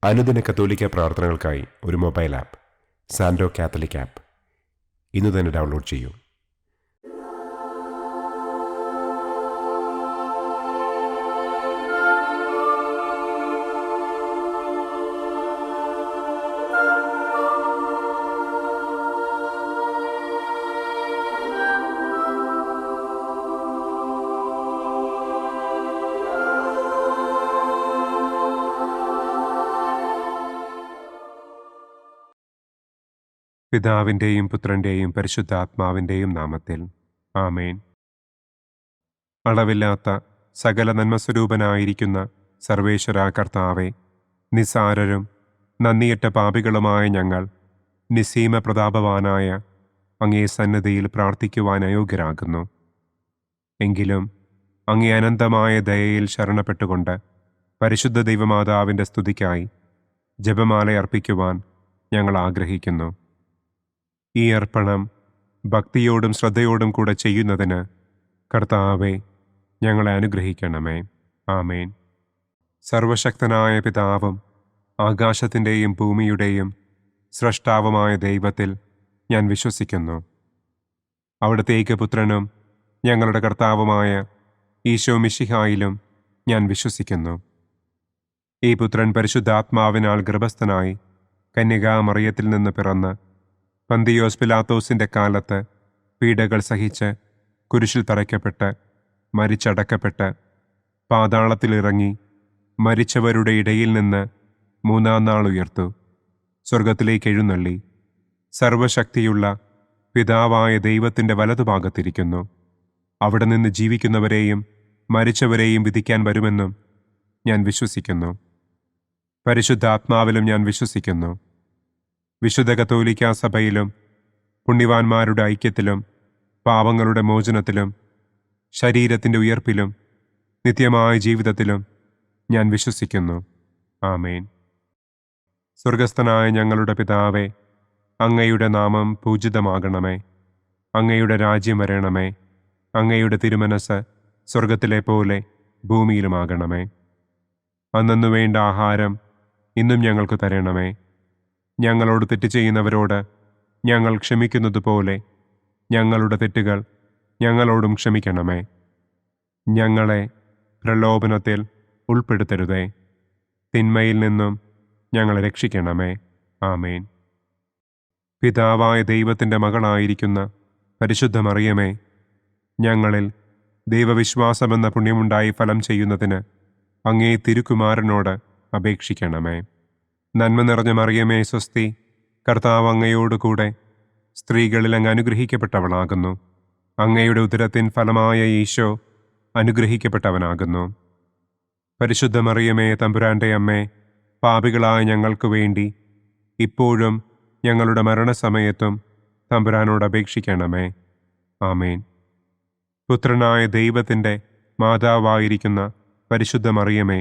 അനുദിന കത്തോലിക്ക പ്രാർത്ഥനകൾക്കായി ഒരു മൊബൈൽ ആപ്പ് സാൻഡോ കാത്തലിക് ആപ്പ് ഇന്ന് തന്നെ ഡൗൺലോഡ് ചെയ്യൂ. പിതാവിൻ്റെയും പുത്രൻ്റെയും പരിശുദ്ധാത്മാവിൻ്റെയും നാമത്തിൽ ആമേൻ. അളവില്ലാത്ത സകല നന്മസ്വരൂപനായിരിക്കുന്ന സർവേശ്വര കർത്താവെ, നിസ്സാരരും നന്ദിയറ്റ പാപികളുമായ ഞങ്ങൾ നിസ്സീമ പ്രതാപവാനായ അങ്ങേ സന്നിധിയിൽ പ്രാർത്ഥിക്കുവാൻ അയോഗ്യരാകുന്നു. എങ്കിലും അങ്ങേ അനന്തമായ ദയയിൽ ശരണപ്പെട്ടുകൊണ്ട് പരിശുദ്ധ ദൈവമാതാവിൻ്റെ സ്തുതിക്കായി ജപമാല അർപ്പിക്കുവാൻ ഞങ്ങൾ ആഗ്രഹിക്കുന്നു. ഈ അർപ്പണം ഭക്തിയോടും ശ്രദ്ധയോടും കൂടെ ചെയ്യുന്നതിന് കർത്താവെ ഞങ്ങളെ അനുഗ്രഹിക്കണമേ. ആമേൻ. സർവശക്തനായ പിതാവും ആകാശത്തിൻ്റെയും ഭൂമിയുടെയും സ്രഷ്ടാവുമായ ദൈവത്തിൽ ഞാൻ വിശ്വസിക്കുന്നു. അവിടുത്തെ ഏകപുത്രനും ഞങ്ങളുടെ കർത്താവുമായ ഈശോ മിശിഹായിലും ഞാൻ വിശ്വസിക്കുന്നു. ഈ പുത്രൻ പരിശുദ്ധാത്മാവിനാൽ ഗർഭസ്ഥനായി കന്യകാമറിയത്തിൽ നിന്ന് പിറന്ന് പന്തിയോസ് പിലാത്തോസിൻ്റെ കാലത്ത് പീഡകൾ സഹിച്ച് കുരിശിൽ തറയ്ക്കപ്പെട്ട് മരിച്ചടക്കപ്പെട്ട് പാതാളത്തിലിറങ്ങി മരിച്ചവരുടെ ഇടയിൽ നിന്ന് മൂന്നാം നാൾ ഉയർത്തു, സ്വർഗത്തിലേക്ക് എഴുന്നള്ളി, സർവശക്തിയുള്ള പിതാവായ ദൈവത്തിൻ്റെ വലതുഭാഗത്തിരിക്കുന്നു. അവിടെ നിന്ന് ജീവിക്കുന്നവരെയും മരിച്ചവരെയും വിധിക്കാൻ വരുമെന്നും ഞാൻ വിശ്വസിക്കുന്നു. പരിശുദ്ധാത്മാവിലും ഞാൻ വിശ്വസിക്കുന്നു. വിശുദ്ധ കത്തോലിക്കാ സഭയിലും പുണ്യവാന്മാരുടെ ഐക്യത്തിലും പാപങ്ങളുടെ മോചനത്തിലും ശരീരത്തിൻ്റെ ഉയർപ്പിലും നിത്യമായ ജീവിതത്തിലും ഞാൻ വിശ്വസിക്കുന്നു. ആമേൻ. സ്വർഗസ്ഥനായ ഞങ്ങളുടെ പിതാവേ, അങ്ങയുടെ നാമം പൂജിതമാകണമേ. അങ്ങയുടെ രാജ്യം വരണമേ. അങ്ങയുടെ തിരുമനസ് സ്വർഗത്തിലെ പോലെ ഭൂമിയിലുമാകണമേ. അന്നന്നു വേണ്ട ആഹാരം ഇന്നും ഞങ്ങൾക്ക് തരണമേ. ഞങ്ങളോട് തെറ്റ് ചെയ്യുന്നവരോട് ഞങ്ങൾ ക്ഷമിക്കുന്നത് പോലെ ഞങ്ങളുടെ തെറ്റുകൾ ഞങ്ങളോടും ക്ഷമിക്കണമേ. ഞങ്ങളെ പ്രലോഭനത്തിൽ ഉൾപ്പെടുത്തരുതേ, തിന്മയിൽ നിന്നും ഞങ്ങളെ രക്ഷിക്കണമേ. ആമേൻ. പിതാവായ ദൈവത്തിൻ്റെ മകളായിരിക്കുന്ന പരിശുദ്ധ മറിയമേ, ഞങ്ങളിൽ ദൈവവിശ്വാസമെന്ന പുണ്യമുണ്ടായി ഫലം ചെയ്യുന്നതിന് അങ്ങേ തിരുക്കുമാരനോട് അപേക്ഷിക്കണമേ. നന്മ നിറഞ്ഞ മറിയമേ സ്വസ്തി, കർത്താവ് അങ്ങയോടുകൂടെ സ്ത്രീകളിൽ അങ്ങ് അനുഗ്രഹിക്കപ്പെട്ടവളാകുന്നു. അങ്ങയുടെ ഉദരത്തിൻ ഫലമായ ഈശോ അനുഗ്രഹിക്കപ്പെട്ടവനാകുന്നു. പരിശുദ്ധ മറിയമേ തമ്പുരാൻ്റെ അമ്മേ, പാപികളായ ഞങ്ങൾക്ക് വേണ്ടി ഇപ്പോഴും ഞങ്ങളുടെ മരണസമയത്തും തമ്പുരാനോട് അപേക്ഷിക്കണമേ. ആമേൻ. പുത്രനായ ദൈവത്തിൻ്റെ മാതാവായിരിക്കുന്ന പരിശുദ്ധ മറിയമേ,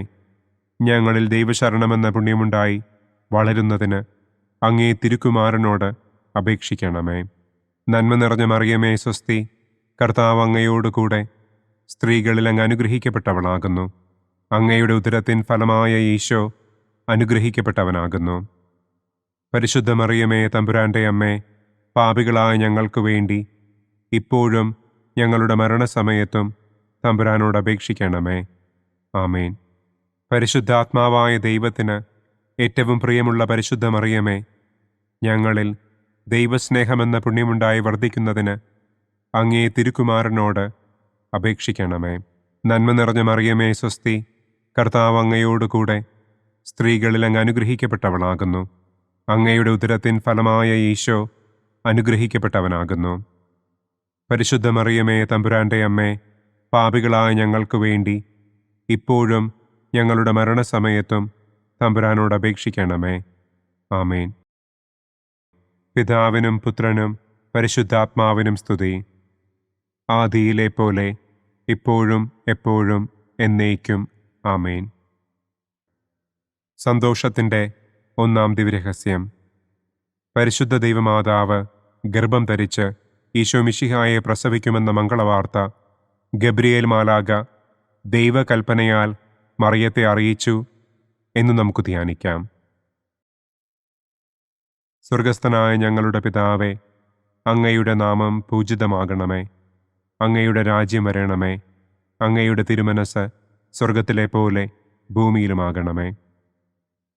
ഞങ്ങളിൽ ദൈവശരണമെന്ന പുണ്യമുണ്ടായി വളരുന്നതിന് അങ്ങേ തിരുക്കുമാരനോട് അപേക്ഷിക്കണമേ. നന്മ നിറഞ്ഞ മറിയമേ സ്വസ്തി, കർത്താവ് അങ്ങയോടുകൂടെ സ്ത്രീകളിൽ അങ്ങ് അനുഗ്രഹിക്കപ്പെട്ടവളാകുന്നു. അങ്ങയുടെ ഉദരത്തിൻ ഫലമായ ഈശോ അനുഗ്രഹിക്കപ്പെട്ടവനാകുന്നു. പരിശുദ്ധ മറിയമേ തമ്പുരാൻ്റെ അമ്മേ, പാപികളായ ഞങ്ങൾക്ക് വേണ്ടി ഇപ്പോഴും ഞങ്ങളുടെ മരണസമയത്തും തമ്പുരാനോട് അപേക്ഷിക്കണമേ. ആമേൻ. പരിശുദ്ധാത്മാവായ ദൈവത്തിന് ഏറ്റവും പ്രിയമുള്ള പരിശുദ്ധ മറിയമേ, ഞങ്ങളിൽ ദൈവസ്നേഹമെന്ന പുണ്യമുണ്ടായി വർദ്ധിക്കുന്നതിന് അങ്ങേ തിരുക്കുമാരനോട് അപേക്ഷിക്കണമേ. നന്മ നിറഞ്ഞ മറിയമേ സ്വസ്തി, കർത്താവ് അങ്ങയോടുകൂടെ സ്ത്രീകളിൽ അങ്ങ് അനുഗ്രഹിക്കപ്പെട്ടവളാകുന്നു. അങ്ങയുടെ ഉദരത്തിൻ ഫലമായ ഈശോ അനുഗ്രഹിക്കപ്പെട്ടവനാകുന്നു. പരിശുദ്ധ മറിയമേ തമ്പുരാൻ്റെ അമ്മേ, പാപികളായ ഞങ്ങൾക്ക് വേണ്ടി ഇപ്പോഴും ഞങ്ങളുടെ മരണസമയത്തും തമ്പുരാനോട് അപേക്ഷിക്കണമേ. ആമേൻ. പിതാവിനും പുത്രനും പരിശുദ്ധാത്മാവിനും സ്തുതി, ആദിയിലെ പോലെ ഇപ്പോഴും എപ്പോഴും എന്നേക്കും. ആമേൻ. സന്തോഷത്തിൻ്റെ ഒന്നാം ദിവ്യരഹസ്യം. പരിശുദ്ധ ദൈവമാതാവ് ഗർഭം ധരിച്ച് ഈശോ മിശിഹായെ പ്രസവിക്കുമെന്ന മംഗളവാർത്ത ഗബ്രിയേൽ മാലാഖ ദൈവകൽപ്പനയാൽ മറിയത്തെ അറിയിച്ചു എന്ന് നമുക്ക് ധ്യാനിക്കാം. സ്വർഗസ്ഥനായ ഞങ്ങളുടെ പിതാവേ, അങ്ങയുടെ നാമം പൂജിതമാകണമേ. അങ്ങയുടെ രാജ്യം വരണമേ. അങ്ങയുടെ തിരുമനസ് സ്വർഗത്തിലെ പോലെ ഭൂമിയിലുമാകണമേ.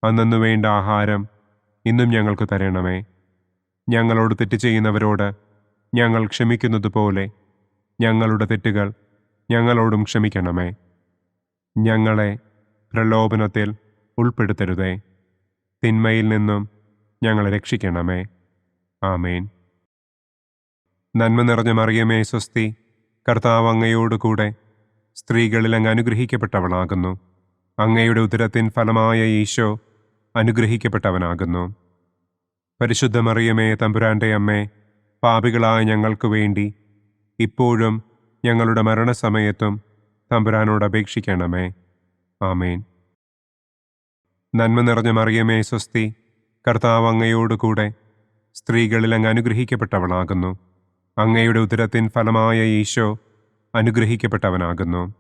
അന്നന്നു വേണ്ട ആഹാരം ഇന്നും ഞങ്ങൾക്ക് തരണമേ. ഞങ്ങളോട് തെറ്റ് ചെയ്യുന്നവരോട് ഞങ്ങൾ ക്ഷമിക്കുന്നതുപോലെ ഞങ്ങളുടെ തെറ്റുകൾ ഞങ്ങളോടും ക്ഷമിക്കണമേ. ഞങ്ങളെ പ്രലോഭനത്തിൽ ഉൾപ്പെടുത്തരുതേ. തിന്മയിൽ നിന്നും ഞങ്ങളെ രക്ഷിക്കണമേ. ആമേൻ. നന്മ നിറഞ്ഞ മറിയമേ സ്വസ്തി, കർത്താവ് അങ്ങയോടുകൂടെ സ്ത്രീകളിൽ അങ്ങ് അനുഗ്രഹിക്കപ്പെട്ടവളാകുന്നു. അങ്ങയുടെ ഉദരത്തിൻ ഫലമായ ഈശോ അനുഗ്രഹിക്കപ്പെട്ടവനാകുന്നു. പരിശുദ്ധ മറിയമേ തമ്പുരാന്റെ അമ്മേ, പാപികളായ ഞങ്ങൾക്ക് വേണ്ടി ഇപ്പോഴും ഞങ്ങളുടെ മരണസമയത്തും തമ്പുരാനോട് അപേക്ഷിക്കണമേ. ആമേൻ. നന്മ നിറഞ്ഞ മറിയമേ സ്വസ്തി, കർത്താവ് അങ്ങയോടുകൂടെ സ്ത്രീകളിൽ അങ്ങ് അനുഗ്രഹിക്കപ്പെട്ടവളാകുന്നു. അങ്ങയുടെ ഉദരത്തിൻ ഫലമായ ഈശോ അനുഗ്രഹിക്കപ്പെട്ടവനാകുന്നു.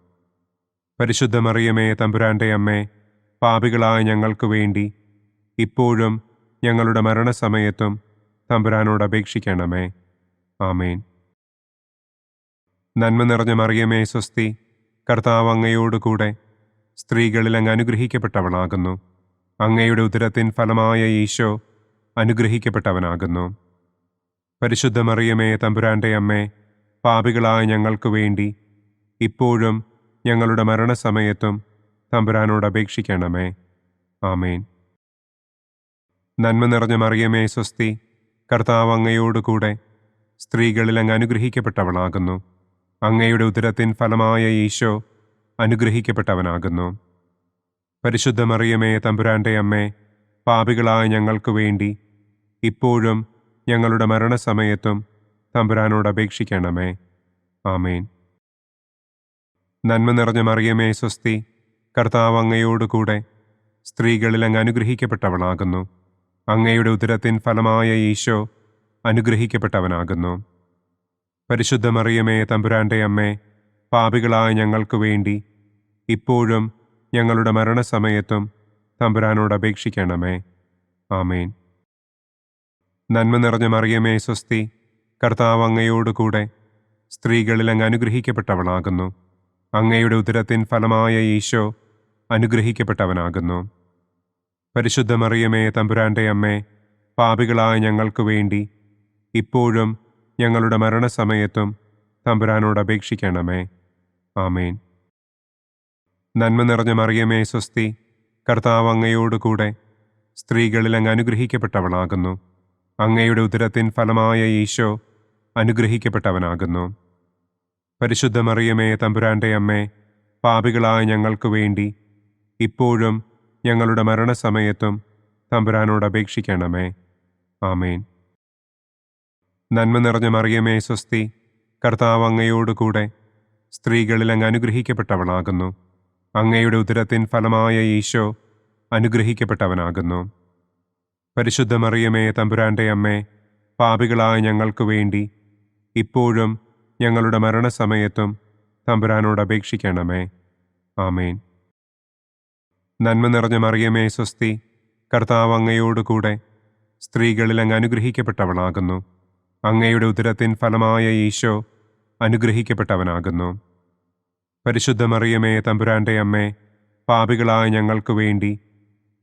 പരിശുദ്ധ മറിയമേ തമ്പുരാന്റെ അമ്മേ, പാപികളായ ഞങ്ങൾക്ക് വേണ്ടി ഇപ്പോഴും ഞങ്ങളുടെ മരണസമയത്തും തമ്പുരാനോട് അപേക്ഷിക്കണമേ. ആമേൻ. നന്മ നിറഞ്ഞ മറിയമേ സ്വസ്തി, കർത്താവ് അങ്ങയോടുകൂടെ സ്ത്രീകളിൽ അങ്ങ് അനുഗ്രഹിക്കപ്പെട്ടവളാകുന്നു. അങ്ങയുടെ ഉദരത്തിൻ ഫലമായ ഈശോ അനുഗ്രഹിക്കപ്പെട്ടവനാകുന്നു. പരിശുദ്ധ മറിയമേ തമ്പുരാന്റെ അമ്മേ, പാപികളായ ഞങ്ങൾക്ക് വേണ്ടി ഇപ്പോഴും ഞങ്ങളുടെ മരണസമയത്തും തമ്പുരാനോട് അപേക്ഷിക്കണമേ. ആമേൻ. നന്മ നിറഞ്ഞ മറിയമേ സ്വസ്തി, കർത്താവ് അങ്ങയോടുകൂടെ സ്ത്രീകളിൽ അങ്ങ് അനുഗ്രഹിക്കപ്പെട്ടവളാകുന്നു. അങ്ങയുടെ ഉദരത്തിൻ ഫലമായ ഈശോ അനുഗ്രഹിക്കപ്പെട്ടവനാകുന്നു. പരിശുദ്ധ മറിയമേ തമ്പുരാന്റെ അമ്മേ, പാപികളായ ഞങ്ങൾക്ക് വേണ്ടി ഇപ്പോഴും ഞങ്ങളുടെ മരണസമയത്തും തമ്പുരാനോട് അപേക്ഷിക്കണമേ. ആമേൻ. നന്മ നിറഞ്ഞ മറിയമേ സ്വസ്തി, കർത്താവ് അങ്ങയോടുകൂടെ സ്ത്രീകളിൽ അങ്ങ് അനുഗ്രഹിക്കപ്പെട്ടവളാകുന്നു. അങ്ങയുടെ ഉദരത്തിൻ ഫലമായ ഈശോ അനുഗ്രഹിക്കപ്പെട്ടവനാകുന്നു. പരിശുദ്ധ മറിയമേ തമ്പുരാന്റെ അമ്മേ, പാപികളായ ഞങ്ങൾക്ക് വേണ്ടി ഇപ്പോഴും ഞങ്ങളുടെ മരണസമയത്തും തമ്പുരാനോട് അപേക്ഷിക്കണമേ. ആമേൻ. നന്മ നിറഞ്ഞ മറിയമേ സ്വസ്തി, കർത്താവ് അങ്ങയോടുകൂടെ സ്ത്രീകളിൽ അങ്ങ് അനുഗ്രഹിക്കപ്പെട്ടവളാകുന്നു. അങ്ങയുടെ ഉദരത്തിൻ ഫലമായ ഈശോ അനുഗ്രഹിക്കപ്പെട്ടവനാകുന്നു. പരിശുദ്ധ മറിയമേ തമ്പുരാന്റെ അമ്മേ, പാപികളായ ഞങ്ങൾക്ക് വേണ്ടി ഇപ്പോഴും ഞങ്ങളുടെ മരണസമയത്തും തമ്പുരാനോട് അപേക്ഷിക്കണമേ. ആമേൻ. നന്മ നിറഞ്ഞ മറിയമേ സ്വസ്തി, കർത്താവ് അങ്ങയോടുകൂടെ സ്ത്രീകളിൽ അങ്ങ് അനുഗ്രഹിക്കപ്പെട്ടവളാകുന്നു. അങ്ങയുടെ ഉദരത്തിൻ ഫലമായ ഈശോ അനുഗ്രഹിക്കപ്പെട്ടവനാകുന്നു. പരിശുദ്ധ മറിയമേ തമ്പുരാന്റെ അമ്മേ, പാപികളായ ഞങ്ങൾക്ക് വേണ്ടി ഇപ്പോഴും ഞങ്ങളുടെ മരണസമയത്തും തമ്പുരാനോട് അപേക്ഷിക്കണമേ. ആമേൻ. നന്മ നിറഞ്ഞ മറിയമേ സ്വസ്തി, കർത്താവ് അങ്ങയോടുകൂടെ സ്ത്രീകളിൽ അങ്ങ് അനുഗ്രഹിക്കപ്പെട്ടവളാകുന്നു. അങ്ങയുടെ ഉദരത്തിൻ ഫലമായ ഈശോ അനുഗ്രഹിക്കപ്പെട്ടവനാകുന്നു. പരിശുദ്ധ മറിയമേ തമ്പുരാന്റെ അമ്മേ, പാപികളായ ഞങ്ങൾക്ക് വേണ്ടി ഇപ്പോഴും ഞങ്ങളുടെ മരണസമയത്തും തമ്പുരാനോട് അപേക്ഷിക്കണമേ. ആമേൻ. നന്മ നിറഞ്ഞ മറിയമേ സ്വസ്തി, കർത്താവ് അങ്ങയോടുകൂടെ സ്ത്രീകളിൽ അങ്ങ് അനുഗ്രഹിക്കപ്പെട്ടവളാകുന്നു. അങ്ങയുടെ ഉദരത്തിൻ ഫലമായ ഈശോ അനുഗ്രഹിക്കപ്പെട്ടവനാകുന്നു. പരിശുദ്ധ മറിയമേ തമ്പുരാന്റെ അമ്മേ, പാപികളായ ഞങ്ങൾക്ക് വേണ്ടി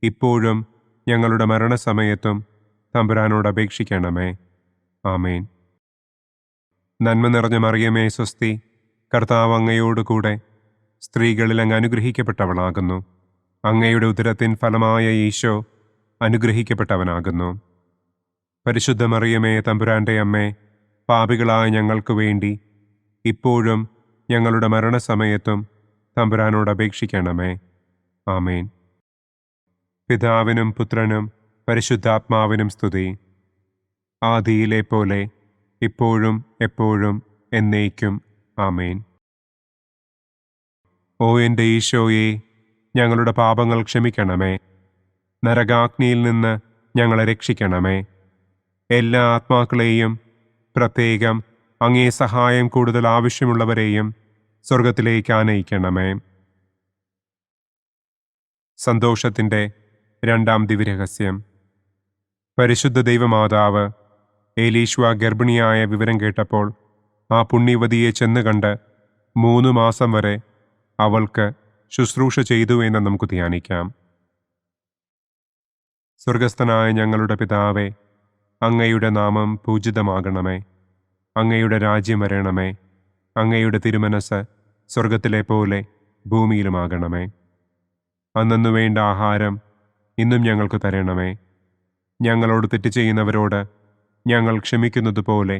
ഇപ്പോഴും ഞങ്ങളുടെ മരണസമയത്തും തമ്പുരാനോട് അപേക്ഷിക്കണമേ. ആമേൻ. നന്മ നിറഞ്ഞ മറിയമേ സ്വസ്തി, കർത്താവ് അങ്ങയോടുകൂടെ സ്ത്രീകളിൽ അങ്ങ് അനുഗ്രഹിക്കപ്പെട്ടവളാകുന്നു. അങ്ങയുടെ ഉദരത്തിൻ ഫലമായ ഈശോ അനുഗ്രഹിക്കപ്പെട്ടവനാകുന്നു. പരിശുദ്ധ മറിയമേ തമ്പുരാന്റെ അമ്മേ, പാപികളായ ഞങ്ങൾക്ക് വേണ്ടി ഇപ്പോഴും ഞങ്ങളുടെ മരണസമയത്തും തമ്പുരാനോട് അപേക്ഷിക്കണമേ. ആമേൻ. പിതാവിനും പുത്രനും പരിശുദ്ധാത്മാവിനും സ്തുതി. ആദിയിലെ പോലെ ഇപ്പോഴും എപ്പോഴും എന്നേക്കും. ആമേൻ. ഓ എൻ്റെ ഈശോയെ, ഞങ്ങളുടെ പാപങ്ങൾ ക്ഷമിക്കണമേ. നരകാഗ്നിയിൽ നിന്ന് ഞങ്ങളെ രക്ഷിക്കണമേ. എല്ലാ ആത്മാക്കളെയും, പ്രത്യേകം അങ്ങേ സഹായം കൂടുതൽ ആവശ്യമുള്ളവരെയും സ്വർഗത്തിലേക്ക് ആനയിക്കണമേ. സന്തോഷത്തിൻ്റെ രണ്ടാം ദിവ്യരഹസ്യം. പരിശുദ്ധ ദൈവമാതാവ് ഏലീശ്വ ഗർഭിണിയായ വിവരം കേട്ടപ്പോൾ ആ പുണ്യവതിയെ ചെന്ന് കണ്ട് 3 മാസം വരെ അവൾക്ക് ശുശ്രൂഷ ചെയ്തു എന്ന് നമുക്ക് ധ്യാനിക്കാം. സ്വർഗസ്ഥനായ ഞങ്ങളുടെ പിതാവേ, അങ്ങയുടെ നാമം പൂജിതമാകണമേ. അങ്ങയുടെ രാജ്യം വരണമേ. അങ്ങയുടെ തിരുമനസ് സ്വർഗത്തിലെ പോലെ ഭൂമിയിലുമാകണമേ. അന്നന്നു വേണ്ട ആഹാരം ഇന്നും ഞങ്ങൾക്ക് തരണമേ. ഞങ്ങളോട് തെറ്റ് ചെയ്യുന്നവരോട് ഞങ്ങൾ ക്ഷമിക്കുന്നത് പോലെ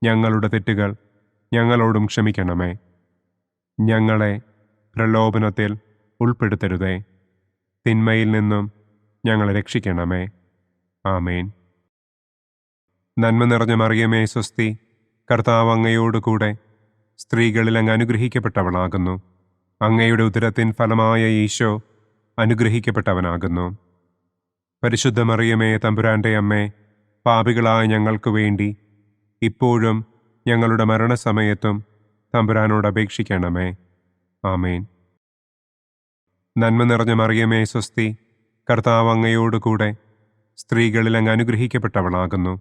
ഞങ്ങളുടെ തെറ്റുകൾ ഞങ്ങളോടും ക്ഷമിക്കണമേ. ഞങ്ങളെ പ്രലോഭനത്തിൽ ഉൾപ്പെടുത്തരുതേ. തിന്മയിൽ നിന്നും ഞങ്ങളെ രക്ഷിക്കണമേ. ആമേൻ. നന്മ നിറഞ്ഞ മറിയമേ സ്വസ്തി, കർത്താവ് അങ്ങയോടുകൂടെ സ്ത്രീകളിൽ അങ്ങ് അനുഗ്രഹിക്കപ്പെട്ടവളാകുന്നു. അങ്ങയുടെ ഉദരത്തിൻ ഫലമായ ഈശോ അനുഗ്രഹിക്കപ്പെട്ടവനാകുന്നു. പരിശുദ്ധ മറിയമേ തമ്പുരാൻ്റെ അമ്മേ, പാപികളായ ഞങ്ങൾക്ക് വേണ്ടി ഇപ്പോഴും ഞങ്ങളുടെ മരണസമയത്തും തമ്പുരാനോട് അപേക്ഷിക്കണമേ. ആമേൻ. നന്മ നിറഞ്ഞ മറിയമേ സ്വസ്തി, കർത്താവ് അങ്ങയോടുകൂടെ സ്ത്രീകളിൽ അങ്ങ് അനുഗ്രഹിക്കപ്പെട്ടവളാകുന്നു.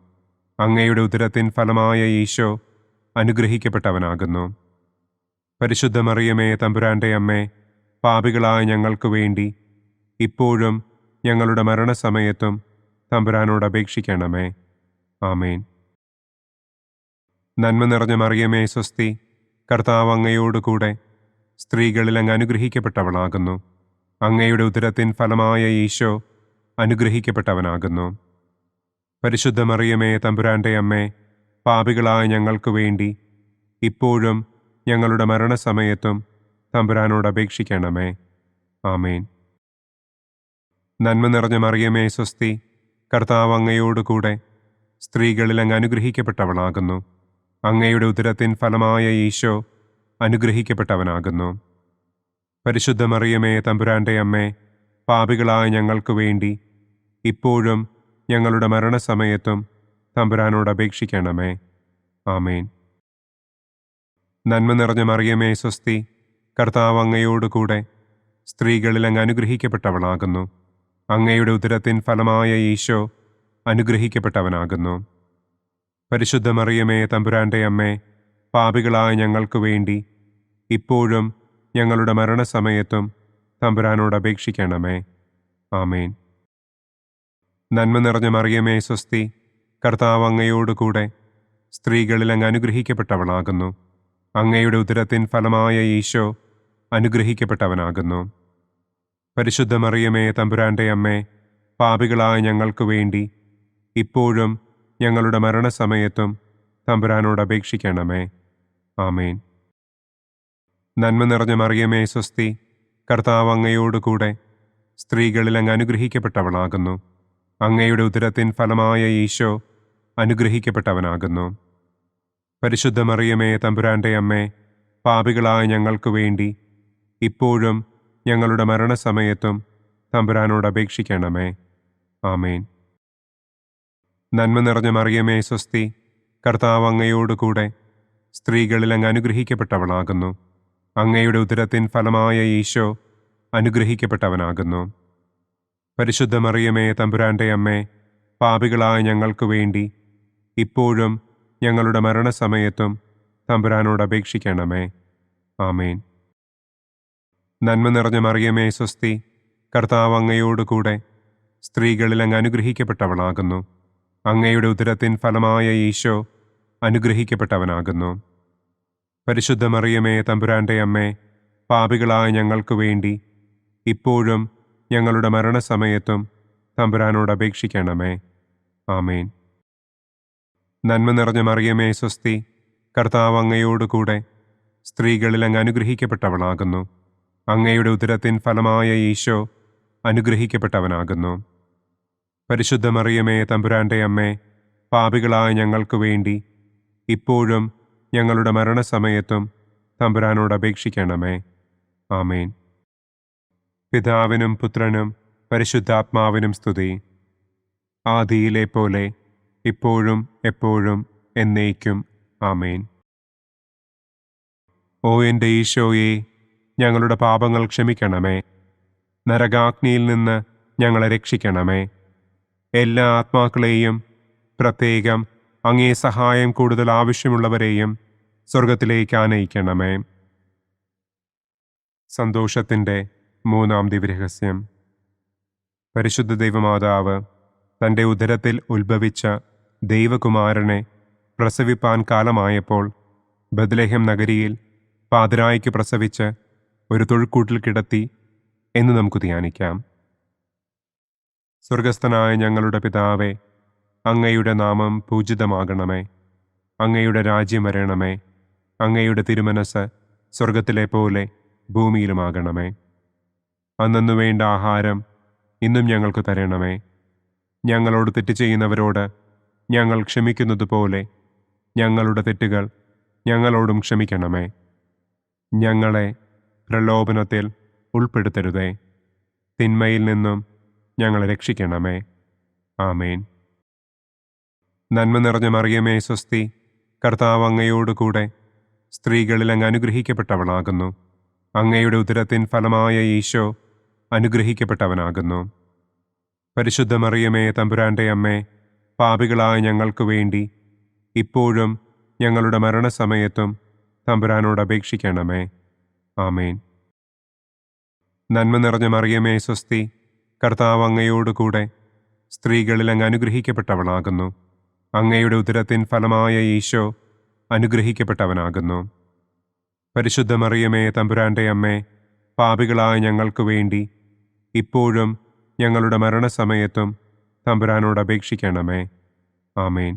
അങ്ങയുടെ ഉദരത്തിൻ ഫലമായ ഈശോ അനുഗ്രഹിക്കപ്പെട്ടവനാകുന്നു. പരിശുദ്ധ മറിയമേ തമ്പുരാൻ്റെ അമ്മേ, പാപികളായ ഞങ്ങൾക്ക് വേണ്ടി ഇപ്പോഴും ഞങ്ങളുടെ മരണസമയത്തും തമ്പുരാനോട് അപേക്ഷിക്കണമേ. ആമേൻ. നന്മ നിറഞ്ഞ മറിയമേ സ്വസ്തി, കർത്താവ് അങ്ങയോടുകൂടെ സ്ത്രീകളിൽ അങ്ങ് അനുഗ്രഹിക്കപ്പെട്ടവളാകുന്നു. അങ്ങയുടെ ഉദരത്തിൻ ഫലമായ ഈശോ അനുഗ്രഹിക്കപ്പെട്ടവനാകുന്നു. പരിശുദ്ധ മറിയമേ തമ്പുരാൻ്റെ അമ്മേ, പാപികളായ ഞങ്ങൾക്ക് വേണ്ടി ഇപ്പോഴും ഞങ്ങളുടെ മരണസമയത്തും തമ്പുരാനോട് അപേക്ഷിക്കണമേ. ആമേൻ. നന്മ നിറഞ്ഞ മറിയമേ സ്വസ്തി, കർത്താവ് അങ്ങയോടുകൂടെ സ്ത്രീകളിൽ അങ്ങ് അനുഗ്രഹിക്കപ്പെട്ടവളാകുന്നു. അങ്ങയുടെ ഉദരത്തിൻ ഫലമായ ഈശോ അനുഗ്രഹിക്കപ്പെട്ടവനാകുന്നു. പരിശുദ്ധ മറിയമേ തമ്പുരാൻ്റെ അമ്മേ, പാപികളായ ഞങ്ങൾക്ക് വേണ്ടി ഇപ്പോഴും ഞങ്ങളുടെ മരണസമയത്തും തമ്പുരാനോട് അപേക്ഷിക്കണമേ. ആമേൻ. നന്മ നിറഞ്ഞ മറിയമേ സ്വസ്തി, കർത്താവ് അങ്ങയോടുകൂടെ സ്ത്രീകളിൽ അങ്ങ് അനുഗ്രഹിക്കപ്പെട്ടവളാകുന്നു. അങ്ങയുടെ ഉദരത്തിൻ ഫലമായ ഈശോ അനുഗ്രഹിക്കപ്പെട്ടവനാകുന്നു. പരിശുദ്ധ മറിയമേ തമ്പുരാൻ്റെ അമ്മേ, പാപികളായ ഞങ്ങൾക്ക് വേണ്ടി ഇപ്പോഴും ഞങ്ങളുടെ മരണസമയത്തും തമ്പുരാനോട് അപേക്ഷിക്കണമേ. ആമേൻ. നന്മ നിറഞ്ഞ മറിയമേ സ്വസ്തി, കർത്താവ് അങ്ങയോടുകൂടെ സ്ത്രീകളിൽ അങ്ങ് അനുഗ്രഹിക്കപ്പെട്ടവളാകുന്നു. അങ്ങയുടെ ഉദരത്തിൻ ഫലമായ ഈശോ അനുഗ്രഹിക്കപ്പെട്ടവനാകുന്നു. പരിശുദ്ധ മറിയമേ തമ്പുരാൻ്റെ അമ്മേ, പാപികളായ ഞങ്ങൾക്ക് വേണ്ടി ഇപ്പോഴും ഞങ്ങളുടെ മരണസമയത്തും തമ്പുരാനോട് അപേക്ഷിക്കണമേ. ആമേൻ. നന്മ നിറഞ്ഞ മറിയമേ സ്വസ്തി, കർത്താവ് അങ്ങയോടുകൂടെ സ്ത്രീകളിൽ അങ്ങ് അനുഗ്രഹിക്കപ്പെട്ടവളാകുന്നു. അങ്ങയുടെ ഉദരത്തിൻ ഫലമായ ഈശോ അനുഗ്രഹിക്കപ്പെട്ടവനാകുന്നു. പരിശുദ്ധ മറിയമേ തമ്പുരാൻ്റെ അമ്മേ, പാപികളായ ഞങ്ങൾക്ക് വേണ്ടി ഇപ്പോഴും ഞങ്ങളുടെ മരണസമയത്തും തമ്പുരാനോട് അപേക്ഷിക്കണമേ. ആമേൻ. നന്മ നിറഞ്ഞ മറിയമേ സ്വസ്തി, കർത്താവ് അങ്ങയോടുകൂടെ സ്ത്രീകളിൽ അങ്ങ് അനുഗ്രഹിക്കപ്പെട്ടവളാകുന്നു. അങ്ങയുടെ ഉദരത്തിൻ ഫലമായ ഈശോ അനുഗ്രഹിക്കപ്പെട്ടവനാകുന്നു. പരിശുദ്ധ മറിയമേ തമ്പുരാൻ്റെ അമ്മേ, പാപികളായ ഞങ്ങൾക്ക് വേണ്ടി ഇപ്പോഴും ഞങ്ങളുടെ മരണസമയത്തും തമ്പുരാനോട് അപേക്ഷിക്കണമേ. ആമേൻ. നന്മ നിറഞ്ഞ മറിയമേ സ്വസ്തി, കർത്താവ് അങ്ങയോടുകൂടെ സ്ത്രീകളിൽ അങ്ങ് അനുഗ്രഹിക്കപ്പെട്ടവളാകുന്നു. അങ്ങയുടെ ഉദരത്തിൻ ഫലമായ ഈശോ അനുഗ്രഹിക്കപ്പെട്ടവനാകുന്നു. പരിശുദ്ധ മറിയമേ തമ്പുരാൻ്റെ അമ്മേ, പാപികളായ ഞങ്ങൾക്ക് വേണ്ടി ഇപ്പോഴും ഞങ്ങളുടെ മരണസമയത്തും തമ്പുരാനോട് അപേക്ഷിക്കണമേ. ആമേൻ. നന്മ നിറഞ്ഞ മറിയമേ സ്വസ്തി, കർത്താവ് അങ്ങയോടുകൂടെ സ്ത്രീകളിൽ അങ്ങ് അനുഗ്രഹിക്കപ്പെട്ടവളാകുന്നു. അങ്ങയുടെ ഉദരത്തിൻ ഫലമായ ഈശോ അനുഗ്രഹിക്കപ്പെട്ടവനാകുന്നു. പരിശുദ്ധ മറിയമേ തമ്പുരാൻ്റെ അമ്മേ, പാപികളായ ഞങ്ങൾക്ക് വേണ്ടി ഇപ്പോഴും ഞങ്ങളുടെ മരണസമയത്തും തമ്പുരാനോട് അപേക്ഷിക്കണമേ. ആമേൻ. പിതാവിനും പുത്രനും പരിശുദ്ധാത്മാവിനും സ്തുതി. ആദിയിലെ പോലെ ഇപ്പോഴും എപ്പോഴും എന്നേക്കും. ആമേൻ. ഓ എൻ്റെ ഈശോയെ, ഞങ്ങളുടെ പാപങ്ങൾ ക്ഷമിക്കണമേ. നരകാഗ്നിയിൽ നിന്ന് ഞങ്ങളെ രക്ഷിക്കണമേ. എല്ലാ ആത്മാക്കളെയും, പ്രത്യേകം അങ്ങേ സഹായം കൂടുതൽ ആവശ്യമുള്ളവരെയും സ്വർഗത്തിലേക്ക് ആനയിക്കണമേ. സന്തോഷത്തിൻ്റെ മൂന്നാം ദിവ്യരഹസ്യം. പരിശുദ്ധ ദൈവമാതാവ് തൻ്റെ ഉദരത്തിൽ ഉത്ഭവിച്ച ദൈവകുമാരനെ പ്രസവിപ്പാൻ കാലമായപ്പോൾ ബത്ലഹേം നഗരിയിൽ പാതിരായ്ക്ക് പ്രസവിച്ച് ഒരു തൊഴുക്കൂട്ടിൽ കിടത്തി എന്ന് നമുക്ക് ധ്യാനിക്കാം. സ്വർഗസ്ഥനായ ഞങ്ങളുടെ പിതാവേ, അങ്ങയുടെ നാമം പൂജിതമാകണമേ. അങ്ങയുടെ രാജ്യം വരണമേ. അങ്ങയുടെ തിരുമനസ് സ്വർഗത്തിലെ പോലെ ഭൂമിയിലുമാകണമേ. അന്നന്നു വേണ്ട ആഹാരം ഇന്നും ഞങ്ങൾക്ക് തരണമേ. ഞങ്ങളോട് തെറ്റ് ചെയ്യുന്നവരോട് ഞങ്ങൾ ക്ഷമിക്കുന്നത് പോലെ ഞങ്ങളുടെ തെറ്റുകൾ ഞങ്ങളോടും ക്ഷമിക്കണമേ. ഞങ്ങളെ പ്രലോഭനത്തിൽ ഉൾപ്പെടുത്തരുതേ. തിന്മയിൽ നിന്നും ഞങ്ങളെ രക്ഷിക്കണമേ. ആമേൻ. നന്മ നിറഞ്ഞ മറിയമേ സ്വസ്തി, കർത്താവ് അങ്ങയോടുകൂടെ സ്ത്രീകളിൽ അങ്ങ് അനുഗ്രഹിക്കപ്പെട്ടവളാകുന്നു. അങ്ങയുടെ ഉദരത്തിൻ ഫലമായ ഈശോ അനുഗ്രഹിക്കപ്പെട്ടവനാകുന്നു. പരിശുദ്ധ മറിയമേ തമ്പുരാൻ്റെ അമ്മേ, പാപികളായ ഞങ്ങൾക്ക് വേണ്ടി ഇപ്പോഴും ഞങ്ങളുടെ മരണസമയത്തും തമ്പുരാനോട് അപേക്ഷിക്കണമേ. ആമേൻ. നന്മ നിറഞ്ഞ മറിയമേ സ്വസ്തി, കർത്താവ് അങ്ങയോടുകൂടെ സ്ത്രീകളിൽ അങ്ങ് അനുഗ്രഹിക്കപ്പെട്ടവളാകുന്നു. അങ്ങയുടെ ഉദരത്തിൻ ഫലമായ ഈശോ അനുഗ്രഹിക്കപ്പെട്ടവനാകുന്നു. പരിശുദ്ധ മറിയമേ തമ്പുരാൻ്റെ അമ്മേ, പാപികളായ ഞങ്ങൾക്ക് വേണ്ടി ഇപ്പോഴും ഞങ്ങളുടെ മരണസമയത്തും തമ്പുരാനോട് അപേക്ഷിക്കണമേ. ആമേൻ.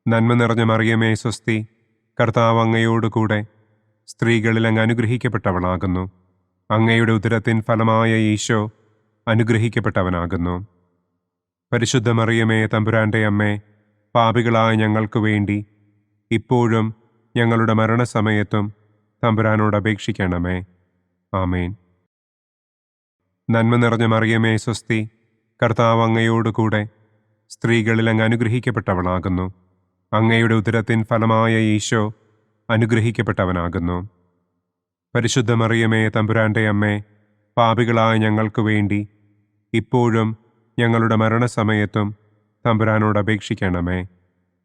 നന്മ നിറഞ്ഞ മറിയമേ സ്വസ്തി, കർത്താവ് അങ്ങയോടുകൂടെ സ്ത്രീകളിൽ അങ്ങ് അനുഗ്രഹിക്കപ്പെട്ടവളാകുന്നു. അങ്ങയുടെ ഉദരത്തിൻ ഫലമായ ഈശോ അനുഗ്രഹിക്കപ്പെട്ടവനാകുന്നു. പരിശുദ്ധ മറിയമേ തമ്പുരാൻ്റെ അമ്മേ, പാപികളായ ഞങ്ങൾക്ക് വേണ്ടി ഇപ്പോഴും ഞങ്ങളുടെ മരണസമയത്തും തമ്പുരാനോട് അപേക്ഷിക്കണമേ. ആമേൻ. നന്മ നിറഞ്ഞ മറിയമേ സ്വസ്തി, കർത്താവ് അങ്ങയോടുകൂടെ സ്ത്രീകളിൽ അങ്ങ് അനുഗ്രഹിക്കപ്പെട്ടവളാകുന്നു. അങ്ങയുടെ ഉദരത്തിൻ ഫലമായ ഈശോ അനുഗ്രഹിക്കപ്പെട്ടവനാകുന്നു. പരിശുദ്ധ മറിയമേ തമ്പുരാൻ്റെ അമ്മേ, പാപികളായ ഞങ്ങൾക്ക് വേണ്ടി ഇപ്പോഴും ഞങ്ങളുടെ മരണസമയത്തും തമ്പുരാനോട് അപേക്ഷിക്കണമേ.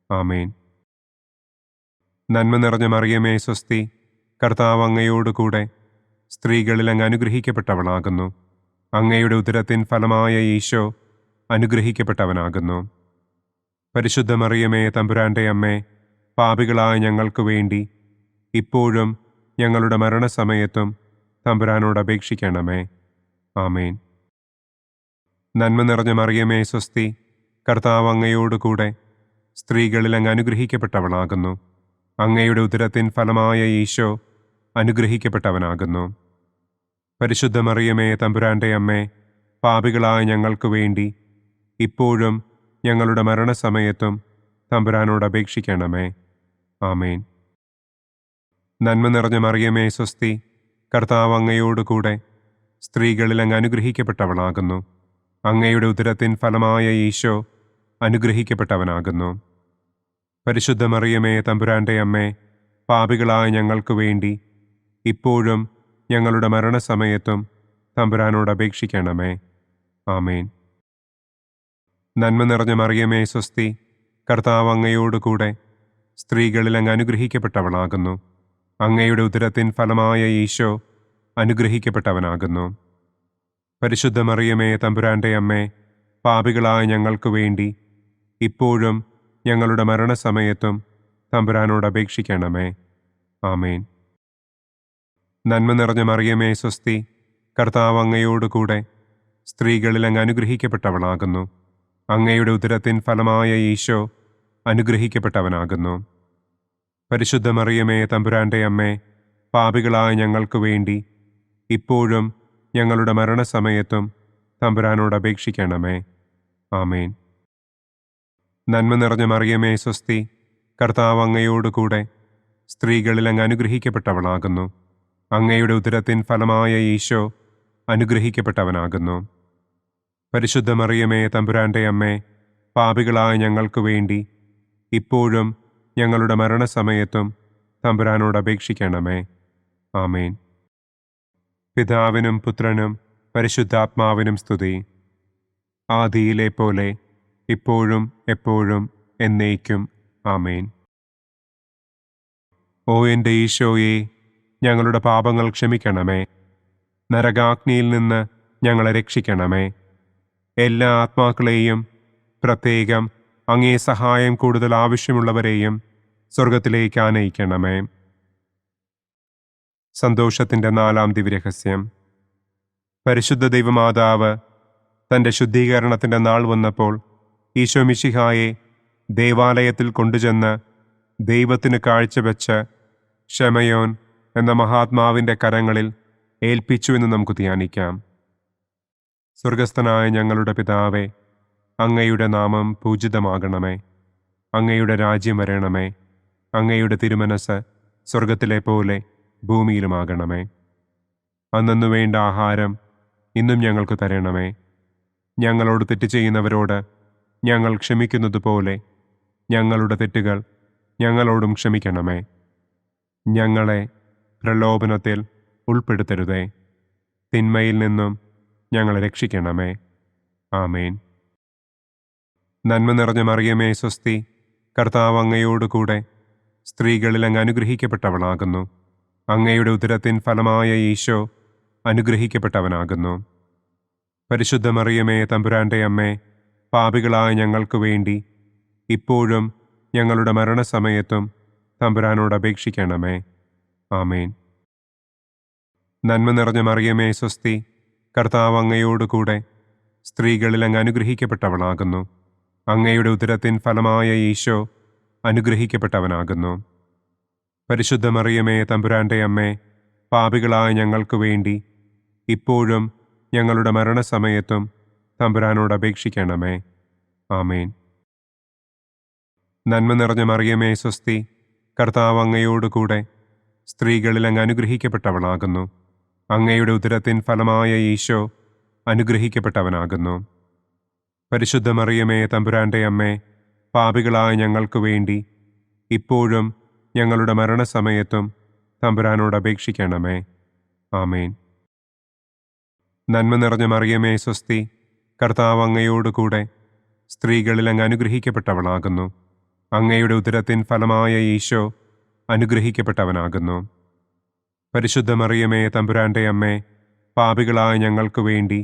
ആമേൻ. നന്മ നിറഞ്ഞ മറിയമേ സ്വസ്തി, കർത്താവ് അങ്ങയോടുകൂടെ സ്ത്രീകളിൽ അങ്ങ് അനുഗ്രഹിക്കപ്പെട്ടവളാകുന്നു. അങ്ങയുടെ ഉദരത്തിൻ ഫലമായ ഈശോ അനുഗ്രഹിക്കപ്പെട്ടവനാകുന്നു. പരിശുദ്ധ മറിയമേ തമ്പുരാൻ്റെ അമ്മേ, പാപികളായ ഞങ്ങൾക്ക് വേണ്ടി ഇപ്പോഴും ഞങ്ങളുടെ മരണസമയത്തും തമ്പുരാനോട് അപേക്ഷിക്കണമേ. ആമേൻ. നന്മ നിറഞ്ഞ മറിയമേ സ്വസ്തി, കർത്താവ് അങ്ങയോടുകൂടെ സ്ത്രീകളിൽ അങ്ങ് അനുഗ്രഹിക്കപ്പെട്ടവളാകുന്നു. അങ്ങയുടെ ഉദരത്തിൻ ഫലമായ ഈശോ അനുഗ്രഹിക്കപ്പെട്ടവനാകുന്നു. പരിശുദ്ധ മറിയമേ തമ്പുരാൻ്റെ അമ്മേ, പാപികളായ ഞങ്ങൾക്ക് വേണ്ടി ഇപ്പോഴും ഞങ്ങളുടെ മരണസമയത്തും തമ്പുരാനോട് അപേക്ഷിക്കണമേ. ആമേൻ. നന്മ നിറഞ്ഞ മറിയമേ സ്വസ്തി, കർത്താവ് അങ്ങയോടുകൂടെ സ്ത്രീകളിൽ അങ്ങ് അനുഗ്രഹിക്കപ്പെട്ടവളാകുന്നു. അങ്ങയുടെ ഉദരത്തിൻ ഫലമായ ഈശോ അനുഗ്രഹിക്കപ്പെട്ടവനാകുന്നു. പരിശുദ്ധ മറിയമേ തമ്പുരാൻ്റെ അമ്മേ, പാപികളായ ഞങ്ങൾക്ക് വേണ്ടി ഇപ്പോഴും ഞങ്ങളുടെ മരണസമയത്തും തമ്പുരാനോട് അപേക്ഷിക്കണമേ. ആമേൻ. നന്മ നിറഞ്ഞ മറിയമേ സ്വസ്തി, കർത്താവ് അങ്ങയോടുകൂടെ സ്ത്രീകളിൽ അങ്ങ് അനുഗ്രഹിക്കപ്പെട്ടവളാകുന്നു. അങ്ങയുടെ ഉദരത്തിൻ ഫലമായ ഈശോ അനുഗ്രഹിക്കപ്പെട്ടവനാകുന്നു. പരിശുദ്ധ മറിയമേ തമ്പുരാൻ്റെ അമ്മേ, പാപികളായ ഞങ്ങൾക്ക് വേണ്ടി ഇപ്പോഴും ഞങ്ങളുടെ മരണസമയത്തും തമ്പുരാനോട് അപേക്ഷിക്കണമേ. ആമേൻ. നന്മ നിറഞ്ഞ മറിയമേ സ്വസ്തി, കർത്താവ് അങ്ങയോടുകൂടെ സ്ത്രീകളിൽ അങ്ങ് അനുഗ്രഹിക്കപ്പെട്ടവളാകുന്നു. അങ്ങയുടെ ഉദരത്തിൻ ഫലമായ ഈശോ അനുഗ്രഹിക്കപ്പെട്ടവനാകുന്നു. പരിശുദ്ധ മറിയമേ തമ്പുരാൻ്റെ അമ്മേ, പാപികളായ ഞങ്ങൾക്ക് വേണ്ടി ഇപ്പോഴും ഞങ്ങളുടെ മരണസമയത്തും തമ്പുരാനോട് അപേക്ഷിക്കണമേ. ആമേൻ. നന്മ നിറഞ്ഞ മറിയമേ സ്വസ്തി, കർത്താവ് അങ്ങയോടുകൂടെ സ്ത്രീകളിൽ അങ്ങ് അനുഗ്രഹിക്കപ്പെട്ടവളാകുന്നു. അങ്ങയുടെ ഉദരത്തിൻ ഫലമായ ഈശോ അനുഗ്രഹിക്കപ്പെട്ടവനാകുന്നു. പരിശുദ്ധ മറിയമേ തമ്പുരാൻ്റെ അമ്മേ, പാപികളായ ഞങ്ങൾക്ക് വേണ്ടി ഇപ്പോഴും ഞങ്ങളുടെ മരണസമയത്തും തമ്പുരാനോട് അപേക്ഷിക്കണമേ. ആമേൻ. പിതാവിനും പുത്രനും പരിശുദ്ധാത്മാവിനും സ്തുതി. ആദിയിലെ പോലെ ഇപ്പോഴും എപ്പോഴും എന്നേക്കും. ആമേൻ. ഓ എൻ്റെ ഈശോയെ, ഞങ്ങളുടെ പാപങ്ങൾ ക്ഷമിക്കണമേ. നരകാഗ്നിയിൽ നിന്ന് ഞങ്ങളെ രക്ഷിക്കണമേ. എല്ലാ ആത്മാക്കളെയും, പ്രത്യേകം അങ്ങേ സഹായം കൂടുതൽ ആവശ്യമുള്ളവരെയും സ്വർഗത്തിലേക്ക് ആനയിക്കണമേ. സന്തോഷത്തിൻ്റെ 4-ാം ദിവ്യരഹസ്യം. പരിശുദ്ധ ദൈവമാതാവ് തൻ്റെ ശുദ്ധീകരണത്തിൻ്റെ നാൾ വന്നപ്പോൾ ഈശോ മിശിഹായെ ദേവാലയത്തിൽ കൊണ്ടുചെന്ന് ദൈവത്തിന് കാഴ്ചവെച്ച് ശമയോൻ എന്ന മഹാത്മാവിൻ്റെ കരങ്ങളിൽ ഏൽപ്പിച്ചു എന്ന് നമുക്ക് ധ്യാനിക്കാം. സ്വർഗസ്ഥനായ ഞങ്ങളുടെ പിതാവേ, അങ്ങയുടെ നാമം പൂജിതമാകണമേ. അങ്ങയുടെ രാജ്യം വരണമേ. അങ്ങയുടെ തിരുമനസ് സ്വർഗത്തിലെ പോലെ ഭൂമിയിലുമാകണമേ. അന്നന്നു വേണ്ട ആഹാരം ഇന്നും ഞങ്ങൾക്ക് തരണമേ. ഞങ്ങളോട് തെറ്റ് ചെയ്യുന്നവരോട് ഞങ്ങൾ ക്ഷമിക്കുന്നത് പോലെ ഞങ്ങളുടെ തെറ്റുകൾ ഞങ്ങളോടും ക്ഷമിക്കണമേ. ഞങ്ങളെ പ്രലോഭനത്തിൽ ഉൾപ്പെടുത്തരുതേ. തിന്മയിൽ നിന്നും ഞങ്ങളെ രക്ഷിക്കണമേ. ആമേൻ. നന്മ നിറഞ്ഞ മറിയമേ സ്വസ്തി, കർത്താവ് അങ്ങയോടുകൂടെ സ്ത്രീകളിൽ അങ്ങ് അനുഗ്രഹിക്കപ്പെട്ടവളാകുന്നു. അങ്ങയുടെ ഉദരത്തിൻ ഫലമായ ഈശോ അനുഗ്രഹിക്കപ്പെട്ടവനാകുന്നു. പരിശുദ്ധ മറിയമേ തമ്പുരാൻ്റെ അമ്മേ, പാപികളായ ഞങ്ങൾക്ക് വേണ്ടി ഇപ്പോഴും ഞങ്ങളുടെ മരണസമയത്തും തമ്പുരാനോട് അപേക്ഷിക്കണമേ. ആമേൻ. നന്മ നിറഞ്ഞ മറിയമേ സ്വസ്തി, കർത്താവ് അങ്ങയോടുകൂടെ സ്ത്രീകളിൽ അങ്ങ് അനുഗ്രഹിക്കപ്പെട്ടവളാകുന്നു. അങ്ങയുടെ ഉദരത്തിൻ ഫലമായ ഈശോ അനുഗ്രഹിക്കപ്പെട്ടവനാകുന്നു. പരിശുദ്ധ മറിയമേ തമ്പുരാൻ്റെ അമ്മേ, പാപികളായ ഞങ്ങൾക്ക് വേണ്ടി ഇപ്പോഴും ഞങ്ങളുടെ മരണസമയത്തും തമ്പുരാനോട് അപേക്ഷിക്കണമേ. ആമേൻ. നന്മ നിറഞ്ഞ മറിയമേ സ്വസ്തി, കർത്താവ് അങ്ങയോടുകൂടെ സ്ത്രീകളിൽ അങ്ങ് അനുഗ്രഹിക്കപ്പെട്ടവളാകുന്നു. അങ്ങയുടെ ഉദരത്തിൻ ഫലമായ ഈശോ അനുഗ്രഹിക്കപ്പെട്ടവനാകുന്നു. പരിശുദ്ധ മറിയമേ തമ്പുരാൻ്റെ അമ്മേ, പാപികളായ ഞങ്ങൾക്ക് വേണ്ടി ഇപ്പോഴും ഞങ്ങളുടെ മരണസമയത്തും തമ്പുരാനോട് അപേക്ഷിക്കണമേ. ആമേൻ. നന്മ നിറഞ്ഞ മറിയമേ സ്വസ്തി, കർത്താവ് അങ്ങയോടുകൂടെ സ്ത്രീകളിൽ അങ്ങ് അനുഗ്രഹിക്കപ്പെട്ടവളാകുന്നു. അങ്ങയുടെ ഉദരത്തിൻ ഫലമായ ഈശോ അനുഗ്രഹിക്കപ്പെട്ടവനാകുന്നു. പരിശുദ്ധ മറിയമേ തമ്പുരാൻ്റെ അമ്മേ, പാപികളായ ഞങ്ങൾക്ക് വേണ്ടി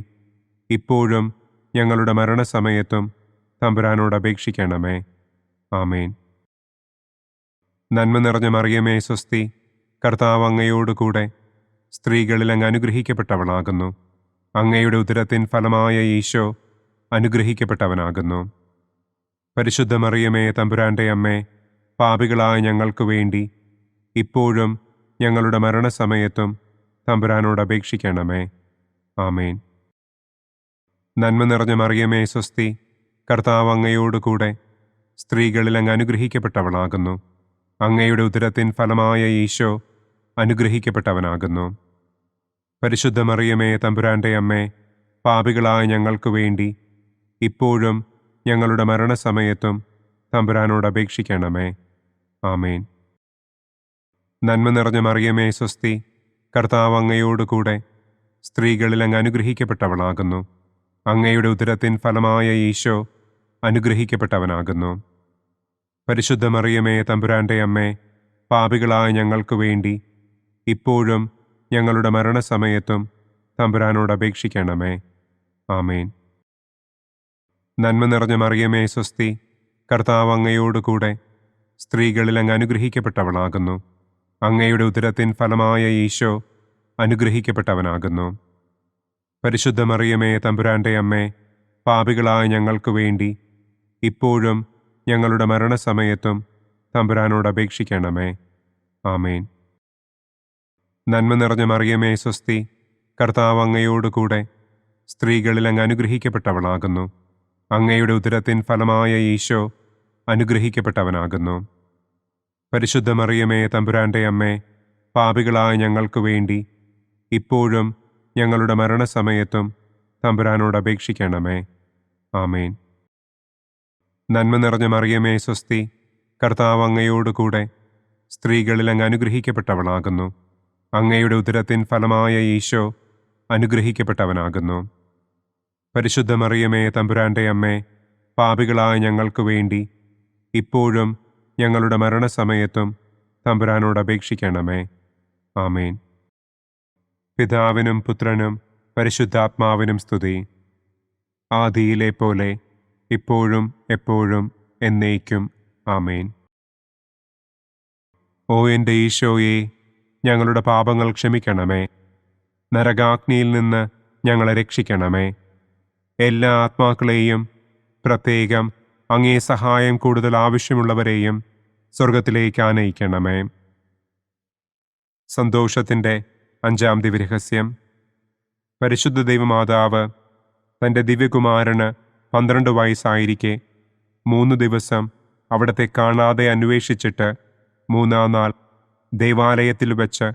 ഇപ്പോഴും ഞങ്ങളുടെ മരണസമയത്തും തമ്പുരാനോട് അപേക്ഷിക്കണമേ. ആമേൻ. നന്മ നിറഞ്ഞ മറിയമേ സ്വസ്തി, കർത്താവ് അങ്ങയോടുകൂടെ സ്ത്രീകളിൽ അങ്ങ് അനുഗ്രഹിക്കപ്പെട്ടവളാകുന്നു. അങ്ങയുടെ ഉദരത്തിൻ ഫലമായ ഈശോ അനുഗ്രഹിക്കപ്പെട്ടവനാകുന്നു. പരിശുദ്ധ മറിയമേ തമ്പുരാൻ്റെ അമ്മേ, പാപികളായ ഞങ്ങൾക്ക് വേണ്ടി ഇപ്പോഴും ഞങ്ങളുടെ മരണസമയത്തും തമ്പുരാനോട് അപേക്ഷിക്കണമേ. ആമേൻ. നന്മ നിറഞ്ഞ മറിയമേ സ്വസ്തി, കർത്താവ് അങ്ങയോടുകൂടെ സ്ത്രീകളിൽ അങ്ങ് അനുഗ്രഹിക്കപ്പെട്ടവളാകുന്നു. അങ്ങയുടെ ഉദരത്തിൻ ഫലമായ ഈശോ അനുഗ്രഹിക്കപ്പെട്ടവനാകുന്നു. പരിശുദ്ധ മറിയമേ തമ്പുരാൻ്റെ അമ്മേ, പാപികളായ ഞങ്ങൾക്ക് വേണ്ടി ഇപ്പോഴും ഞങ്ങളുടെ മരണസമയത്തും തമ്പുരാനോട് അപേക്ഷിക്കണമേ. ആമേൻ. നന്മ നിറഞ്ഞ മറിയമേ സ്വസ്തി, കർത്താവ് അങ്ങയോടുകൂടെ സ്ത്രീകളിൽ അങ്ങ് അനുഗ്രഹിക്കപ്പെട്ടവളാകുന്നു. അങ്ങയുടെ ഉദരത്തിൻ ഫലമായ ഈശോ അനുഗ്രഹിക്കപ്പെട്ടവനാകുന്നു. പരിശുദ്ധ മറിയമേ തമ്പുരാൻ്റെ അമ്മേ, പാപികളായ ഞങ്ങൾക്ക് വേണ്ടി ഇപ്പോഴും ഞങ്ങളുടെ മരണസമയത്തും തമ്പുരാനോട് അപേക്ഷിക്കണമേ. ആമേൻ. നന്മ നിറഞ്ഞ മറിയമേ സ്വസ്തി, കർത്താവ് അങ്ങയോടുകൂടെ സ്ത്രീകളിൽ അങ്ങ് അനുഗ്രഹിക്കപ്പെട്ടവളാകുന്നു. അങ്ങയുടെ ഉദരത്തിൻ ഫലമായ ഈശോ അനുഗ്രഹിക്കപ്പെട്ടവനാകുന്നു. പരിശുദ്ധ മറിയമേ തമ്പുരാൻ്റെ അമ്മേ, പാപികളായ ഞങ്ങൾക്ക് വേണ്ടി ഇപ്പോഴും ഞങ്ങളുടെ മരണസമയത്തും തമ്പുരാനോട് അപേക്ഷിക്കണമേ. ആമേൻ. നന്മ നിറഞ്ഞ മറിയമേ സ്വസ്തി, കർത്താവ് അങ്ങയോടുകൂടെ സ്ത്രീകളിൽ അങ്ങ് അനുഗ്രഹിക്കപ്പെട്ടവളാകുന്നു. അങ്ങയുടെ ഉദരത്തിൻ ഫലമായ ഈശോ അനുഗ്രഹിക്കപ്പെട്ടവനാകുന്നു. പരിശുദ്ധ മറിയമേ തമ്പുരാൻ്റെ അമ്മേ, പാപികളായ ഞങ്ങൾക്ക് വേണ്ടി ഇപ്പോഴും ഞങ്ങളുടെ മരണസമയത്തും തമ്പുരാനോട് അപേക്ഷിക്കണമേ. ആമേൻ. നന്മ നിറഞ്ഞ മറിയമേ സ്വസ്തി, കർത്താവ് അങ്ങയോടുകൂടെ സ്ത്രീകളിൽ അങ്ങ് അനുഗ്രഹിക്കപ്പെട്ടവളാകുന്നു. അങ്ങയുടെ ഉദരത്തിൻ ഫലമായ ഈശോ അനുഗ്രഹിക്കപ്പെട്ടവനാകുന്നു. പരിശുദ്ധ മറിയമേ തമ്പുരാന്റെ അമ്മേ, പാപികളായ ഞങ്ങൾക്ക് വേണ്ടി ഇപ്പോഴും ഞങ്ങളുടെ മരണസമയത്തും തമ്പുരാനോട് അപേക്ഷിക്കണമേ. ആമേൻ. പിതാവിനും പുത്രനും പരിശുദ്ധാത്മാവിനും സ്തുതി. ആദിയിലെ പോലെ ഇപ്പോഴും എപ്പോഴും എന്നേക്കും. ആമേൻ. ഓ എൻ്റെ ഈശോയെ, ഞങ്ങളുടെ പാപങ്ങൾ ക്ഷമിക്കണമേ. നരകാഗ്നിയിൽ നിന്ന് ഞങ്ങളെ രക്ഷിക്കണമേ. എല്ലാ ആത്മാക്കളെയും, പ്രത്യേകം അങ്ങേ സഹായം കൂടുതൽ ആവശ്യമുള്ളവരെയും സ്വർഗത്തിലേക്ക് ആനയിക്കണമേ. സന്തോഷത്തിൻ്റെ 5-ാം ദിവ്യരഹസ്യം. പരിശുദ്ധ ദൈവമാതാവ് തൻ്റെ ദിവ്യകുമാരന് 12 വയസ്സായിരിക്കെ 3 ദിവസം അവിടത്തെ കാണാതെ അന്വേഷിച്ചിട്ട് 3-ാം നാൾ ദേവാലയത്തിൽ വച്ച്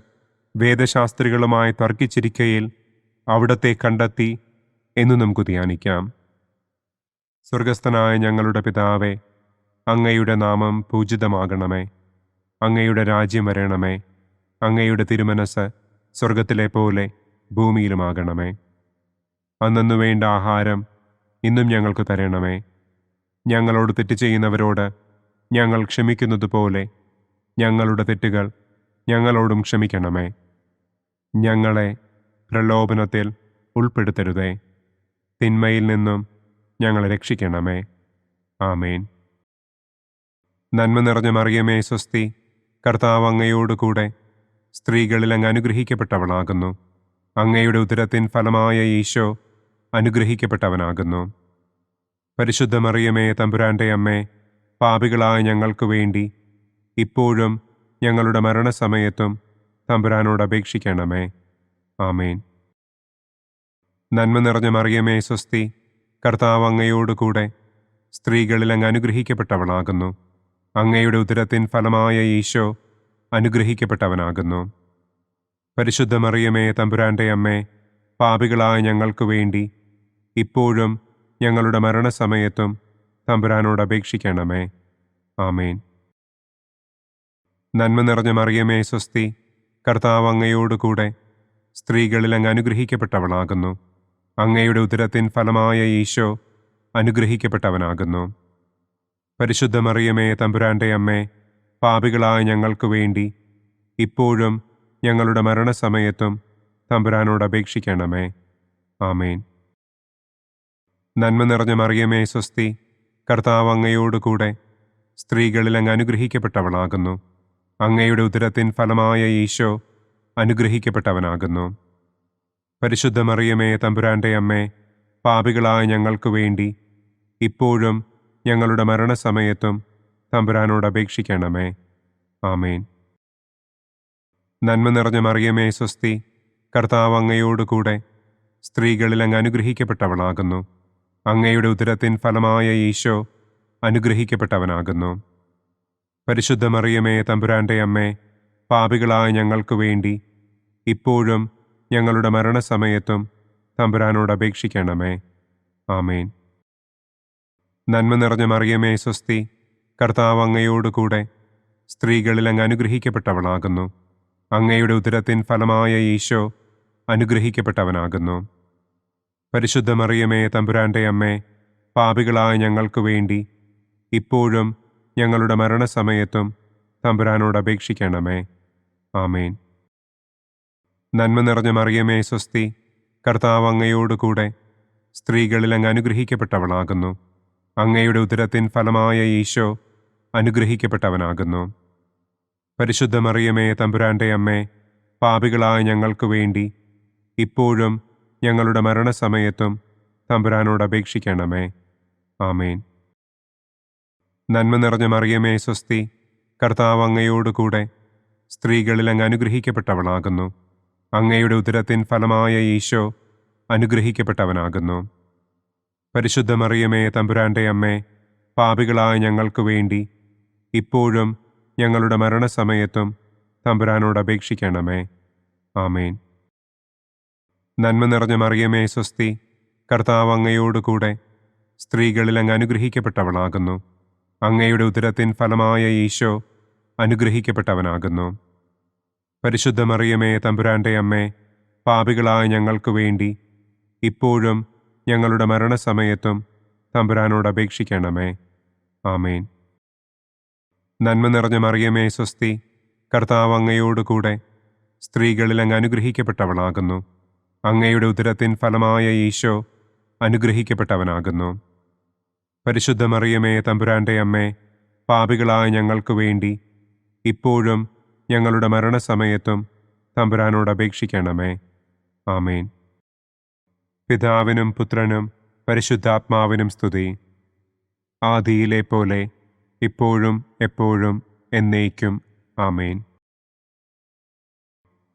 വേദശാസ്ത്രികളുമായി തർക്കിച്ചിരിക്കയിൽ അവിടത്തെ കണ്ടെത്തി എന്ന് നമുക്ക് ധ്യാനിക്കാം. സ്വർഗസ്ഥനായ ഞങ്ങളുടെ പിതാവേ, അങ്ങയുടെ നാമം പൂജിതമാകണമേ. അങ്ങയുടെ രാജ്യം വരണമേ. അങ്ങയുടെ തിരുമനസ് സ്വർഗത്തിലെ പോലെ ഭൂമിയിലുമാകണമേ. അന്നു വേണ്ട ആഹാരം ഇന്നും ഞങ്ങൾക്ക് തരണമേ. ഞങ്ങളോട് തെറ്റ് ചെയ്യുന്നവരോട് ഞങ്ങൾ ക്ഷമിക്കുന്നത് പോലെ ഞങ്ങളുടെ തെറ്റുകൾ ഞങ്ങളോടും ക്ഷമിക്കണമേ. ഞങ്ങളെ പ്രലോഭനത്തിൽ ഉൾപ്പെടുത്തരുതേ. തിന്മയിൽ നിന്നും ഞങ്ങളെ രക്ഷിക്കണമേ. ആമേൻ. നന്മ നിറഞ്ഞ മറിയമേ സ്വസ്തി, കർത്താവ് അങ്ങയോടുകൂടെ സ്ത്രീകളിൽ അങ്ങ് അനുഗ്രഹിക്കപ്പെട്ടവളാകുന്നു. അങ്ങയുടെ ഉദരത്തിൻ ഫലമായ ഈശോ അനുഗ്രഹിക്കപ്പെട്ടവനാകുന്നു. പരിശുദ്ധ മറിയമേ തമ്പുരാന്റെ അമ്മേ, പാപികളായ ഞങ്ങൾക്ക് വേണ്ടി ഇപ്പോഴും ഞങ്ങളുടെ മരണസമയത്തും തമ്പുരാനോട് അപേക്ഷിക്കണമേ. ആമേൻ. നന്മ നിറഞ്ഞ മറിയമേ സ്വസ്തി, കർത്താവ് അങ്ങയോടുകൂടെ സ്ത്രീകളിൽ അങ്ങ് അനുഗ്രഹിക്കപ്പെട്ടവളാകുന്നു. അങ്ങയുടെ ഉദരത്തിൻ ഫലമായ ഈശോ അനുഗ്രഹിക്കപ്പെട്ടവനാകുന്നു. പരിശുദ്ധ മറിയമേ തമ്പുരാന്റെ അമ്മേ, പാപികളായ ഞങ്ങൾക്ക് വേണ്ടി ഇപ്പോഴും ഞങ്ങളുടെ മരണസമയത്തും തമ്പുരാനോട് അപേക്ഷിക്കണമേ. ആമേൻ. നന്മ നിറഞ്ഞ മറിയമേ സ്വസ്തി, കർത്താവ് അങ്ങയോടുകൂടെ സ്ത്രീകളിൽ അങ്ങ് അനുഗ്രഹിക്കപ്പെട്ടവളാകുന്നു. അങ്ങയുടെ ഉദരത്തിൻ ഫലമായ ഈശോ അനുഗ്രഹിക്കപ്പെട്ടവനാകുന്നു. പരിശുദ്ധ മറിയമേ തമ്പുരാന്റെ അമ്മേ, പാപികളായ ഞങ്ങൾക്ക് വേണ്ടി ഇപ്പോഴും ഞങ്ങളുടെ മരണസമയത്തും തമ്പുരാനോട് അപേക്ഷിക്കണമേ. ആമേൻ. നന്മ നിറഞ്ഞ മറിയമേ സ്വസ്തി, കർത്താവ് അങ്ങയോടുകൂടെ സ്ത്രീകളിൽ അങ്ങ് അനുഗ്രഹിക്കപ്പെട്ടവളാകുന്നു. അങ്ങയുടെ ഉദരത്തിൻ ഫലമായ ഈശോ അനുഗ്രഹിക്കപ്പെട്ടവനാകുന്നു. പരിശുദ്ധ മറിയമേ തമ്പുരാന്റെ അമ്മേ, പാപികളായ ഞങ്ങൾക്ക് വേണ്ടി ഇപ്പോഴും ഞങ്ങളുടെ മരണസമയത്തും തമ്പുരാനോട് അപേക്ഷിക്കണമേ. ആമേൻ. നന്മ നിറഞ്ഞ മറിയമേ സ്വസ്തി, കർത്താവ് അങ്ങയോടുകൂടെ സ്ത്രീകളിൽ അങ്ങ് അനുഗ്രഹിക്കപ്പെട്ടവളാകുന്നു. അങ്ങയുടെ ഉദരത്തിൻ ഫലമായ ഈശോ അനുഗ്രഹിക്കപ്പെട്ടവനാകുന്നു. പരിശുദ്ധ മറിയമേ തമ്പുരാന്റെ അമ്മേ, പാപികളായ ഞങ്ങൾക്ക് വേണ്ടി ഇപ്പോഴും ഞങ്ങളുടെ മരണസമയത്തും തമ്പുരാനോട് അപേക്ഷിക്കണമേ. ആമേൻ. നന്മ നിറഞ്ഞ മറിയമേ സ്വസ്തി, കർത്താവ് അങ്ങയോടുകൂടെ സ്ത്രീകളിൽ അങ്ങ് അനുഗ്രഹിക്കപ്പെട്ടവളാകുന്നു. അങ്ങയുടെ ഉദരത്തിൻ ഫലമായ ഈശോ അനുഗ്രഹിക്കപ്പെട്ടവനാകുന്നു. പരിശുദ്ധ മറിയമേ തമ്പുരാന്റെ അമ്മേ, പാപികളായ ഞങ്ങൾക്ക് വേണ്ടി ഇപ്പോഴും ഞങ്ങളുടെ മരണസമയത്തും തമ്പുരാനോട് അപേക്ഷിക്കണമേ. ആമേൻ. നന്മ നിറഞ്ഞ മറിയമേ സ്വസ്തി, കർത്താവ് അങ്ങയോടുകൂടെ സ്ത്രീകളിൽ അങ്ങ് അനുഗ്രഹിക്കപ്പെട്ടവളാകുന്നു. അങ്ങയുടെ ഉദരത്തിൻ ഫലമായ ഈശോ അനുഗ്രഹിക്കപ്പെട്ടവനാകുന്നു. പരിശുദ്ധ മറിയമേ തമ്പുരാന്റെ അമ്മേ, പാപികളായ ഞങ്ങൾക്ക് വേണ്ടി ഇപ്പോഴും ഞങ്ങളുടെ മരണസമയത്തും തമ്പുരാനോട് അപേക്ഷിക്കണമേ. ആമേൻ. നന്മ നിറഞ്ഞ മറിയമേ സ്വസ്തി, കർത്താവ് അങ്ങയോടുകൂടെ സ്ത്രീകളിൽ അങ്ങ് അനുഗ്രഹിക്കപ്പെട്ടവളാകുന്നു. അങ്ങയുടെ ഉദരത്തിൻ ഫലമായ ഈശോ അനുഗ്രഹിക്കപ്പെട്ടവനാകുന്നു. പരിശുദ്ധ മറിയമേ തമ്പുരാന്റെ അമ്മേ, പാപികളായ ഞങ്ങൾക്ക് വേണ്ടി ഇപ്പോഴും ഞങ്ങളുടെ മരണസമയത്തും തമ്പുരാനോട് അപേക്ഷിക്കണമേ. ആമേൻ. നന്മ നിറഞ്ഞ മറിയമേ സ്വസ്തി, കർത്താവ് അങ്ങയോടുകൂടെ സ്ത്രീകളിൽ അങ്ങ് അനുഗ്രഹിക്കപ്പെട്ടവളാകുന്നു. അങ്ങയുടെ ഉദരത്തിൻ ഫലമായ ഈശോ അനുഗ്രഹിക്കപ്പെട്ടവനാകുന്നു. പരിശുദ്ധ മറിയമേ തമ്പുരാന്റെ അമ്മേ, പാപികളായ ഞങ്ങൾക്ക് വേണ്ടി ഇപ്പോഴും ഞങ്ങളുടെ മരണസമയത്തും തമ്പുരാനോട് അപേക്ഷിക്കണമേ. ആമേൻ. നന്മ നിറഞ്ഞ മറിയമേ സ്വസ്തി, കർത്താവ് അങ്ങയോടുകൂടെ സ്ത്രീകളിൽ അങ്ങ് അനുഗ്രഹിക്കപ്പെട്ടവളാകുന്നു. അങ്ങയുടെ ഉദരത്തിൻ ഫലമായ ഈശോ അനുഗ്രഹിക്കപ്പെട്ടവനാകുന്നു. പരിശുദ്ധ മറിയമേ തമ്പുരാന്റെ അമ്മേ, പാപികളായ ഞങ്ങൾക്ക് വേണ്ടി ഇപ്പോഴും ഞങ്ങളുടെ മരണസമയത്തും തമ്പുരാനോട് അപേക്ഷിക്കണമേ. ആമേൻ. പിതാവിനും പുത്രനും പരിശുദ്ധാത്മാവിനും സ്തുതി. ആദിയിലെ പോലെ ഇപ്പോഴും എപ്പോഴും എന്നേക്കും. ആമേൻ.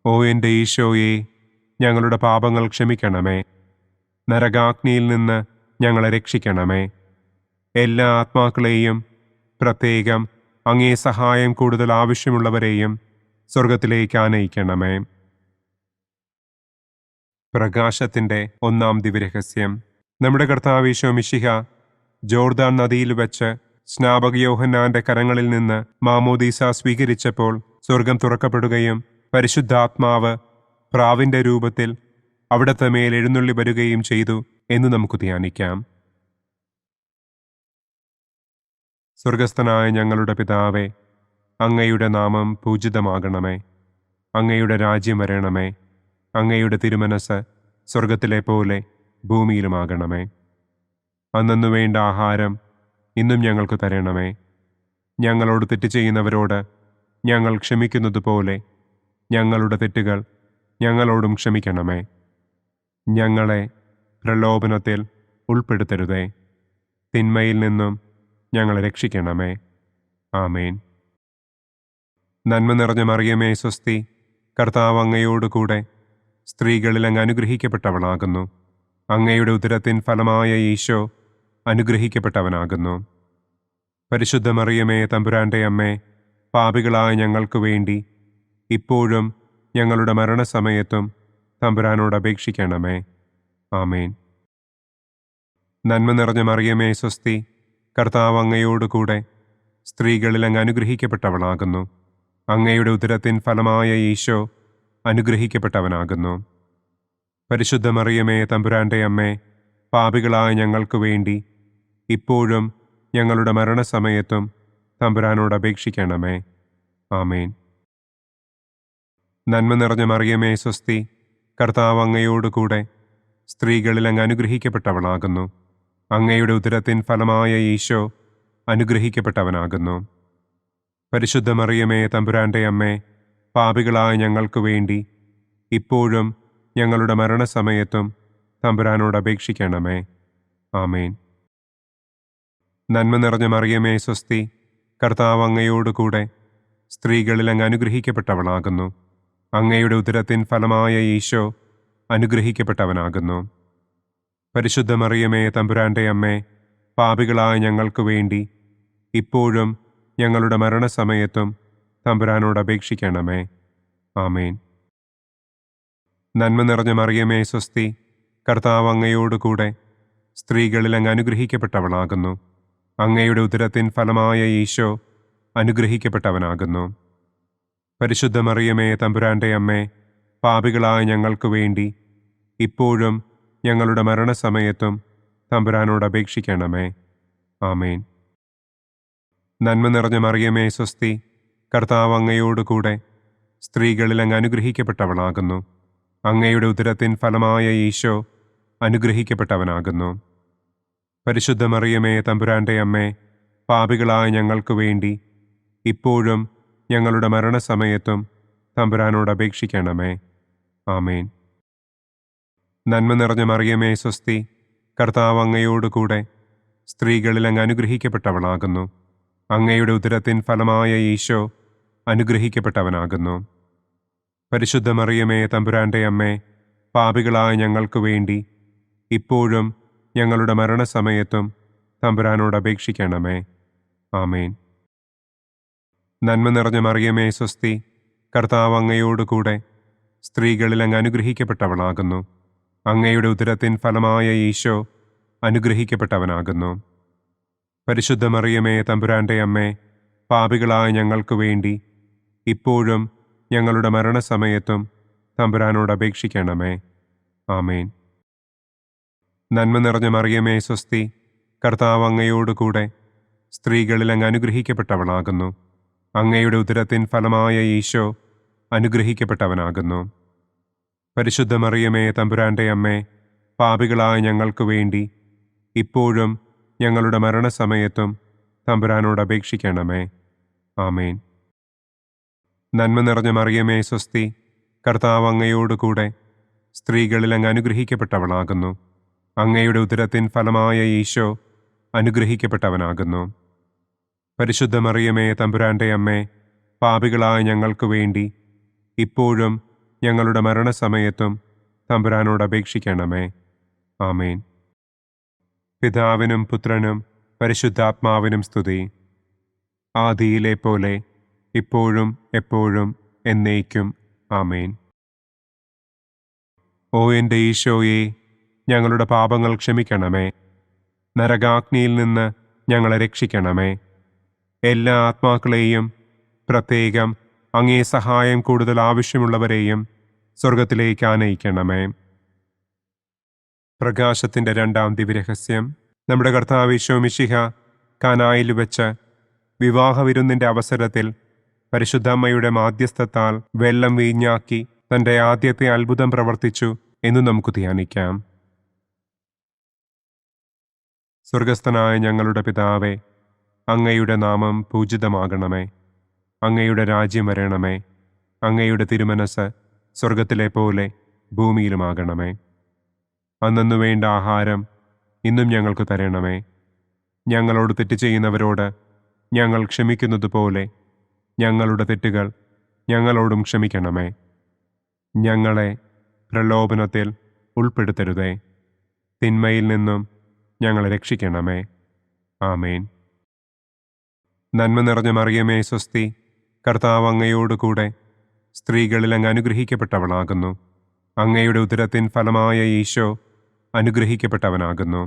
ഓ എൻ്റെ ഈശോയെ, ഞങ്ങളുടെ പാപങ്ങൾ ക്ഷമിക്കണമേ. നരകാഗ്നിയിൽ നിന്ന് ഞങ്ങളെ രക്ഷിക്കണമേ. എല്ലാ ആത്മാക്കളെയും, പ്രത്യേകം അങ്ങേ സഹായം കൂടുതൽ ആവശ്യമുള്ളവരെയും സ്വർഗത്തിലേക്ക് ആനയിക്കണമേ. പ്രകാശത്തിൻ്റെ ഒന്നാം ദിവ്യരഹസ്യം. നമ്മുടെ കർത്താവ് ഈശോ മിശിഹ ജോർദാൻ നദിയിൽ വെച്ച് സ്നാപക യോഹന്നാന്റെ കരങ്ങളിൽ നിന്ന് മാമോദീസ സ്വീകരിച്ചപ്പോൾ സ്വർഗം തുറക്കപ്പെടുകയും പരിശുദ്ധാത്മാവ് പ്രാവിന്റെ രൂപത്തിൽ അവിടത്തെ മേൽ എഴുന്നള്ളി വരികയും ചെയ്തു എന്ന് നമുക്ക് ധ്യാനിക്കാം. സ്വർഗസ്ഥനായ ഞങ്ങളുടെ പിതാവേ, അങ്ങയുടെ നാമം പൂജിതമാകണമേ. അങ്ങയുടെ രാജ്യം വരണമേ. അങ്ങയുടെ തിരുമനസ് സ്വർഗത്തിലെ പോലെ ഭൂമിയിലുമാകണമേ. അന്നന്നു വേണ്ട ആഹാരം ഇന്നും ഞങ്ങൾക്ക് തരണമേ. ഞങ്ങളോട് തെറ്റ് ചെയ്യുന്നവരോട് ഞങ്ങൾ ക്ഷമിക്കുന്നത് പോലെ ഞങ്ങളുടെ തെറ്റുകൾ ഞങ്ങളോടും ക്ഷമിക്കണമേ. ഞങ്ങളെ പ്രലോഭനത്തിൽ ഉൾപ്പെടുത്തരുതേ, തിന്മയിൽ നിന്നും ഞങ്ങളെ രക്ഷിക്കണമേ. ആമേൻ. നന്മ നിറഞ്ഞ മറിയമേ സ്വസ്തി, കർത്താവ് അങ്ങയോടുകൂടെ സ്ത്രീകളിൽ അങ്ങ് അനുഗ്രഹിക്കപ്പെട്ടവളാകുന്നു. അങ്ങയുടെ ഉദരത്തിൻ ഫലമായ ഈശോ അനുഗ്രഹിക്കപ്പെട്ടവനാകുന്നു. പരിശുദ്ധ മറിയമേ തമ്പുരാന്റെ അമ്മേ, പാപികളായ ഞങ്ങൾക്ക് വേണ്ടി ഇപ്പോഴും ഞങ്ങളുടെ മരണസമയത്തും തമ്പുരാനോട് അപേക്ഷിക്കണമേ. ആമേൻ. നന്മ നിറഞ്ഞ മറിയമേ സ്വസ്തി, കർത്താവ് അങ്ങയോടുകൂടെ സ്ത്രീകളിൽ അങ്ങ് അനുഗ്രഹിക്കപ്പെട്ടവളാകുന്നു. അങ്ങയുടെ ഉദരത്തിൻ ഫലമായ ഈശോ അനുഗ്രഹിക്കപ്പെട്ടവനാകുന്നു. പരിശുദ്ധ മറിയമേ തമ്പുരാന്റെ അമ്മേ, പാപികളായ ഞങ്ങൾക്ക് വേണ്ടി ഇപ്പോഴും ഞങ്ങളുടെ മരണസമയത്തും തമ്പുരാനോട് അപേക്ഷിക്കണമേ. ആമേൻ. നന്മ നിറഞ്ഞ മറിയമേ സ്വസ്തി, കർത്താവ് അങ്ങയോടുകൂടെ സ്ത്രീകളിൽ അങ്ങ് അനുഗ്രഹിക്കപ്പെട്ടവളാകുന്നു. അങ്ങയുടെ ഉദരത്തിൻ ഫലമായ ഈശോ അനുഗ്രഹിക്കപ്പെട്ടവനാകുന്നു. പരിശുദ്ധ മറിയമേ തമ്പുരാന്റെ അമ്മേ, പാപികളായ ഞങ്ങൾക്ക് വേണ്ടി ഇപ്പോഴും ഞങ്ങളുടെ മരണസമയത്തും തമ്പുരാനോട് അപേക്ഷിക്കണമേ. ആമേൻ. നന്മ നിറഞ്ഞ മറിയമേ സ്വസ്തി, കർത്താവ് അങ്ങയോടുകൂടെ സ്ത്രീകളിൽ അങ്ങ് അനുഗ്രഹിക്കപ്പെട്ടവളാകുന്നു. അങ്ങയുടെ ഉദരത്തിൻ ഫലമായ ഈശോ അനുഗ്രഹിക്കപ്പെട്ടവനാകുന്നു. പരിശുദ്ധ മറിയമേ തമ്പുരാന്റെ അമ്മേ, പാപികളായ ഞങ്ങൾക്ക് വേണ്ടി ഇപ്പോഴും ഞങ്ങളുടെ മരണസമയത്തും തമ്പുരാനോട് അപേക്ഷിക്കണമേ. ആമേൻ. നന്മ നിറഞ്ഞ മറിയമേ സ്വസ്തി, കർത്താവ് അങ്ങയോടുകൂടെ സ്ത്രീകളിൽ അങ്ങ് അനുഗ്രഹിക്കപ്പെട്ടവളാകുന്നു. അങ്ങയുടെ ഉദരത്തിൻ ഫലമായ ഈശോ അനുഗ്രഹിക്കപ്പെട്ടവനാകുന്നു. പരിശുദ്ധ മറിയമേ തമ്പുരാന്റെ അമ്മേ, പാപികളായ ഞങ്ങൾക്ക് വേണ്ടി ഇപ്പോഴും ഞങ്ങളുടെ മരണസമയത്തും തമ്പുരാനോട് അപേക്ഷിക്കണമേ. ആമേൻ. നന്മ നിറഞ്ഞ മറിയമേ സ്വസ്തി, കർത്താവ് അങ്ങയോടുകൂടെ സ്ത്രീകളിൽ അങ്ങ് അനുഗ്രഹിക്കപ്പെട്ടവളാകുന്നു. അങ്ങയുടെ ഉദരത്തിൻ ഫലമായ ഈശോ അനുഗ്രഹിക്കപ്പെട്ടവനാകുന്നു. പരിശുദ്ധ മറിയമേ തമ്പുരാന്റെ അമ്മേ, പാപികളായ ഞങ്ങൾക്ക് വേണ്ടി ഇപ്പോഴും ഞങ്ങളുടെ മരണസമയത്തും തമ്പുരാനോട് അപേക്ഷിക്കണമേ. ആമേൻ. നന്മ നിറഞ്ഞ മറിയമേ സ്വസ്തി, കർത്താവ് അങ്ങയോടുകൂടെ സ്ത്രീകളിൽ അങ്ങ് അനുഗ്രഹിക്കപ്പെട്ടവളാകുന്നു. അങ്ങയുടെ ഉദരത്തിൻ ഫലമായ ഈശോ അനുഗ്രഹിക്കപ്പെട്ടവനാകുന്നു. പരിശുദ്ധ മറിയമേ തമ്പുരാന്റെ അമ്മേ, പാപികളായ ഞങ്ങൾക്ക് വേണ്ടി ഇപ്പോഴും ഞങ്ങളുടെ മരണസമയത്തും തമ്പുരാനോട് അപേക്ഷിക്കണമേ. ആമേൻ. നന്മ നിറഞ്ഞ മറിയമേ സ്വസ്തി, കർത്താവ് അങ്ങയോടുകൂടെ സ്ത്രീകളിൽ അങ്ങ് അനുഗ്രഹിക്കപ്പെട്ടവളാകുന്നു. അങ്ങയുടെ ഉദരത്തിൻ ഫലമായ ഈശോ അനുഗ്രഹിക്കപ്പെട്ടവനാകുന്നു. പരിശുദ്ധ മറിയമേ തമ്പുരാന്റെ അമ്മേ, പാപികളായ ഞങ്ങൾക്ക് വേണ്ടി ഇപ്പോഴും ഞങ്ങളുടെ മരണസമയത്തും തമ്പുരാനോട് അപേക്ഷിക്കണമേ. ആമേൻ. നന്മ നിറഞ്ഞ മറിയമേ സ്വസ്തി, കർത്താവ് അങ്ങയോടുകൂടെ സ്ത്രീകളിൽ അങ്ങ് അനുഗ്രഹിക്കപ്പെട്ടവളാകുന്നു. അങ്ങയുടെ ഉദരത്തിൻ ഫലമായ ഈശോ അനുഗ്രഹിക്കപ്പെട്ടവനാകുന്നു. പരിശുദ്ധ മറിയമേ തമ്പുരാന്റെ അമ്മേ, പാപികളായ ഞങ്ങൾക്ക് വേണ്ടി ഇപ്പോഴും ഞങ്ങളുടെ മരണസമയത്തും തമ്പുരാനോട് അപേക്ഷിക്കണമേ. ആമേൻ. നന്മ നിറഞ്ഞ മറിയമേ സ്വസ്തി, കർത്താവ് അങ്ങയോടുകൂടെ സ്ത്രീകളിൽ അങ്ങ് അനുഗ്രഹിക്കപ്പെട്ടവളാകുന്നു. അങ്ങയുടെ ഉദരത്തിൻ ഫലമായ ഈശോ അനുഗ്രഹിക്കപ്പെട്ടവനാകുന്നു. പരിശുദ്ധ മറിയമേ തമ്പുരാന്റെ അമ്മേ, പാപികളായ ഞങ്ങൾക്ക് വേണ്ടി ഇപ്പോഴും ഞങ്ങളുടെ മരണസമയത്തും തമ്പുരാനോട് അപേക്ഷിക്കണമേ. ആമേൻ. പിതാവിനും പുത്രനും പരിശുദ്ധാത്മാവിനും സ്തുതി. ആദിയിലെ പോലെ ഇപ്പോഴും എപ്പോഴും എന്നേക്കും. ആമേൻ. ഓ എൻ്റെ ഈശോയെ, ഞങ്ങളുടെ പാപങ്ങൾ ക്ഷമിക്കണമേ. നരകാഗ്നിയിൽ നിന്ന് ഞങ്ങളെ രക്ഷിക്കണമേ. എല്ലാ ആത്മാക്കളെയും, പ്രത്യേകം അങ്ങേ സഹായം കൂടുതൽ ആവശ്യമുള്ളവരെയും സ്വർഗത്തിലേക്ക് ആനയിക്കണമേ. പ്രകാശത്തിൻ്റെ രണ്ടാം ദിവ്യരഹസ്യം. നമ്മുടെ കർത്താവ് ഈശോ മിശിഹ കാനായിൽ വെച്ച് വിവാഹവിരുന്നിൻ്റെ അവസരത്തിൽ പരിശുദ്ധമ്മയുടെ മാധ്യസ്ഥത്താൽ വെള്ളം വീഞ്ഞാക്കി തൻ്റെ ആദ്യത്തെ അത്ഭുതം പ്രവർത്തിച്ചു എന്ന് നമുക്ക് ധ്യാനിക്കാം. സ്വർഗസ്ഥനായ ഞങ്ങളുടെ പിതാവേ, അങ്ങയുടെ നാമം പൂജിതമാകണമേ. അങ്ങയുടെ രാജ്യം വരണമേ. അങ്ങയുടെ തിരുമനസ് സ്വർഗത്തിലെ പോലെ ഭൂമിയിലുമാകണമേ. അന്നു വേണ്ട ആഹാരം ഇന്നും ഞങ്ങൾക്ക് തരണമേ. ഞങ്ങളോട് തെറ്റ് ചെയ്യുന്നവരോട് ഞങ്ങൾ ക്ഷമിക്കുന്നത് പോലെ ഞങ്ങളുടെ തെറ്റുകൾ ഞങ്ങളോടും ക്ഷമിക്കണമേ. ഞങ്ങളെ പ്രലോഭനത്തിൽ ഉൾപ്പെടുത്തരുതേ. തിന്മയിൽ നിന്നും ഞങ്ങളെ രക്ഷിക്കണമേ. ആമേൻ. നന്മ നിറഞ്ഞ മറിയമേ സ്വസ്തി, കർത്താവ് അങ്ങയോടുകൂടെ സ്ത്രീകളിൽ അങ്ങ് അനുഗ്രഹിക്കപ്പെട്ടവളാകുന്നു. അങ്ങയുടെ ഉദരത്തിൻ ഫലമായ ഈശോ അനുഗ്രഹിക്കപ്പെട്ടവനാകുന്നു.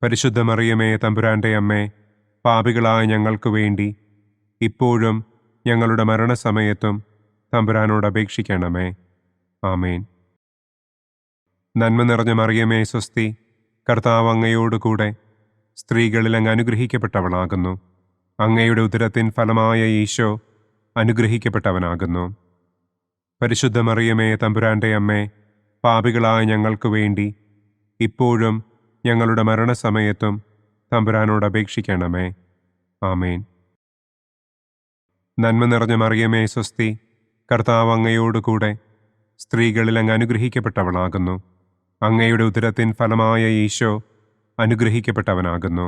പരിശുദ്ധ മറിയമേ തമ്പുരാന്റെ അമ്മേ, പാപികളായ ഞങ്ങൾക്ക് വേണ്ടി ഇപ്പോഴും ഞങ്ങളുടെ മരണസമയത്തും തമ്പുരാനോട് അപേക്ഷിക്കണമേ. ആമേൻ. നന്മ നിറഞ്ഞ മറിയമേ സ്വസ്തി, കർത്താവ് അങ്ങയോടുകൂടെ സ്ത്രീകളിൽ അങ്ങ് അനുഗ്രഹിക്കപ്പെട്ടവളാകുന്നു. അങ്ങയുടെ ഉദരത്തിൻ ഫലമായ ഈശോ അനുഗ്രഹിക്കപ്പെട്ടവനാകുന്നു. പരിശുദ്ധ മറിയമേ തമ്പുരാന്റെ അമ്മേ, പാപികളായ ഞങ്ങൾക്ക് വേണ്ടി ഇപ്പോഴും ഞങ്ങളുടെ മരണസമയത്തും തമ്പുരാനോട് അപേക്ഷിക്കണമേ. ആമേൻ. നന്മ നിറഞ്ഞ മറിയമേ സ്വസ്തി, കർത്താവ് അങ്ങയോടുകൂടെ സ്ത്രീകളിൽ അങ്ങ് അനുഗ്രഹിക്കപ്പെട്ടവളാകുന്നു. അങ്ങയുടെ ഉദരത്തിൻ ഫലമായ ഈശോ അനുഗ്രഹിക്കപ്പെട്ടവനാകുന്നു.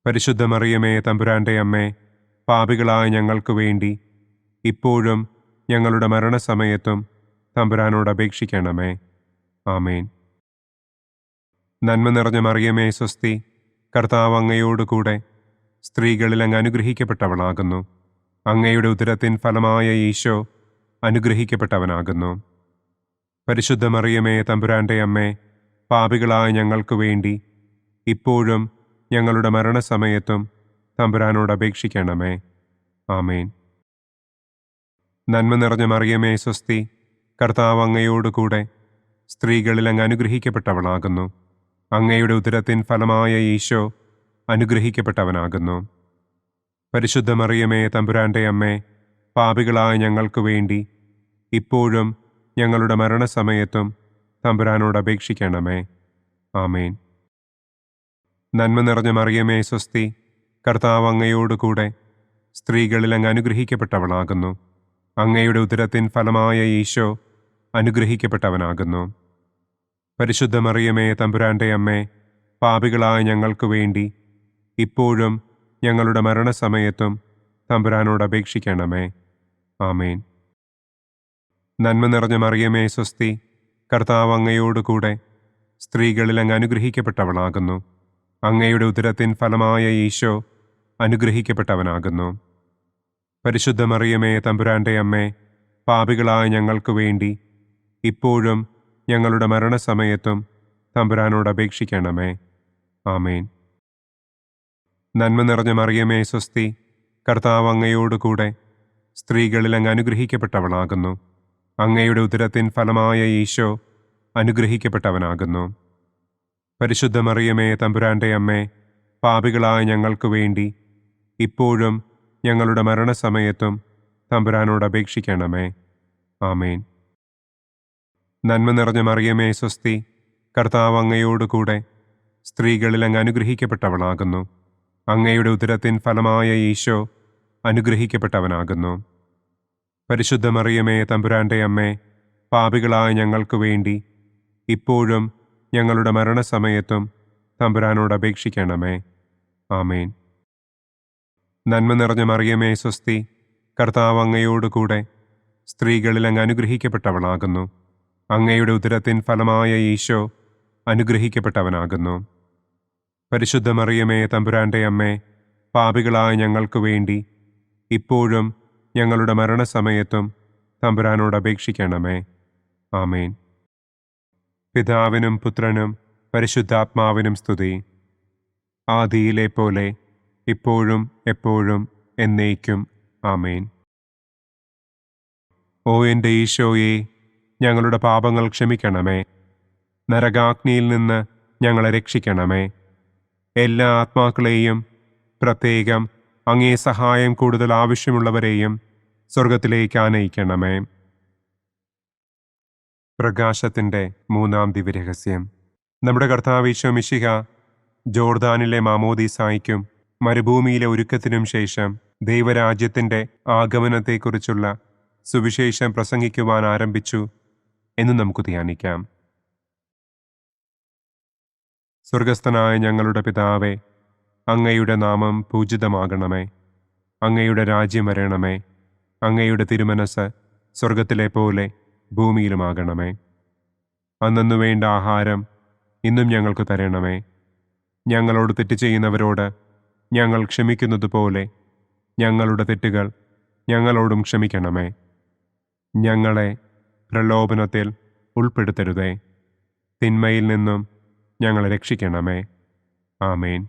പരിശുദ്ധ മറിയമേ തമ്പുരാന്റെ അമ്മേ, പാപികളായ ഞങ്ങൾക്ക് വേണ്ടി ഇപ്പോഴും ഞങ്ങളുടെ മരണസമയത്തും തമ്പുരാനോട് അപേക്ഷിക്കണമേ. ആമേൻ. നന്മ നിറഞ്ഞ മറിയമേ സ്വസ്തി, കർത്താവ് അങ്ങയോടുകൂടെ സ്ത്രീകളിൽ അങ്ങ് അനുഗ്രഹിക്കപ്പെട്ടവളാകുന്നു. അങ്ങയുടെ ഉദരത്തിൻ ഫലമായ ഈശോ അനുഗ്രഹിക്കപ്പെട്ടവനാകുന്നു. പരിശുദ്ധ മറിയമേ തമ്പുരാന്റെ അമ്മേ, പാപികളായ ഞങ്ങൾക്ക് വേണ്ടി ഇപ്പോഴും ഞങ്ങളുടെ മരണസമയത്തും തമ്പുരാനോട് അപേക്ഷിക്കണമേ. ആമേൻ. നന്മ നിറഞ്ഞ മറിയമേ സ്വസ്തി, കർത്താവ് അങ്ങയോടുകൂടെ സ്ത്രീകളിൽ അങ്ങ് അനുഗ്രഹിക്കപ്പെട്ടവളാകുന്നു. അങ്ങയുടെ ഉദരത്തിൻ ഫലമായ ഈശോ അനുഗ്രഹിക്കപ്പെട്ടവനാകുന്നു. പരിശുദ്ധ മറിയമേ തമ്പുരാന്റെ അമ്മേ, പാപികളായ ഞങ്ങൾക്ക് വേണ്ടി ഇപ്പോഴും ഞങ്ങളുടെ മരണസമയത്തും തമ്പുരാനോട് അപേക്ഷിക്കണമേ. ആമേൻ. നന്മ നിറഞ്ഞ മറിയമേ സ്വസ്തി, കർത്താവ് അങ്ങയോടുകൂടെ സ്ത്രീകളിൽ അങ്ങ് അനുഗ്രഹിക്കപ്പെട്ടവളാകുന്നു. അങ്ങയുടെ ഉദരത്തിൻ ഫലമായ ഈശോ അനുഗ്രഹിക്കപ്പെട്ടവനാകുന്നു. പരിശുദ്ധ മറിയമേ തമ്പുരാന്റെ അമ്മേ, പാപികളായ ഞങ്ങൾക്ക് വേണ്ടി ഇപ്പോഴും ഞങ്ങളുടെ മരണസമയത്തും തമ്പുരാനോട് അപേക്ഷിക്കണമേ. ആമേൻ. നന്മ നിറഞ്ഞ മറിയമേ സ്വസ്തി, കർത്താവ് അങ്ങയോടുകൂടെ സ്ത്രീകളിൽ അങ്ങ് അനുഗ്രഹിക്കപ്പെട്ടവളാകുന്നു. അങ്ങയുടെ ഉദരത്തിൻ ഫലമായ ഈശോ അനുഗ്രഹിക്കപ്പെട്ടവനാകുന്നു. പരിശുദ്ധ മറിയമേ തമ്പുരാന്റെ അമ്മേ, പാപികളായ ഞങ്ങൾക്ക് വേണ്ടി ഇപ്പോഴും ഞങ്ങളുടെ മരണസമയത്തും തമ്പുരാനോട് അപേക്ഷിക്കണമേ. ആമേൻ. നന്മ നിറഞ്ഞ മറിയമേ സ്വസ്തി, കർത്താവ് അങ്ങയോടുകൂടെ സ്ത്രീകളിൽ അങ്ങ് അനുഗ്രഹിക്കപ്പെട്ടവളാകുന്നു. അങ്ങയുടെ ഉദരത്തിൻ ഫലമായ ഈശോ അനുഗ്രഹിക്കപ്പെട്ടവനാകുന്നു. പരിശുദ്ധ മറിയമേ തമ്പുരാന്റെ അമ്മേ, പാപികളായ ഞങ്ങൾക്ക് വേണ്ടി ഇപ്പോഴും ഞങ്ങളുടെ മരണസമയത്തും തമ്പുരാനോട് അപേക്ഷിക്കണമേ. ആമേൻ. നന്മ നിറഞ്ഞ മറിയമേ സ്വസ്തി, കർത്താവ് അങ്ങയോടുകൂടെ സ്ത്രീകളിൽ അങ്ങ് അനുഗ്രഹിക്കപ്പെട്ടവളാകുന്നു. അങ്ങയുടെ ഉദരത്തിൻ ഫലമായ ഈശോ അനുഗ്രഹിക്കപ്പെട്ടവനാകുന്നു. പരിശുദ്ധ മറിയമേ തമ്പുരാന്റെ അമ്മേ, പാപികളായ ഞങ്ങൾക്ക് വേണ്ടി ഇപ്പോഴും ഞങ്ങളുടെ മരണസമയത്തും തമ്പുരാനോട് അപേക്ഷിക്കണമേ. ആമേൻ. നന്മ നിറഞ്ഞ മറിയമേ സ്വസ്തി, കർത്താവ് അങ്ങയോടുകൂടെ സ്ത്രീകളിൽ അങ്ങ് അനുഗ്രഹിക്കപ്പെട്ടവളാകുന്നു. അങ്ങയുടെ ഉദരത്തിൻ ഫലമായ ഈശോ അനുഗ്രഹിക്കപ്പെട്ടവനാകുന്നു. പരിശുദ്ധ മറിയമേ തമ്പുരാന്റെ അമ്മേ, പാപികളായ ഞങ്ങൾക്ക് വേണ്ടി ഇപ്പോഴും ഞങ്ങളുടെ മരണസമയത്തും തമ്പുരാനോട് അപേക്ഷിക്കണമേ. ആമേൻ. പിതാവിനും പുത്രനും പരിശുദ്ധാത്മാവിനും സ്തുതി. ആദിയിലെ പോലെ ഇപ്പോഴും എപ്പോഴും എന്നേക്കും. ആമേൻ. ഓ എൻ്റെ ഈശോയെ, ഞങ്ങളുടെ പാപങ്ങൾ ക്ഷമിക്കണമേ. നരകാഗ്നിയിൽ നിന്ന് ഞങ്ങളെ രക്ഷിക്കണമേ. എല്ലാ ആത്മാക്കളെയും, പ്രത്യേകം അങ്ങേ സഹായം കൂടുതൽ ആവശ്യമുള്ളവരെയും സ്വർഗത്തിലേക്ക് ആനയിക്കണമേ. പ്രകാശത്തിൻ്റെ മൂന്നാം ദിവ്യരഹസ്യം. നമ്മുടെ കർത്താവ് ഈശോ മിശിഹ ജോർദാനിലെ മാമോദീസായ്ക്കും മരുഭൂമിയിലെ ഒരുക്കത്തിനും ശേഷം ദൈവരാജ്യത്തിൻ്റെ ആഗമനത്തെക്കുറിച്ചുള്ള സുവിശേഷം പ്രസംഗിക്കുവാൻ ആരംഭിച്ചു എന്ന് നമുക്ക് ധ്യാനിക്കാം. സ്വർഗസ്ഥനായ ഞങ്ങളുടെ പിതാവേ, അങ്ങയുടെ നാമം പൂജിതമാകണമേ. അങ്ങയുടെ രാജ്യം വരണമേ. അങ്ങയുടെ തിരുമനസ് സ്വർഗത്തിലെ പോലെ ഭൂമിയിലുമാകണമേ. അന്നന്നു വേണ്ട ആഹാരം ഇന്നും ഞങ്ങൾക്ക് തരണമേ. ഞങ്ങളോട് തെറ്റ് ചെയ്യുന്നവരോട് ഞങ്ങൾ ക്ഷമിക്കുന്നതുപോലെ ഞങ്ങളുടെ തെറ്റുകൾ ഞങ്ങളോടും ക്ഷമിക്കണമേ. ഞങ്ങളെ പ്രലോഭനത്തിൽ ഉൾപ്പെടുത്തരുതേ. തിന്മയിൽ നിന്നും ഞങ്ങളെ രക്ഷിക്കണമേ. ആമേൻ.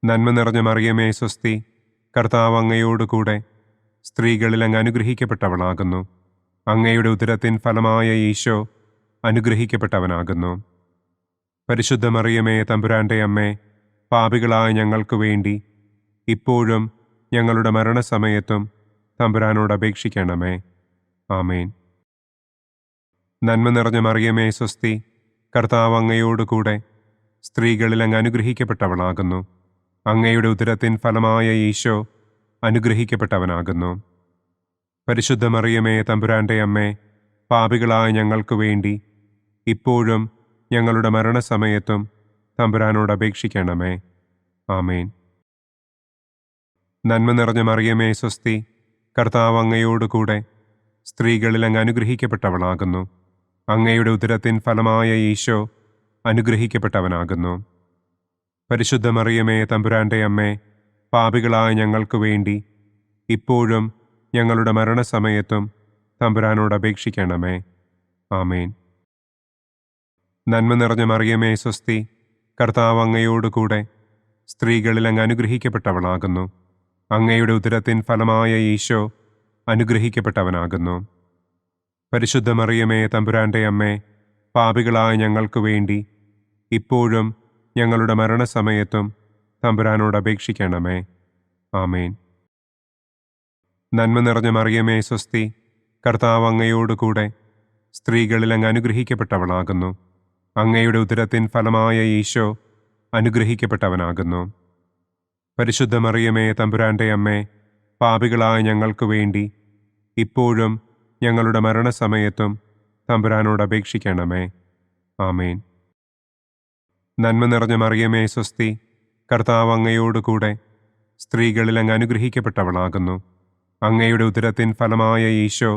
നന്മ നിറഞ്ഞ മറിയമേ സ്വസ്തി, കർത്താവ് അങ്ങയോടുകൂടെ സ്ത്രീകളിൽ അങ്ങ് അനുഗ്രഹിക്കപ്പെട്ടവളാകുന്നു. അങ്ങയുടെ ഉദരത്തിൻ ഫലമായ ഈശോ അനുഗ്രഹിക്കപ്പെട്ടവനാകുന്നു. പരിശുദ്ധ മറിയമേ തമ്പുരാന്റെ അമ്മേ, പാപികളായ ഞങ്ങൾക്ക് വേണ്ടി ഇപ്പോഴും ഞങ്ങളുടെ മരണസമയത്തും തമ്പുരാനോട് അപേക്ഷിക്കണമേ. ആമേൻ. നന്മ നിറഞ്ഞ മറിയമേ സ്വസ്തി, കർത്താവ് അങ്ങയോടുകൂടെ സ്ത്രീകളിൽ അങ്ങ് അനുഗ്രഹിക്കപ്പെട്ടവളാകുന്നു. അങ്ങയുടെ ഉദരത്തിൻ ഫലമായ ഈശോ അനുഗ്രഹിക്കപ്പെട്ടവനാകുന്നു. പരിശുദ്ധ മറിയമേ തമ്പുരാന്റെ അമ്മേ, പാപികളായ ഞങ്ങൾക്ക് വേണ്ടി ഇപ്പോഴും ഞങ്ങളുടെ മരണസമയത്തും തമ്പുരാനോട് അപേക്ഷിക്കണമേ. ആമേൻ. നന്മ നിറഞ്ഞ മറിയമേ സ്വസ്തി, കർത്താവ് അങ്ങയോടുകൂടെ സ്ത്രീകളിൽ അങ്ങ് അനുഗ്രഹിക്കപ്പെട്ടവളാകുന്നു. അങ്ങയുടെ ഉദരത്തിൻ ഫലമായ ഈശോ അനുഗ്രഹിക്കപ്പെട്ടവനാകുന്നു. പരിശുദ്ധ മറിയമേ തമ്പുരാന്റെ അമ്മേ, പാപികളായ ഞങ്ങൾക്ക് വേണ്ടി ഇപ്പോഴും ഞങ്ങളുടെ മരണസമയത്തും തമ്പുരാനോട് അപേക്ഷിക്കണമേ. ആമേൻ. നന്മ നിറഞ്ഞ മറിയമേ സ്വസ്തി, കർത്താവ് അങ്ങയോടുകൂടെ സ്ത്രീകളിൽ അങ്ങ് അനുഗ്രഹിക്കപ്പെട്ടവളാകുന്നു. അങ്ങയുടെ ഉദരത്തിൻ ഫലമായ ഈശോ അനുഗ്രഹിക്കപ്പെട്ടവനാകുന്നു. പരിശുദ്ധ മറിയമേ തമ്പുരാന്റെ അമ്മേ, പാപികളായ ഞങ്ങൾക്ക് വേണ്ടി ഇപ്പോഴും ഞങ്ങളുടെ മരണസമയത്തും തമ്പുരാനോട് അപേക്ഷിക്കണമേ. ആമേൻ. നന്മ നിറഞ്ഞ മറിയമേ സ്വസ്തി, കർത്താവ് അങ്ങയോടുകൂടെ സ്ത്രീകളിൽ അങ്ങ് അനുഗ്രഹിക്കപ്പെട്ടവളാകുന്നു. അങ്ങയുടെ ഉദരത്തിൻ ഫലമായ ഈശോ അനുഗ്രഹിക്കപ്പെട്ടവനാകുന്നു. പരിശുദ്ധ മറിയമേ തമ്പുരാന്റെ അമ്മേ, പാപികളായ ഞങ്ങൾക്ക് വേണ്ടി ഇപ്പോഴും ഞങ്ങളുടെ മരണസമയത്തും തമ്പുരാനോട് അപേക്ഷിക്കണമേ. ആമേൻ. നന്മ നിറഞ്ഞ മറിയമേ സ്വസ്തി, കർത്താവ് അങ്ങയോടുകൂടെ സ്ത്രീകളിൽ അങ്ങ് അനുഗ്രഹിക്കപ്പെട്ടവളാകുന്നു. അങ്ങയുടെ ഉദരത്തിൻ ഫലമായ ഈശോ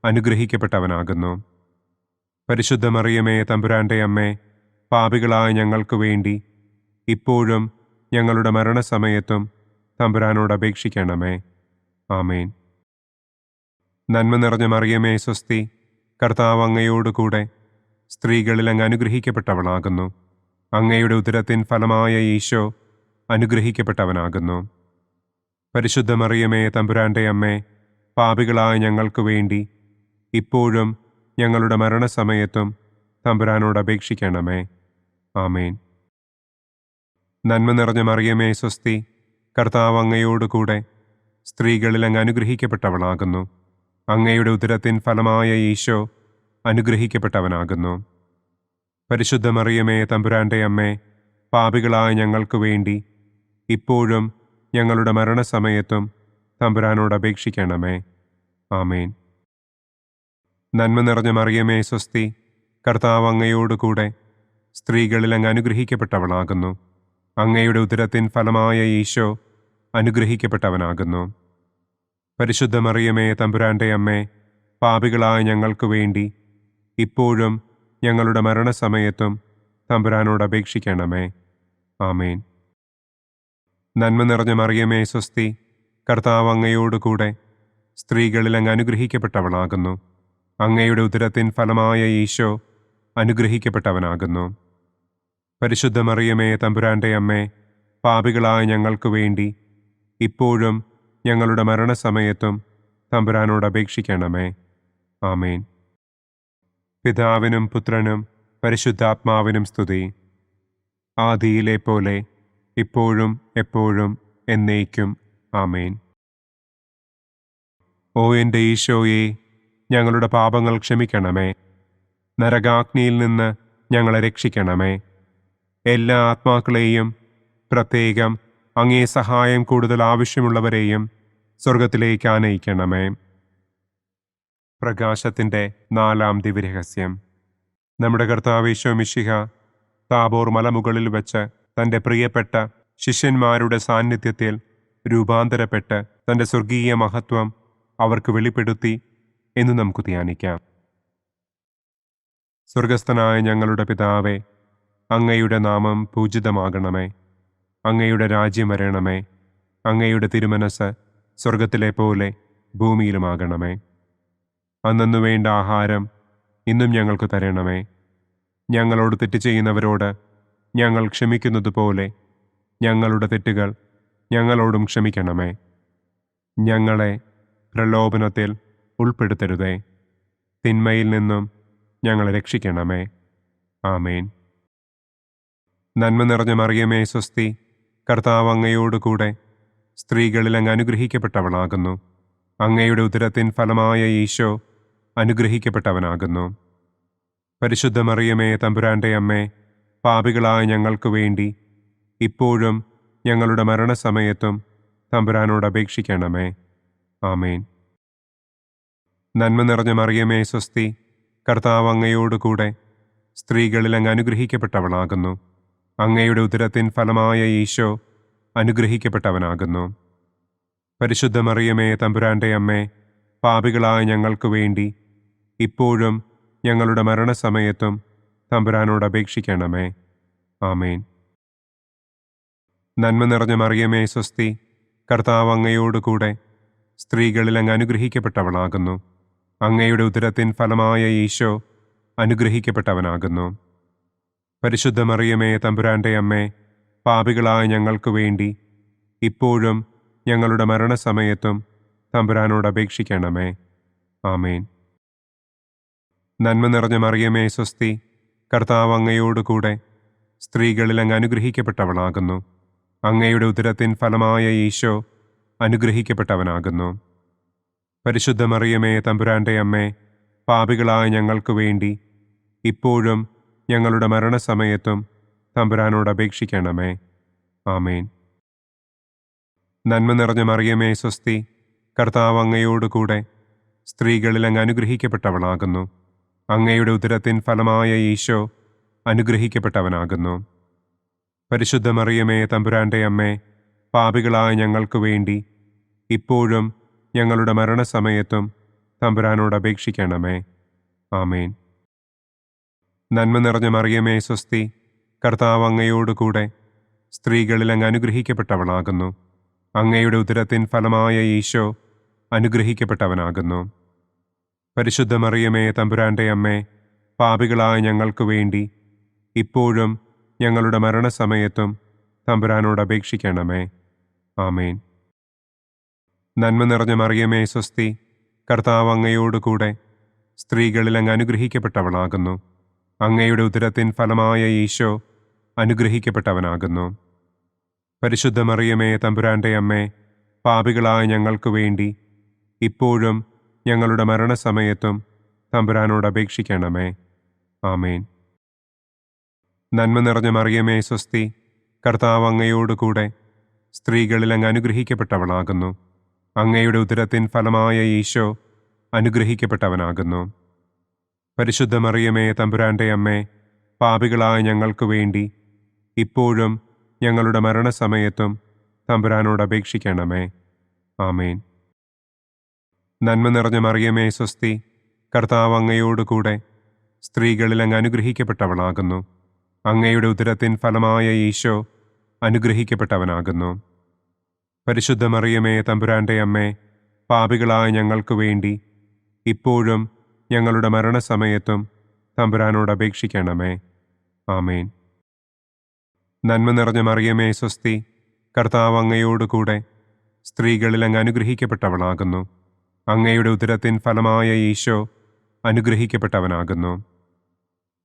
അനുഗ്രഹിക്കപ്പെട്ടവനാകുന്നു. പരിശുദ്ധ മറിയമേ തമ്പുരാന്റെ അമ്മേ, പാപികളായ ഞങ്ങൾക്ക് വേണ്ടി ഇപ്പോഴും ഞങ്ങളുടെ മരണസമയത്തും തമ്പുരാനോട് അപേക്ഷിക്കണമേ. ആമേൻ. നന്മ നിറഞ്ഞ മറിയമേ സ്വസ്തി, കർത്താവ് അങ്ങയോടുകൂടെ സ്ത്രീകളിൽ അങ്ങ് അനുഗ്രഹിക്കപ്പെട്ടവളാകുന്നു. അങ്ങയുടെ ഉദരത്തിൻ ഫലമായ ഈശോ അനുഗ്രഹിക്കപ്പെട്ടവനാകുന്നു. പരിശുദ്ധ മറിയമേ തമ്പുരാന്റെ അമ്മേ, പാപികളായ ഞങ്ങൾക്ക് വേണ്ടി ഇപ്പോഴും ഞങ്ങളുടെ മരണസമയത്തും തമ്പുരാനോട് അപേക്ഷിക്കണമേ. ആമേൻ. നന്മ നിറഞ്ഞ മറിയമേ സ്വസ്തി, കർത്താവ് അങ്ങയോടുകൂടെ സ്ത്രീകളിൽ അങ്ങ് അനുഗ്രഹിക്കപ്പെട്ടവളാകുന്നു. അങ്ങയുടെ ഉദരത്തിൻ ഫലമായ ഈശോ അനുഗ്രഹിക്കപ്പെട്ടവനാകുന്നു. പരിശുദ്ധ മറിയമേ തമ്പുരാന്റെ അമ്മേ, പാപികളായ ഞങ്ങൾക്ക് വേണ്ടി ഇപ്പോഴും ഞങ്ങളുടെ മരണസമയത്തും തമ്പുരാനോട് അപേക്ഷിക്കണമേ. ആമേൻ. നന്മ നിറഞ്ഞ മറിയമേ സ്വസ്തി, കർത്താവ് അങ്ങയോടുകൂടെ സ്ത്രീകളിൽ അങ്ങ് അനുഗ്രഹിക്കപ്പെട്ടവളാകുന്നു. അങ്ങയുടെ ഉദരത്തിൻ ഫലമായ ഈശോ അനുഗ്രഹിക്കപ്പെട്ടവനാകുന്നു. പരിശുദ്ധ മറിയമേ തമ്പുരാന്റെ അമ്മേ, പാപികളായ ഞങ്ങൾക്ക് വേണ്ടി ഇപ്പോഴും ഞങ്ങളുടെ മരണസമയത്തും തമ്പുരാനോട് അപേക്ഷിക്കണമേ. ആമേൻ. നന്മ നിറഞ്ഞ മറിയമേ സ്വസ്തി, കർത്താവ് അങ്ങയോടുകൂടെ സ്ത്രീകളിൽ അങ്ങ് അനുഗ്രഹിക്കപ്പെട്ടവളാകുന്നു. അങ്ങയുടെ ഉദരത്തിൻ ഫലമായ ഈശോ അനുഗ്രഹിക്കപ്പെട്ടവനാകുന്നു. പരിശുദ്ധ മറിയമേ തമ്പുരാന്റെ അമ്മേ, പാപികളായ ഞങ്ങൾക്ക് വേണ്ടി ഇപ്പോഴും ഞങ്ങളുടെ മരണസമയത്തും തമ്പുരാനോട് അപേക്ഷിക്കണമേ. ആമേൻ. പിതാവിനും പുത്രനും പരിശുദ്ധാത്മാവിനും സ്തുതി. ആദിയിലെ പോലെ ഇപ്പോഴും എപ്പോഴും എന്നേക്കും. ആമേൻ. ഓ എൻ്റെ ഈശോയെ, ഞങ്ങളുടെ പാപങ്ങൾ ക്ഷമിക്കണമേ. നരകാഗ്നിയിൽ നിന്ന് ഞങ്ങളെ രക്ഷിക്കണമേ. എല്ലാ ആത്മാക്കളെയും, പ്രത്യേകം അങ്ങേ സഹായം കൂടുതൽ ആവശ്യമുള്ളവരെയും സ്വർഗത്തിലേക്ക് ആനയിക്കണമേ. പ്രകാശത്തിൻ്റെ 4-ാം ദിവ്യരഹസ്യം. നമ്മുടെ കർത്താവ് ഈശോ മിശിഹ താബോർ മലമുകളിൽ വെച്ച് തൻ്റെ പ്രിയപ്പെട്ട ശിഷ്യന്മാരുടെ സാന്നിധ്യത്തിൽ രൂപാന്തരപ്പെട്ട് തൻ്റെ സ്വർഗീയ മഹത്വം അവർക്ക് വെളിപ്പെടുത്തി എന്ന് നമുക്ക് ധ്യാനിക്കാം. സ്വർഗസ്ഥനായ ഞങ്ങളുടെ പിതാവേ, അങ്ങയുടെ നാമം പൂജിതമാകണമേ. അങ്ങയുടെ രാജ്യം വരണമേ. അങ്ങയുടെ തിരുമനസ് സ്വർഗത്തിലെ പോലെ ഭൂമിയിലുമാകണമേ. അന്നു വേണ്ട ആഹാരം ഇന്നും ഞങ്ങൾക്ക് തരണമേ. ഞങ്ങളോട് തെറ്റ് ചെയ്യുന്നവരോട് ഞങ്ങൾ ക്ഷമിക്കുന്നത് പോലെ ഞങ്ങളുടെ തെറ്റുകൾ ഞങ്ങളോടും ക്ഷമിക്കണമേ. ഞങ്ങളെ പ്രലോഭനത്തിൽ ഉൾപ്പെടുത്തരുതേ. തിന്മയിൽ നിന്നും ഞങ്ങളെ രക്ഷിക്കണമേ. ആമേൻ. നന്മ നിറഞ്ഞ മറിയമേ സ്വസ്തി, കർത്താവ് അങ്ങയോടുകൂടെ സ്ത്രീകളിൽ അങ്ങ് അനുഗ്രഹിക്കപ്പെട്ടവളാകുന്നു. അങ്ങയുടെ ഉദരത്തിൻ ഫലമായ ഈശോ അനുഗ്രഹിക്കപ്പെട്ടവനാകുന്നു. പരിശുദ്ധ മറിയമേ തമ്പുരാന്റെ അമ്മേ, പാപികളായ ഞങ്ങൾക്ക് വേണ്ടി ഇപ്പോഴും ഞങ്ങളുടെ മരണസമയത്തും തമ്പുരാനോട് അപേക്ഷിക്കണമേ. ആമേൻ. നന്മ നിറഞ്ഞ മറിയമേ സ്വസ്തി, കർത്താവ് അങ്ങയോടുകൂടെ സ്ത്രീകളിൽ അങ്ങ് അനുഗ്രഹിക്കപ്പെട്ടവളാകുന്നു. അങ്ങയുടെ ഉദരത്തിൻ ഫലമായ ഈശോ അനുഗ്രഹിക്കപ്പെട്ടവനാകുന്നു. പരിശുദ്ധ മറിയമേ തമ്പുരാന്റെ അമ്മേ, പാപികളായ ഞങ്ങൾക്ക് വേണ്ടി ഇപ്പോഴും ഞങ്ങളുടെ മരണസമയത്തും തമ്പുരാനോട് അപേക്ഷിക്കണമേ. ആമേൻ. നന്മ നിറഞ്ഞ മറിയമേ സ്വസ്തി, കർത്താവ് അങ്ങയോടുകൂടെ സ്ത്രീകളിൽ അങ്ങ് അനുഗ്രഹിക്കപ്പെട്ടവളാകുന്നു. അങ്ങയുടെ ഉദരത്തിൻ ഫലമായ ഈശോ അനുഗ്രഹിക്കപ്പെട്ടവനാകുന്നു. പരിശുദ്ധ മറിയമേ തമ്പുരാന്റെ അമ്മേ, പാപികളായ ഞങ്ങൾക്ക് വേണ്ടി ഇപ്പോഴും ഞങ്ങളുടെ മരണസമയത്തും തമ്പുരാനോട് അപേക്ഷിക്കണമേ. ആമേൻ. നന്മ നിറഞ്ഞ മറിയമേ സ്വസ്തി, കർത്താവ് അങ്ങയോടുകൂടെ സ്ത്രീകളിൽ അങ്ങ് അനുഗ്രഹിക്കപ്പെട്ടവളാകുന്നു. അങ്ങയുടെ ഉദരത്തിൻ ഫലമായ ഈശോ അനുഗ്രഹിക്കപ്പെട്ടവനാകുന്നു. പരിശുദ്ധ മറിയമേ തമ്പുരാന്റെ അമ്മേ, പാപികളായ ഞങ്ങൾക്ക് വേണ്ടി ഇപ്പോഴും ഞങ്ങളുടെ മരണസമയത്തും തമ്പുരാനോട് അപേക്ഷിക്കണമേ. ആമേൻ. നന്മ നിറഞ്ഞ മറിയമേ സ്വസ്തി, കർത്താവ് അങ്ങയോടുകൂടെ സ്ത്രീകളിൽ അങ്ങ് അനുഗ്രഹിക്കപ്പെട്ടവളാകുന്നു. അങ്ങയുടെ ഉദരത്തിൻ ഫലമായ ഈശോ അനുഗ്രഹിക്കപ്പെട്ടവനാകുന്നു. പരിശുദ്ധ മറിയമേ തമ്പുരാന്റെ അമ്മേ, പാപികളായ ഞങ്ങൾക്ക് വേണ്ടി ഇപ്പോഴും ഞങ്ങളുടെ മരണസമയത്തും തമ്പുരാനോട് അപേക്ഷിക്കണമേ. ആമേൻ. നന്മ നിറഞ്ഞ മറിയമേ സ്വസ്തി, കർത്താവ് അങ്ങയോടുകൂടെ സ്ത്രീകളിൽ അങ്ങ് അനുഗ്രഹിക്കപ്പെട്ടവളാകുന്നു. അങ്ങയുടെ ഉദരത്തിൻ ഫലമായ ഈശോ അനുഗ്രഹിക്കപ്പെട്ടവനാകുന്നു. പരിശുദ്ധ മറിയമേ തമ്പുരാന്റെ അമ്മേ, പാപികളായ ഞങ്ങൾക്ക് വേണ്ടി ഇപ്പോഴും ഞങ്ങളുടെ മരണസമയത്തും തമ്പുരാനോട് അപേക്ഷിക്കണമേ. ആമേൻ. നന്മ നിറഞ്ഞ മറിയമേ സ്വസ്തി, കർത്താവ് അങ്ങയോടുകൂടെ സ്ത്രീകളിൽ അങ്ങ് അനുഗ്രഹിക്കപ്പെട്ടവളാകുന്നു. അങ്ങയുടെ ഉദരത്തിൻ ഫലമായ ഈശോ അനുഗ്രഹിക്കപ്പെട്ടവനാകുന്നു. പരിശുദ്ധ മറിയമേ, തമ്പുരാന്റെ അമ്മേ, പാപികളായ ഞങ്ങൾക്ക് വേണ്ടി ഇപ്പോഴും ഞങ്ങളുടെ മരണസമയത്തും തമ്പുരാനോട് അപേക്ഷിക്കണമേ. ആമേൻ. നന്മ നിറഞ്ഞ മറിയമേ, സ്വസ്തി, കർത്താവ് അങ്ങയോടുകൂടെ സ്ത്രീകളിൽ അങ്ങ് അനുഗ്രഹിക്കപ്പെട്ടവളാകുന്നു. അങ്ങയുടെ ഉദരത്തിൻ ഫലമായ ഈശോ അനുഗ്രഹിക്കപ്പെട്ടവനാകുന്നു. പരിശുദ്ധ മറിയമേ, തമ്പുരാന്റെ അമ്മേ, പാപികളായ ഞങ്ങൾക്ക് വേണ്ടി ഇപ്പോഴും ഞങ്ങളുടെ മരണസമയത്തും തമ്പുരാനോട് അപേക്ഷിക്കണമേ. ആമേൻ. നന്മ നിറഞ്ഞ മറിയമേ, സ്വസ്തി, കർത്താവ് അങ്ങയോടുകൂടെ സ്ത്രീകളിൽ അങ്ങ് അനുഗ്രഹിക്കപ്പെട്ടവളാകുന്നു. അങ്ങയുടെ ഉദരത്തിൻ ഫലമായ ഈശോ അനുഗ്രഹിക്കപ്പെട്ടവനാകുന്നു. പരിശുദ്ധ മറിയമേ, തമ്പുരാന്റെ അമ്മേ, പാപികളായ ഞങ്ങൾക്ക് വേണ്ടി ഇപ്പോഴും ഞങ്ങളുടെ മരണസമയത്തും തമ്പുരാനോട് അപേക്ഷിക്കണമേ. ആമേൻ. നന്മ നിറഞ്ഞ മറിയമേ, സ്വസ്തി, കർത്താവ് അങ്ങയോടുകൂടെ സ്ത്രീകളിൽ അങ്ങ് അനുഗ്രഹിക്കപ്പെട്ടവളാകുന്നു. അങ്ങയുടെ ഉദരത്തിൻ ഫലമായ ഈശോ അനുഗ്രഹിക്കപ്പെട്ടവനാകുന്നു.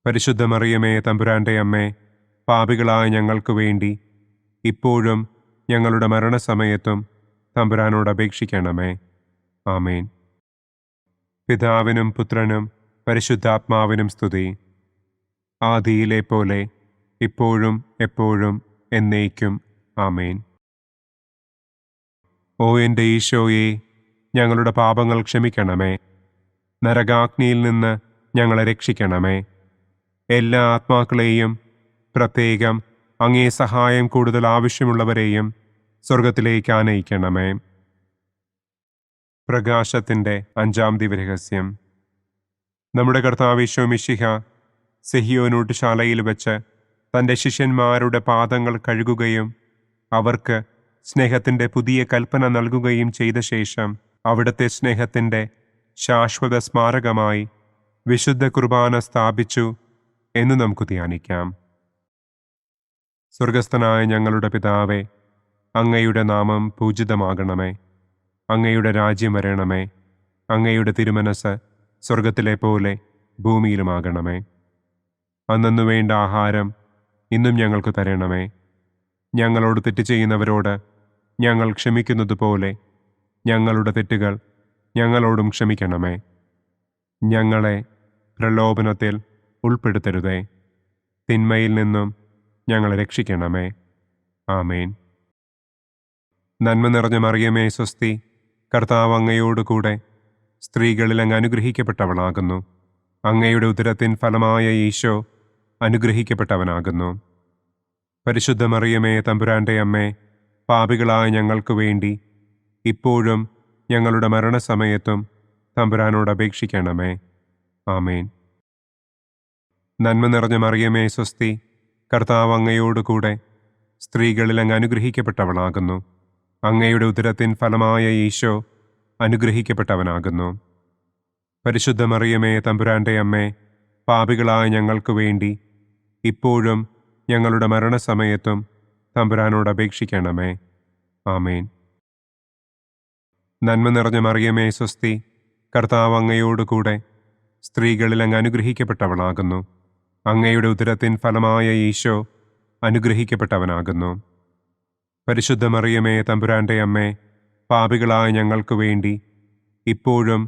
പരിശുദ്ധ മറിയമേ, തമ്പുരാന്റെ അമ്മേ, പാപികളായ ഞങ്ങൾക്ക് വേണ്ടി ഇപ്പോഴും ഞങ്ങളുടെ മരണസമയത്തും തമ്പുരാനോട് അപേക്ഷിക്കണമേ. ആമേൻ. പിതാവിനും പുത്രനും പരിശുദ്ധാത്മാവിനും സ്തുതി. ആദിയിലെ പോലെ ഇപ്പോഴും എപ്പോഴും എന്നേക്കും. ആമേൻ. ഓ എൻ്റെ ഈശോയെ, ഞങ്ങളുടെ പാപങ്ങൾ ക്ഷമിക്കണമേ. നരകാഗ്നിയിൽ നിന്ന് ഞങ്ങളെ രക്ഷിക്കണമേ. എല്ലാ ആത്മാക്കളെയും, പ്രത്യേകം അങ്ങേ സഹായം കൂടുതൽ ആവശ്യമുള്ളവരെയും സ്വർഗത്തിലേക്ക് ആനയിക്കണമേ. പ്രകാശത്തിൻ്റെ 5-ാം ദിവ്യരഹസ്യം. നമ്മുടെ കർത്താവ് ഈശോ മിശിഹ സെഹിയോനൂട്ടുശാലയിൽ വെച്ച് തൻ്റെ ശിഷ്യന്മാരുടെ പാദങ്ങൾ കഴുകുകയും അവർക്ക് സ്നേഹത്തിൻ്റെ പുതിയ കൽപ്പന നൽകുകയും ചെയ്ത ശേഷം അവിടുത്തെ സ്നേഹത്തിൻ്റെ ശാശ്വത സ്മാരകമായി വിശുദ്ധ കുർബാന സ്ഥാപിച്ചു എന്ന് നമുക്ക് ധ്യാനിക്കാം. സ്വർഗസ്ഥനായ ഞങ്ങളുടെ പിതാവേ, അങ്ങയുടെ നാമം പൂജിതമാകണമേ. അങ്ങയുടെ രാജ്യം വരണമേ. അങ്ങയുടെ തിരുമനസ് സ്വർഗത്തിലെ പോലെ ഭൂമിയിലുമാകണമേ. അന്നന്നു വേണ്ട ആഹാരം ഇന്നും ഞങ്ങൾക്ക് തരണമേ. ഞങ്ങളോട് തെറ്റ് ചെയ്യുന്നവരോട് ഞങ്ങൾ ക്ഷമിക്കുന്നത് പോലെ ഞങ്ങളുടെ തെറ്റുകൾ ഞങ്ങളോടും ക്ഷമിക്കണമേ. ഞങ്ങളെ പ്രലോഭനത്തിൽ ഉൾപ്പെടുത്തരുതേ. തിന്മയിൽ നിന്നും ഞങ്ങളെ രക്ഷിക്കണമേ. ആമേൻ. നന്മ നിറഞ്ഞ മറിയമേ, സ്വസ്തി, കർത്താവ് അങ്ങയോടുകൂടെ സ്ത്രീകളിൽ അങ്ങ് അനുഗ്രഹിക്കപ്പെട്ടവളാകുന്നു. അങ്ങയുടെ ഉദരത്തിൻ ഫലമായ ഈശോ അനുഗ്രഹിക്കപ്പെട്ടവനാകുന്നു. പരിശുദ്ധ മറിയമേ, തമ്പുരാന്റെ അമ്മേ, പാപികളായ ഞങ്ങൾക്ക് വേണ്ടി ഇപ്പോഴും ഞങ്ങളുടെ മരണസമയത്തും തമ്പുരാനോട് അപേക്ഷിക്കണമേ. ആമേൻ. നന്മ നിറഞ്ഞ മറിയമേ, സ്വസ്തി, കർത്താവ് അങ്ങയോടുകൂടെ സ്ത്രീകളിൽ അങ്ങ് അനുഗ്രഹിക്കപ്പെട്ടവളാകുന്നു. അങ്ങയുടെ ഉദരത്തിൻ ഫലമായ ഈശോ അനുഗ്രഹിക്കപ്പെട്ടവനാകുന്നു. പരിശുദ്ധ മറിയമേ, തമ്പുരാന്റെ അമ്മേ, പാപികളായ ഞങ്ങൾക്ക് വേണ്ടി ഇപ്പോഴും ഞങ്ങളുടെ മരണസമയത്തും തമ്പുരാനോട് അപേക്ഷിക്കണമേ. ആമേൻ. നന്മ നിറഞ്ഞ മറിയമേ, സ്വസ്തി, കർത്താവ് അങ്ങയോടുകൂടെ സ്ത്രീകളിൽ അങ്ങ് അനുഗ്രഹിക്കപ്പെട്ടവളാകുന്നു. അങ്ങയുടെ ഉദരത്തിൻ ഫലമായ ഈശോ അനുഗ്രഹിക്കപ്പെട്ടവനാകുന്നു. പരിശുദ്ധ മറിയമേ, തമ്പുരാന്റെ അമ്മേ, പാപികളായ ഞങ്ങൾക്ക് വേണ്ടി ഇപ്പോഴും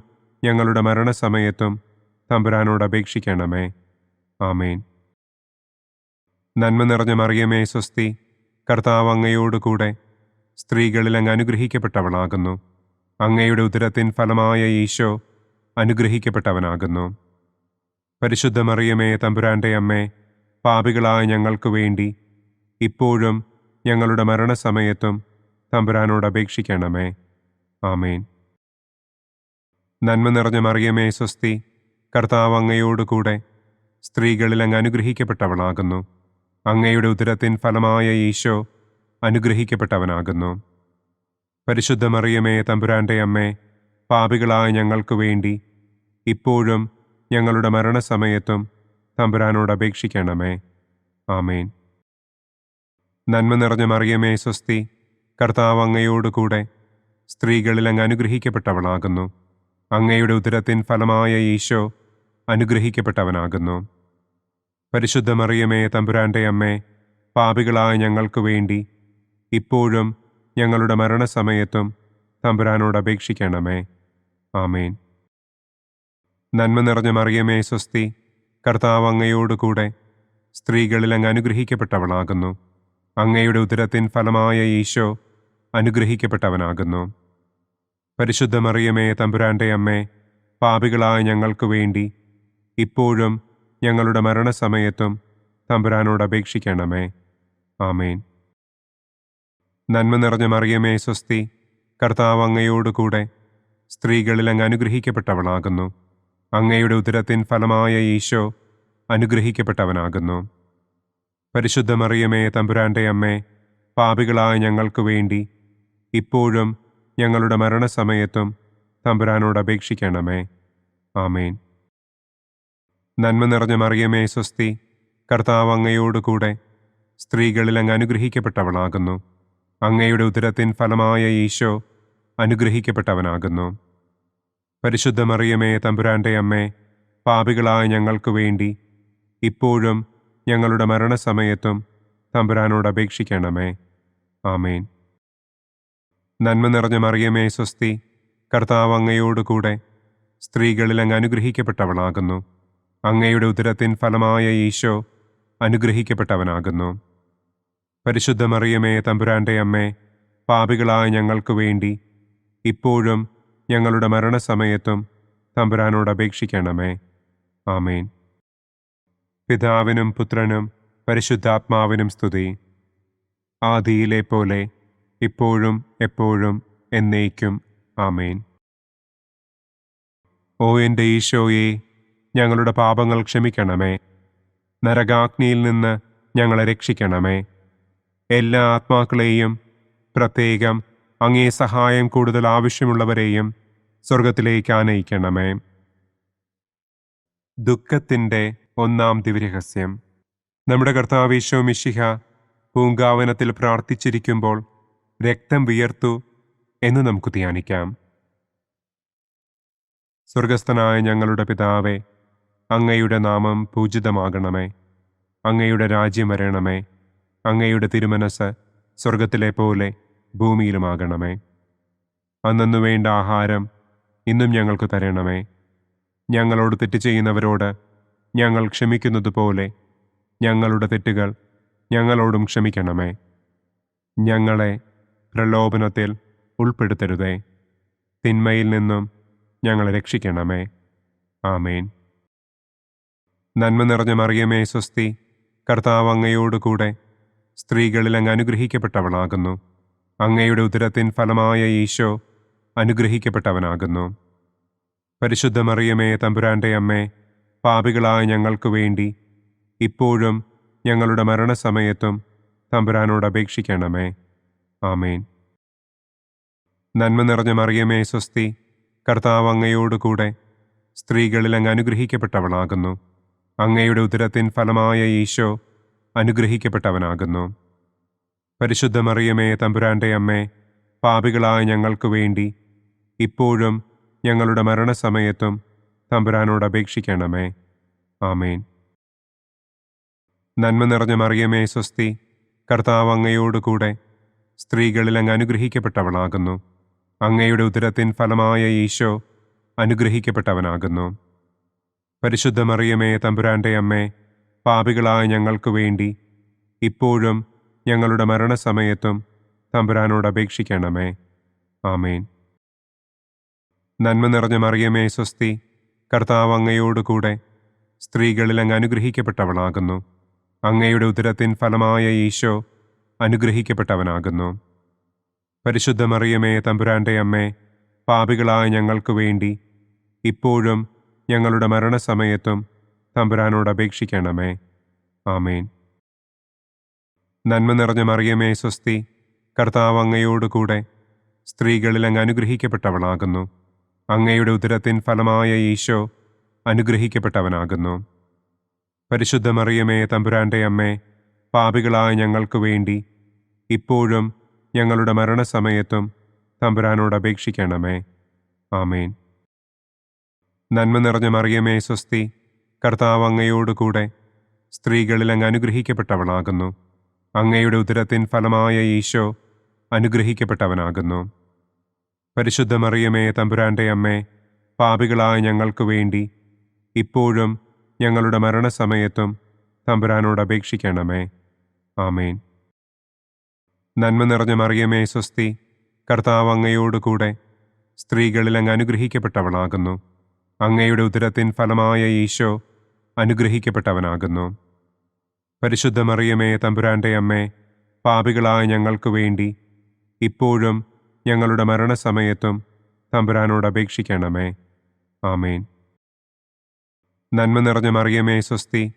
ഞങ്ങളുടെ മരണസമയത്തും തമ്പുരാനോട് അപേക്ഷിക്കണമേ. ആമേൻ. നന്മ നിറഞ്ഞ മറിയമേ, സ്വസ്തി, കർത്താവ് അങ്ങയോടുകൂടെ സ്ത്രീകളിൽ അങ്ങ് അനുഗ്രഹിക്കപ്പെട്ടവളാകുന്നു. അങ്ങയുടെ ഉദരത്തിൻ ഫലമായ ഈശോ അനുഗ്രഹിക്കപ്പെട്ടവനാകുന്നു. പരിശുദ്ധ മറിയമേ, തമ്പുരാന്റെ അമ്മേ, പാപികളായ ഞങ്ങൾക്ക് വേണ്ടി ഇപ്പോഴും ഞങ്ങളുടെ മരണസമയത്തും തമ്പുരാനോട് അപേക്ഷിക്കണമേ. ആമേൻ. നന്മ നിറഞ്ഞ മറിയമേ, സ്വസ്തി, കർത്താവ് അങ്ങയോടുകൂടെ സ്ത്രീകളിൽ അങ്ങ് അനുഗ്രഹിക്കപ്പെട്ടവളാകുന്നു. അങ്ങയുടെ ഉദരത്തിൻ ഫലമായ ഈശോ അനുഗ്രഹിക്കപ്പെട്ടവനാകുന്നു. പരിശുദ്ധ മറിയമേ, തമ്പുരാന്റെ അമ്മേ, പാപികളായ ഞങ്ങൾക്ക് വേണ്ടി ഇപ്പോഴും ഞങ്ങളുടെ മരണസമയത്തും തമ്പുരാനോട് അപേക്ഷിക്കണമേ. ആമേൻ. നന്മ നിറഞ്ഞ മറിയമേ, സ്വസ്തി, കർത്താവ് അങ്ങയോടുകൂടെ സ്ത്രീകളിൽ അങ്ങ് അനുഗ്രഹിക്കപ്പെട്ടവളാകുന്നു. അങ്ങയുടെ ഉദരത്തിൻ ഫലമായ ഈശോ അനുഗ്രഹിക്കപ്പെട്ടവനാകുന്നു. പരിശുദ്ധ മറിയമേ, തമ്പുരാന്റെ അമ്മേ, പാപികളായ ഞങ്ങൾക്ക് വേണ്ടി ഇപ്പോഴും ഞങ്ങളുടെ മരണസമയത്തും തമ്പുരാനോട് അപേക്ഷിക്കണമേ. ആമേൻ. നന്മ നിറഞ്ഞ മറിയമേ സ്വസ്തി, കർത്താവ് അങ്ങയോട് കൂടെ സ്ത്രീകളിൽ അങ്ങ് അനുഗ്രഹിക്കപ്പെട്ടവളാകുന്നു. അങ്ങയുടെ ഉദരത്തിൻ ഫലമായ ഈശോ അനുഗ്രഹിക്കപ്പെട്ടവനാകുന്നു. പരിശുദ്ധ മറിയമേ തമ്പുരാൻ്റെ അമ്മേ, പാപികളായ ഞങ്ങൾക്ക് വേണ്ടി ഇപ്പോഴും ഞങ്ങളുടെ മരണസമയത്തും തമ്പുരാനോട് അപേക്ഷിക്കണമേ. ആമേൻ. നന്മ നിറഞ്ഞ മറിയമേ സ്വസ്തി, കർത്താവ് അങ്ങയോട് കൂടെ സ്ത്രീകളിൽ അങ്ങ് അനുഗ്രഹിക്കപ്പെട്ടവളാകുന്നു. അങ്ങയുടെ ഉദരത്തിൻ ഫലമായ ഈശോ അനുഗ്രഹിക്കപ്പെട്ടവനാകുന്നു. പരിശുദ്ധ മറിയമേ തമ്പുരാൻ്റെ അമ്മേ, പാപികളായ ഞങ്ങൾക്ക് വേണ്ടി ഇപ്പോഴും ഞങ്ങളുടെ മരണസമയത്തും തമ്പുരാനോട് അപേക്ഷിക്കണമേ. ആമേൻ. നന്മ നിറഞ്ഞ മറിയമേ സ്വസ്തി, കർത്താവ് അങ്ങയോട് കൂടെ സ്ത്രീകളിൽ അങ്ങ് അനുഗ്രഹിക്കപ്പെട്ടവളാകുന്നു. അങ്ങയുടെ ഉദരത്തിൻ ഫലമായ ഈശോ അനുഗ്രഹിക്കപ്പെട്ടവനാകുന്നു. പരിശുദ്ധ മറിയമേ തമ്പുരാൻ്റെ അമ്മേ, പാപികളായ ഞങ്ങൾക്ക് വേണ്ടി ഇപ്പോഴും ഞങ്ങളുടെ മരണസമയത്തും തമ്പുരാനോട് അപേക്ഷിക്കണമേ. ആമേൻ. നന്മ നിറഞ്ഞ മറിയമേ സ്വസ്തി, കർത്താവ് അങ്ങയോട് കൂടെ സ്ത്രീകളിൽ അങ്ങ് അനുഗ്രഹിക്കപ്പെട്ടവളാകുന്നു. അങ്ങയുടെ ഉദരത്തിൻ ഫലമായ ഈശോ അനുഗ്രഹിക്കപ്പെട്ടവനാകുന്നു. പരിശുദ്ധ മറിയമേ തമ്പുരാൻ്റെ അമ്മേ, പാപികളായ ഞങ്ങൾക്ക് വേണ്ടി ഇപ്പോഴും ഞങ്ങളുടെ മരണസമയത്തും തമ്പുരാനോട് അപേക്ഷിക്കണമേ. ആമേൻ. പിതാവിനും പുത്രനും പരിശുദ്ധാത്മാവിനും സ്തുതി. ആദിയിലെ പോലെ ഇപ്പോഴും എപ്പോഴും എന്നേക്കും. ആമേൻ. ഓ എൻ്റെ ഈശോയെ, ഞങ്ങളുടെ പാപങ്ങൾ ക്ഷമിക്കണമേ. നരകാഗ്നിയിൽ നിന്ന് ഞങ്ങളെ രക്ഷിക്കണമേ. എല്ലാ ആത്മാക്കളെയും, പ്രത്യേകം അങ്ങേ സഹായം കൂടുതൽ ആവശ്യമുള്ളവരെയും സ്വർഗത്തിലേക്ക് ആനയിക്കണമേ. ദുഃഖത്തിൻ്റെ ഒന്നാം ദിവ്യരഹസ്യം. നമ്മുടെ കർത്താവ് ഈശോ മിശിഹ പൂങ്കാവനത്തിൽ പ്രാർത്ഥിച്ചിരിക്കുമ്പോൾ രക്തം വിയർത്തു എന്ന് നമുക്ക് ധ്യാനിക്കാം. സ്വർഗസ്ഥനായ ഞങ്ങളുടെ പിതാവേ, അങ്ങയുടെ നാമം പൂജിതമാകണമേ. അങ്ങയുടെ രാജ്യം വരണമേ. അങ്ങയുടെ തിരുമനസ് സ്വർഗത്തിലെ പോലെ ഭൂമിയിലുമാകണമേ. അന്നു വേണ്ട ആഹാരം ഇന്നും ഞങ്ങൾക്ക് തരണമേ. ഞങ്ങളോട് തെറ്റ് ചെയ്യുന്നവരോട് ഞങ്ങൾ ക്ഷമിക്കുന്നതുപോലെ ഞങ്ങളുടെ തെറ്റുകൾ ഞങ്ങളോടും ക്ഷമിക്കണമേ. ഞങ്ങളെ പ്രലോഭനത്തിൽ ഉൾപ്പെടുത്തരുതേ. തിന്മയിൽ നിന്നും ഞങ്ങളെ രക്ഷിക്കണമേ. ആമേൻ. നന്മ നിറഞ്ഞ മറിയമേ സ്വസ്തി, കർത്താവ് അങ്ങയോട് കൂടെ സ്ത്രീകളിൽ അങ്ങ് അനുഗ്രഹിക്കപ്പെട്ടവളാകുന്നു. അങ്ങയുടെ ഉദരത്തിൻ ഫലമായ ഈശോ അനുഗ്രഹിക്കപ്പെട്ടവനാകുന്നു. പരിശുദ്ധ മറിയമേ തമ്പുരാൻ്റെ അമ്മേ, പാപികളായ ഞങ്ങൾക്ക് വേണ്ടി ഇപ്പോഴും ഞങ്ങളുടെ മരണസമയത്തും തമ്പുരാനോട് അപേക്ഷിക്കണമേ. ആമേൻ. നന്മ നിറഞ്ഞ മറിയമേ സ്വസ്തി, കർത്താവ് അങ്ങയോട് കൂടെ സ്ത്രീകളിൽ അങ്ങ് അനുഗ്രഹിക്കപ്പെട്ടവളാകുന്നു. അങ്ങയുടെ ഉദരത്തിൻ ഫലമായ ഈശോ അനുഗ്രഹിക്കപ്പെട്ടവനാകുന്നു. പരിശുദ്ധ മറിയമേ തമ്പുരാൻ്റെ അമ്മേ, പാപികളായ ഞങ്ങൾക്ക് വേണ്ടി ഇപ്പോഴും ഞങ്ങളുടെ മരണസമയത്തും തമ്പുരാനോട് അപേക്ഷിക്കണമേ. ആമേൻ. നന്മ നിറഞ്ഞ മറിയമേ സ്വസ്തി, കർത്താവ് അങ്ങയോട് കൂടെ സ്ത്രീകളിൽ അങ്ങ് അനുഗ്രഹിക്കപ്പെട്ടവളാകുന്നു. അങ്ങയുടെ ഉദരത്തിൻ ഫലമായ ഈശോ അനുഗ്രഹിക്കപ്പെട്ടവനാകുന്നു. പരിശുദ്ധ മറിയമേ തമ്പുരാൻ്റെ അമ്മേ, പാപികളായ ഞങ്ങൾക്ക് വേണ്ടി ഇപ്പോഴും ഞങ്ങളുടെ മരണസമയത്തും തമ്പുരാനോട് അപേക്ഷിക്കണമേ. ആമേൻ. നന്മ നിറഞ്ഞ മറിയമേ സ്വസ്തി, കർത്താവ് അങ്ങയോട് കൂടെ സ്ത്രീകളിൽ അങ്ങ് അനുഗ്രഹിക്കപ്പെട്ടവളാകുന്നു. അങ്ങയുടെ ഉദരത്തിൻ ഫലമായ ഈശോ അനുഗ്രഹിക്കപ്പെട്ടവനാകുന്നു. പരിശുദ്ധ മറിയമേ തമ്പുരാൻ്റെ അമ്മേ, പാപികളായ ഞങ്ങൾക്ക് വേണ്ടി ഇപ്പോഴും ഞങ്ങളുടെ മരണസമയത്തും തമ്പുരാനോട് അപേക്ഷിക്കണമേ. ആമേൻ. നന്മ നിറഞ്ഞ മറിയമേ സ്വസ്തി, കർത്താവ് അങ്ങയോട് കൂടെ സ്ത്രീകളിൽ അങ്ങ് അനുഗ്രഹിക്കപ്പെട്ടവളാകുന്നു. അങ്ങയുടെ ഉദരത്തിൻ ഫലമായ ഈശോ അനുഗ്രഹിക്കപ്പെട്ടവനാകുന്നു. പരിശുദ്ധ മറിയമേ തമ്പുരാൻ്റെ അമ്മേ, പാപികളായ ഞങ്ങൾക്ക് വേണ്ടി ഇപ്പോഴും ഞങ്ങളുടെ മരണസമയത്തും തമ്പുരാനോട് അപേക്ഷിക്കണമേ. ആമേൻ. നന്മ നിറഞ്ഞ മറിയമേ സ്വസ്തി, കർത്താവ് അങ്ങയോട് കൂടെ സ്ത്രീകളിൽ അങ്ങ് അനുഗ്രഹിക്കപ്പെട്ടവളാകുന്നു. അങ്ങയുടെ ഉദരത്തിൻ ഫലമായ ഈശോ അനുഗ്രഹിക്കപ്പെട്ടവനാകുന്നു. പരിശുദ്ധ മറിയമേ, തമ്പുരാന്റെ അമ്മേ, പാപികളായ ഞങ്ങൾക്ക് വേണ്ടി ഇപ്പോഴും ഞങ്ങളുടെ മരണസമയത്തും തമ്പുരാനോട് അപേക്ഷിക്കണമേ. ആമേൻ. നന്മ നിറഞ്ഞ മറിയമേ, സ്വസ്തി, കർത്താവ് അങ്ങയോടുകൂടെ സ്ത്രീകളിൽ അങ്ങ് അനുഗ്രഹിക്കപ്പെട്ടവളാകുന്നു. അങ്ങയുടെ ഉദരത്തിൻ ഫലമായ ഈശോ അനുഗ്രഹിക്കപ്പെട്ടവനാകുന്നു. പരിശുദ്ധ മറിയമേ, തമ്പുരാന്റെ അമ്മേ, പാപികളായ ഞങ്ങൾക്ക് വേണ്ടി ഇപ്പോഴും ഞങ്ങളുടെ മരണസമയത്തും തമ്പുരാനോട് അപേക്ഷിക്കണമേ. ആമേൻ. നന്മ നിറഞ്ഞ മറിയമേ, സ്വസ്തി,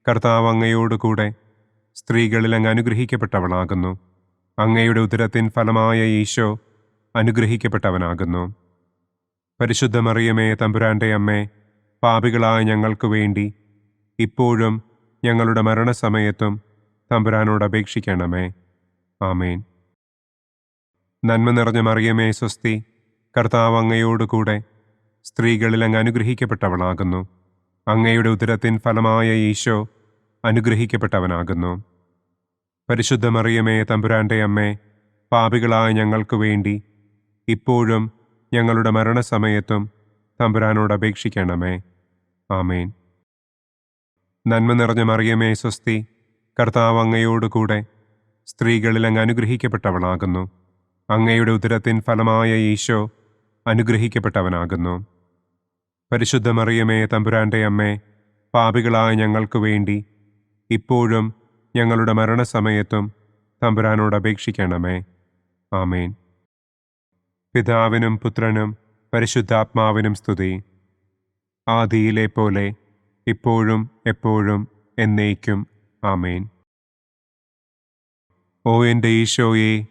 കർത്താവ് അങ്ങയോടുകൂടെ സ്ത്രീകളിൽ അങ്ങ് അനുഗ്രഹിക്കപ്പെട്ടവളാകുന്നു. അങ്ങയുടെ ഉദരത്തിൻ ഫലമായ ഈശോ അനുഗ്രഹിക്കപ്പെട്ടവനാകുന്നു. പരിശുദ്ധ മറിയമേ, തമ്പുരാന്റെ അമ്മേ, പാപികളായ ഞങ്ങൾക്ക് വേണ്ടി ഇപ്പോഴും ഞങ്ങളുടെ മരണസമയത്തും തമ്പുരാനോട് അപേക്ഷിക്കണമേ. ആമേൻ. നന്മ നിറഞ്ഞ മറിയമേ, സ്വസ്തി, കർത്താവ് അങ്ങയോടുകൂടെ സ്ത്രീകളിൽ അങ്ങ് അനുഗ്രഹിക്കപ്പെട്ടവളാകുന്നു. അങ്ങയുടെ ഉദരത്തിൻ ഫലമായ ഈശോ അനുഗ്രഹിക്കപ്പെട്ടവനാകുന്നു. പരിശുദ്ധ മറിയമേ, തമ്പുരാന്റെ അമ്മേ, പാപികളായ ഞങ്ങൾക്ക് വേണ്ടി ഇപ്പോഴും ഞങ്ങളുടെ മരണസമയത്തും തമ്പുരാനോട് അപേക്ഷിക്കണമേ. ആമേൻ. നന്മ നിറഞ്ഞ മറിയമേ, സ്വസ്തി, കർത്താവ് അങ്ങയോടുകൂടെ സ്ത്രീകളിൽ അങ്ങ് അനുഗ്രഹിക്കപ്പെട്ടവളാകുന്നു. അങ്ങയുടെ ഉദരത്തിൻ ഫലമായ ഈശോ അനുഗ്രഹിക്കപ്പെട്ടവനാകുന്നു. പരിശുദ്ധ മറിയമേ, തമ്പുരാന്റെ അമ്മേ, പാപികളായ ഞങ്ങൾക്ക് വേണ്ടി ഇപ്പോഴും ഞങ്ങളുടെ മരണസമയത്തും തമ്പുരാനോട് അപേക്ഷിക്കണമേ. ആമേൻ. പിതാവിനും പുത്രനും പരിശുദ്ധാത്മാവിനും സ്തുതി. ആദിയിലെ പോലെ ഇപ്പോഴും എപ്പോഴും എന്നേക്കും. ആമേൻ. ഓ എൻ്റെ ഈശോയെ,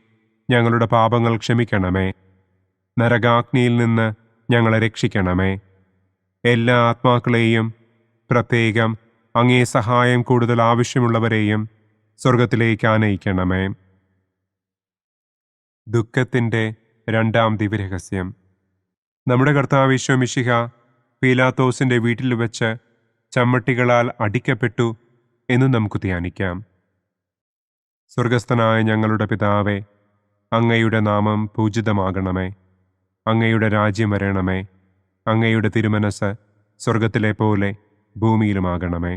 ഞങ്ങളുടെ പാപങ്ങൾ ക്ഷമിക്കണമേ. നരകാഗ്നിയിൽ നിന്ന് ഞങ്ങളെ രക്ഷിക്കണമേ. എല്ലാ ആത്മാക്കളെയും, പ്രത്യേകം അങ്ങേ സഹായം കൂടുതൽ ആവശ്യമുള്ളവരെയും സ്വർഗത്തിലേക്ക് ആനയിക്കണമേ. ദുഃഖത്തിൻ്റെ രണ്ടാം ദിവ്യരഹസ്യം. നമ്മുടെ കർത്താവ് ഈശോ മിശിഹ പീലാത്തോസിൻ്റെ വീട്ടിൽ വെച്ച് ചമ്മട്ടികളാൽ അടിക്കപ്പെട്ടു എന്ന് നമുക്ക് ധ്യാനിക്കാം. സ്വർഗസ്ഥനായ ഞങ്ങളുടെ പിതാവേ, അങ്ങയുടെ നാമം പൂജിതമാകണമേ. അങ്ങയുടെ രാജ്യം വരണമേ. അങ്ങയുടെ തിരുമനസ് സ്വർഗത്തിലെ പോലെ ഭൂമിയിലുമാകണമേ.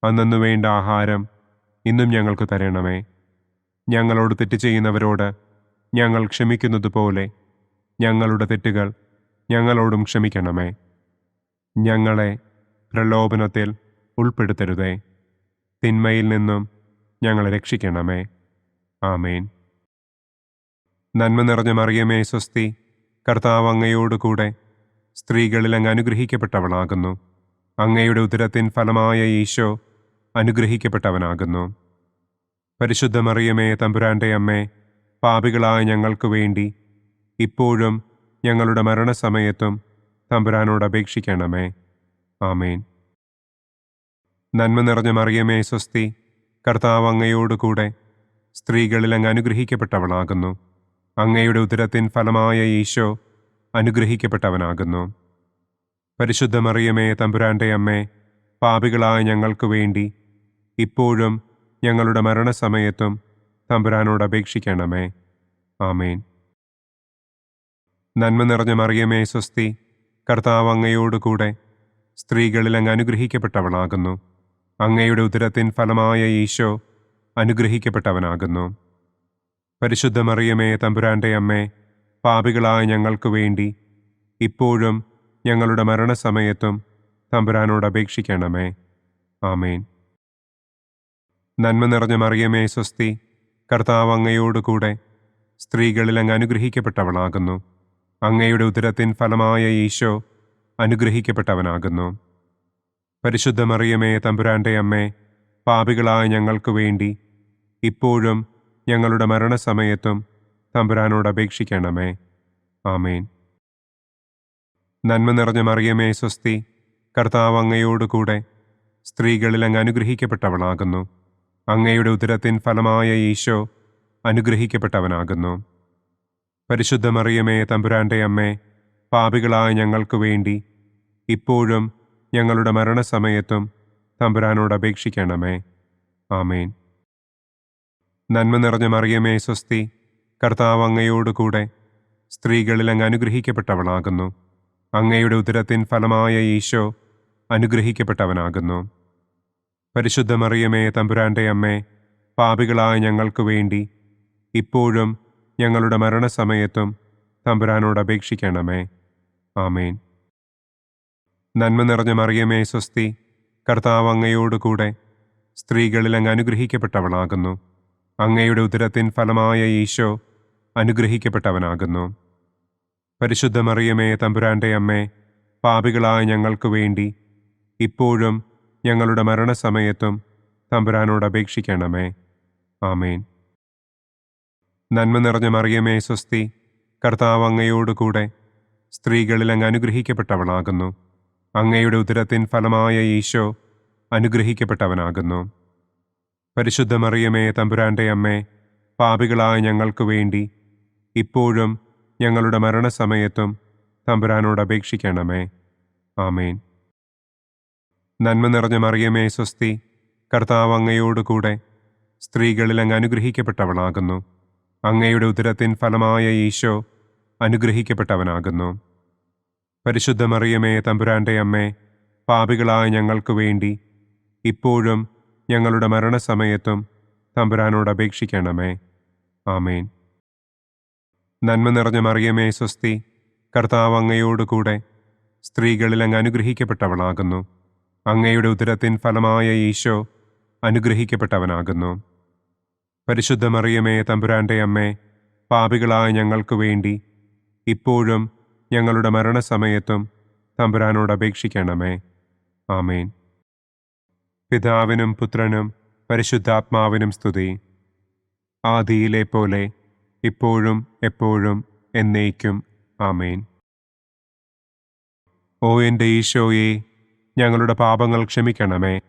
അന്നന്നു വേണ്ട ആഹാരം ഇന്നും ഞങ്ങൾക്ക് തരണമേ. ഞങ്ങളോട് തെറ്റ് ചെയ്യുന്നവരോട് ഞങ്ങൾ ക്ഷമിക്കുന്നത് പോലെ ഞങ്ങളുടെ തെറ്റുകൾ ഞങ്ങളോടും ക്ഷമിക്കണമേ. ഞങ്ങളെ പ്രലോഭനത്തിൽ ഉൾപ്പെടുത്തരുതേ. തിന്മയിൽ നിന്നും ഞങ്ങളെ രക്ഷിക്കണമേ. ആമേൻ. നന്മ നിറഞ്ഞ മറിയമേ, സ്വസ്തി, കർത്താവ് അങ്ങയോടുകൂടെ സ്ത്രീകളിൽ അങ്ങ് അനുഗ്രഹിക്കപ്പെട്ടവളാകുന്നു. അങ്ങയുടെ ഉദരത്തിൻ ഫലമായ ഈശോ അനുഗ്രഹിക്കപ്പെട്ടവനാകുന്നു. പരിശുദ്ധ മറിയമേ, തമ്പുരാന്റെ അമ്മേ, പാപികളായ ഞങ്ങൾക്ക് വേണ്ടി ഇപ്പോഴും ഞങ്ങളുടെ മരണസമയത്തും തമ്പുരാനോട് അപേക്ഷിക്കണമേ. ആമേൻ. നന്മ നിറഞ്ഞ മറിയമേ, സ്വസ്തി, കർത്താവ് അങ്ങയോടുകൂടെ സ്ത്രീകളിൽ അങ്ങ് അനുഗ്രഹിക്കപ്പെട്ടവളാകുന്നു. അങ്ങയുടെ ഉദരത്തിൻ ഫലമായ ഈശോ അനുഗ്രഹിക്കപ്പെട്ടവനാകുന്നു. പരിശുദ്ധ മറിയമേ, തമ്പുരാന്റെ അമ്മേ, പാപികളായ ഞങ്ങൾക്ക് വേണ്ടി ഇപ്പോഴും ഞങ്ങളുടെ മരണസമയത്തും തമ്പുരാനോട് അപേക്ഷിക്കണമേ. ആമേൻ. നന്മ നിറഞ്ഞ മറിയമേ, സ്വസ്തി, കർത്താവ് അങ്ങയോടുകൂടെ സ്ത്രീകളിൽ അങ്ങ് അനുഗ്രഹിക്കപ്പെട്ടവളാകുന്നു. അങ്ങയുടെ ഉദരത്തിൻ ഫലമായ ഈശോ അനുഗ്രഹിക്കപ്പെട്ടവനാകുന്നു. പരിശുദ്ധ മറിയമേ, തമ്പുരാന്റെ അമ്മേ, പാപികളായ ഞങ്ങൾക്ക് വേണ്ടി ഇപ്പോഴും ഞങ്ങളുടെ മരണസമയത്തും തമ്പുരാനോട് അപേക്ഷിക്കണമേ. ആമേൻ. നന്മ നിറഞ്ഞ മറിയമേ, സ്വസ്തി, കർത്താവ് അങ്ങയോടുകൂടെ സ്ത്രീകളിൽ അങ്ങ് അനുഗ്രഹിക്കപ്പെട്ടവളാകുന്നു. അങ്ങയുടെ ഉദരത്തിൻ ഫലമായ ഈശോ അനുഗ്രഹിക്കപ്പെട്ടവനാകുന്നു. പരിശുദ്ധ മറിയമേ, തമ്പുരാന്റെ അമ്മേ, പാപികളായ ഞങ്ങൾക്ക് വേണ്ടി ഇപ്പോഴും ഞങ്ങളുടെ മരണസമയത്തും തമ്പുരാനോട് അപേക്ഷിക്കണമേ. ആമേൻ. നന്മ നിറഞ്ഞ മറിയമേ, സ്വസ്തി, കർത്താവ് അങ്ങയോടുകൂടെ സ്ത്രീകളിൽ അങ്ങ് അനുഗ്രഹിക്കപ്പെട്ടവളാകുന്നു. അങ്ങയുടെ ഉദരത്തിൻ ഫലമായ ഈശോ അനുഗ്രഹിക്കപ്പെട്ടവനാകുന്നു. പരിശുദ്ധ മറിയമേ, തമ്പുരാന്റെ അമ്മേ, പാപികളായ ഞങ്ങൾക്ക് വേണ്ടി ഇപ്പോഴും ഞങ്ങളുടെ മരണസമയത്തും തമ്പുരാനോട് അപേക്ഷിക്കണമേ. ആമേൻ. നന്മ നിറഞ്ഞ മറിയമേ സ്വസ്തി, കർത്താവ് അങ്ങയോട് കൂടെ സ്ത്രീകളിൽ അങ്ങ് അനുഗ്രഹിക്കപ്പെട്ടവളാകുന്നു. അങ്ങയുടെ ഉദരത്തിൻ ഫലമായ ഈശോ അനുഗ്രഹിക്കപ്പെട്ടവനാകുന്നു. പരിശുദ്ധ മറിയമേ തമ്പുരാന്റെ അമ്മേ, പാപികളായ ഞങ്ങൾക്ക് വേണ്ടി ഇപ്പോഴും ഞങ്ങളുടെ മരണസമയത്തും തമ്പുരാനോട് അപേക്ഷിക്കണമേ. ആമേൻ. നന്മ നിറഞ്ഞ മറിയമേ സ്വസ്തി, കർത്താവ് അങ്ങയോട് കൂടെ സ്ത്രീകളിൽ അങ്ങ് അനുഗ്രഹിക്കപ്പെട്ടവളാകുന്നു. അങ്ങയുടെ ഉദരത്തിൻ ഫലമായ ഈശോ അനുഗ്രഹിക്കപ്പെട്ടവനാകുന്നു. പരിശുദ്ധ മറിയമേ തമ്പുരാന്റെ അമ്മേ, പാപികളായ ഞങ്ങൾക്ക് വേണ്ടി ഇപ്പോഴും ഞങ്ങളുടെ മരണസമയത്തും തമ്പുരാനോട് അപേക്ഷിക്കണമേ. ആമേൻ. നന്മ നിറഞ്ഞ മറിയമേ സ്വസ്തി, കർത്താവ് അങ്ങയോട് കൂടെ സ്ത്രീകളിൽ അങ്ങ് അനുഗ്രഹിക്കപ്പെട്ടവളാകുന്നു. അങ്ങയുടെ ഉദരത്തിൻ ഫലമായ ഈശോ അനുഗ്രഹിക്കപ്പെട്ടവനാകുന്നു. പരിശുദ്ധ മറിയമേ തമ്പുരാന്റെ അമ്മേ, പാപികളായ ഞങ്ങൾക്ക് വേണ്ടി ഇപ്പോഴും ഞങ്ങളുടെ മരണസമയത്തും തമ്പുരാനോട് അപേക്ഷിക്കണമേ. ആമേൻ. നന്മ നിറഞ്ഞ മറിയമേ സ്വസ്തി, കർത്താവ് അങ്ങയോട് കൂടെ സ്ത്രീകളിൽ അങ്ങ് അനുഗ്രഹിക്കപ്പെട്ടവളാകുന്നു. അങ്ങയുടെ ഉദരത്തിൻ ഫലമായ ഈശോ അനുഗ്രഹിക്കപ്പെട്ടവനാകുന്നു. പരിശുദ്ധ മറിയമേ തമ്പുരാന്റെ അമ്മേ, പാപികളായ ഞങ്ങൾക്ക് വേണ്ടി ഇപ്പോഴും ഞങ്ങളുടെ മരണസമയത്തും തമ്പുരാനോട് അപേക്ഷിക്കണമേ. ആമേൻ. നന്മ നിറഞ്ഞ മറിയമേ സ്വസ്തി, കർത്താവ് അങ്ങയോട് കൂടെ സ്ത്രീകളിൽ അങ്ങ് അനുഗ്രഹിക്കപ്പെട്ടവളാകുന്നു. അങ്ങയുടെ ഉദരത്തിൻ ഫലമായ ഈശോ അനുഗ്രഹിക്കപ്പെട്ടവനാകുന്നു. പരിശുദ്ധ മറിയമേ തമ്പുരാന്റെ അമ്മേ, പാപികളായ ഞങ്ങൾക്ക് വേണ്ടി ഇപ്പോഴും ഞങ്ങളുടെ മരണസമയത്തും തമ്പുരാനോട് അപേക്ഷിക്കണമേ. ആമേൻ. പിതാവിനും പുത്രനും പരിശുദ്ധാത്മാവിനും സ്തുതി. ആദിയിലെ പോലെ ഇപ്പോഴും എപ്പോഴും എന്നേക്കും. ആമേൻ. ഓ എൻ്റെ ഈശോയെ, ഞങ്ങളുടെ പാപങ്ങൾ ക്ഷമിക്കണമേ.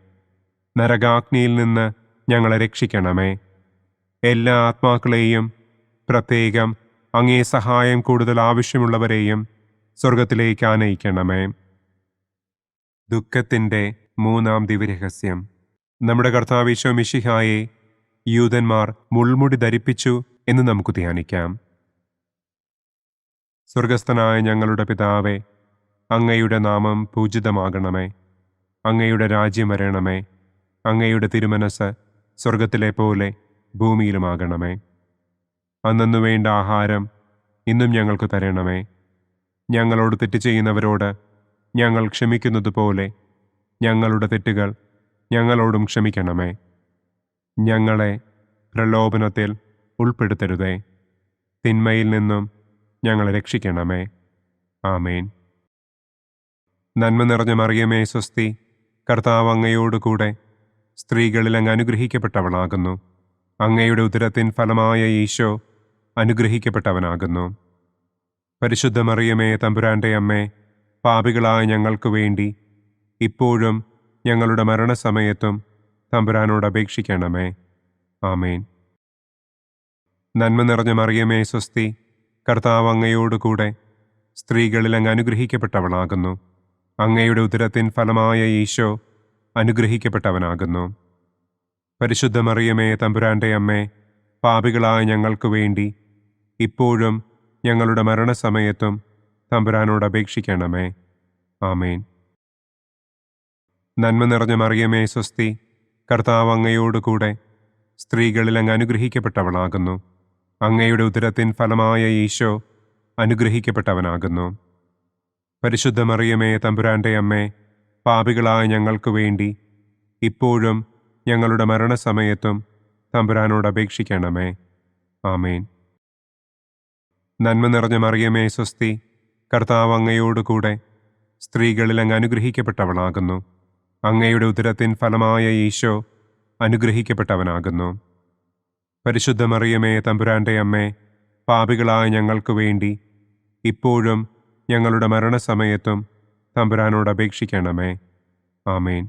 നരകാഗ്നിയിൽ നിന്ന് ഞങ്ങളെ രക്ഷിക്കണമേ. എല്ലാ ആത്മാക്കളെയും, പ്രത്യേകം അങ്ങേ സഹായം കൂടുതൽ ആവശ്യമുള്ളവരെയും സ്വർഗത്തിലേക്ക് ആനയിക്കണമേ. ദുഃഖത്തിൻ്റെ മൂന്നാം ദിവ്യരഹസ്യം. നമ്മുടെ കർത്താവ് ഈശോ മിശിഹായെ യൂദന്മാർ മുൾമുടി ധരിപ്പിച്ചു എന്ന് നമുക്ക് ധ്യാനിക്കാം. സ്വർഗസ്ഥനായ ഞങ്ങളുടെ പിതാവേ, അങ്ങയുടെ നാമം പൂജിതമാകണമേ. അങ്ങയുടെ രാജ്യം വരണമേ. അങ്ങയുടെ തിരുമനസ് സ്വർഗത്തിലെ പോലെ ഭൂമിയിലുമാകണമേ. അന്നന്നു വേണ്ട ആഹാരം ഇന്നും ഞങ്ങൾക്ക് തരണമേ. ഞങ്ങളോട് തെറ്റ് ചെയ്യുന്നവരോട് ഞങ്ങൾ ക്ഷമിക്കുന്നത് പോലെ ഞങ്ങളുടെ തെറ്റുകൾ ഞങ്ങളോടും ക്ഷമിക്കണമേ. ഞങ്ങളെ പ്രലോഭനത്തിൽ ഉൾപ്പെടുത്തരുതേ. തിന്മയിൽ നിന്നും ഞങ്ങളെ രക്ഷിക്കണമേ. ആമേൻ. നന്മ നിറഞ്ഞ മറിയമേ സ്വസ്തി, കർത്താവ് അങ്ങയോട് കൂടെ സ്ത്രീകളിൽ അങ്ങ് അനുഗ്രഹിക്കപ്പെട്ടവളാകുന്നു. അങ്ങയുടെ ഉദരത്തിൻ ഫലമായ ഈശോ അനുഗ്രഹിക്കപ്പെട്ടവനാകുന്നു. പരിശുദ്ധ മറിയമേ തമ്പുരാന്റെ അമ്മേ, പാപികളായ ഞങ്ങൾക്ക് വേണ്ടി ഇപ്പോഴും ഞങ്ങളുടെ മരണസമയത്തും തമ്പുരാനോട് അപേക്ഷിക്കണമേ. ആമേൻ. നന്മ നിറഞ്ഞ മറിയമേ സ്വസ്തി, കർത്താവ് അങ്ങയോട് കൂടെ സ്ത്രീകളിൽ അങ്ങ് അനുഗ്രഹിക്കപ്പെട്ടവളാകുന്നു. അങ്ങയുടെ ഉദരത്തിൻ ഫലമായ ഈശോ അനുഗ്രഹിക്കപ്പെട്ടവനാകുന്നു. പരിശുദ്ധ മറിയമേ തമ്പുരാന്റെ അമ്മേ, പാപികളായ ഞങ്ങൾക്ക് വേണ്ടി ഇപ്പോഴും ഞങ്ങളുടെ മരണസമയത്തും തമ്പുരാനോട് അപേക്ഷിക്കണമേ. ആമേൻ. നന്മ നിറഞ്ഞ മറിയമേ സ്വസ്തി, കർത്താവ് അങ്ങയോട് കൂടെ സ്ത്രീകളിൽ അങ്ങ് അനുഗ്രഹിക്കപ്പെട്ടവളാകുന്നു. അങ്ങയുടെ ഉദരത്തിൻ ഫലമായ ഈശോ അനുഗ്രഹിക്കപ്പെട്ടവനാകുന്നു. പരിശുദ്ധ മറിയമേ തമ്പുരാന്റെ അമ്മേ, പാപികളായ ഞങ്ങൾക്ക് വേണ്ടി ഇപ്പോഴും ഞങ്ങളുടെ മരണസമയത്തും തമ്പുരാനോട് അപേക്ഷിക്കണമേ. ആമേൻ. നന്മ നിറഞ്ഞ മറിയമേ സ്വസ്തി, കർത്താവ് അങ്ങയോട് കൂടെ സ്ത്രീകളിൽ അങ്ങ് അനുഗ്രഹിക്കപ്പെട്ടവളാകുന്നു. അങ്ങയുടെ ഉദരത്തിൻ ഫലമായ ഈശോ അനുഗ്രഹിക്കപ്പെട്ടവനാകുന്നു. പരിശുദ്ധ മറിയമേ തമ്പുരാന്റെ അമ്മേ, പാപികളായ ഞങ്ങൾക്ക് വേണ്ടി ഇപ്പോഴും ഞങ്ങളുടെ മരണസമയത്തും തമ്പുരാനോട് അപേക്ഷിക്കണമേ. ആമേൻ.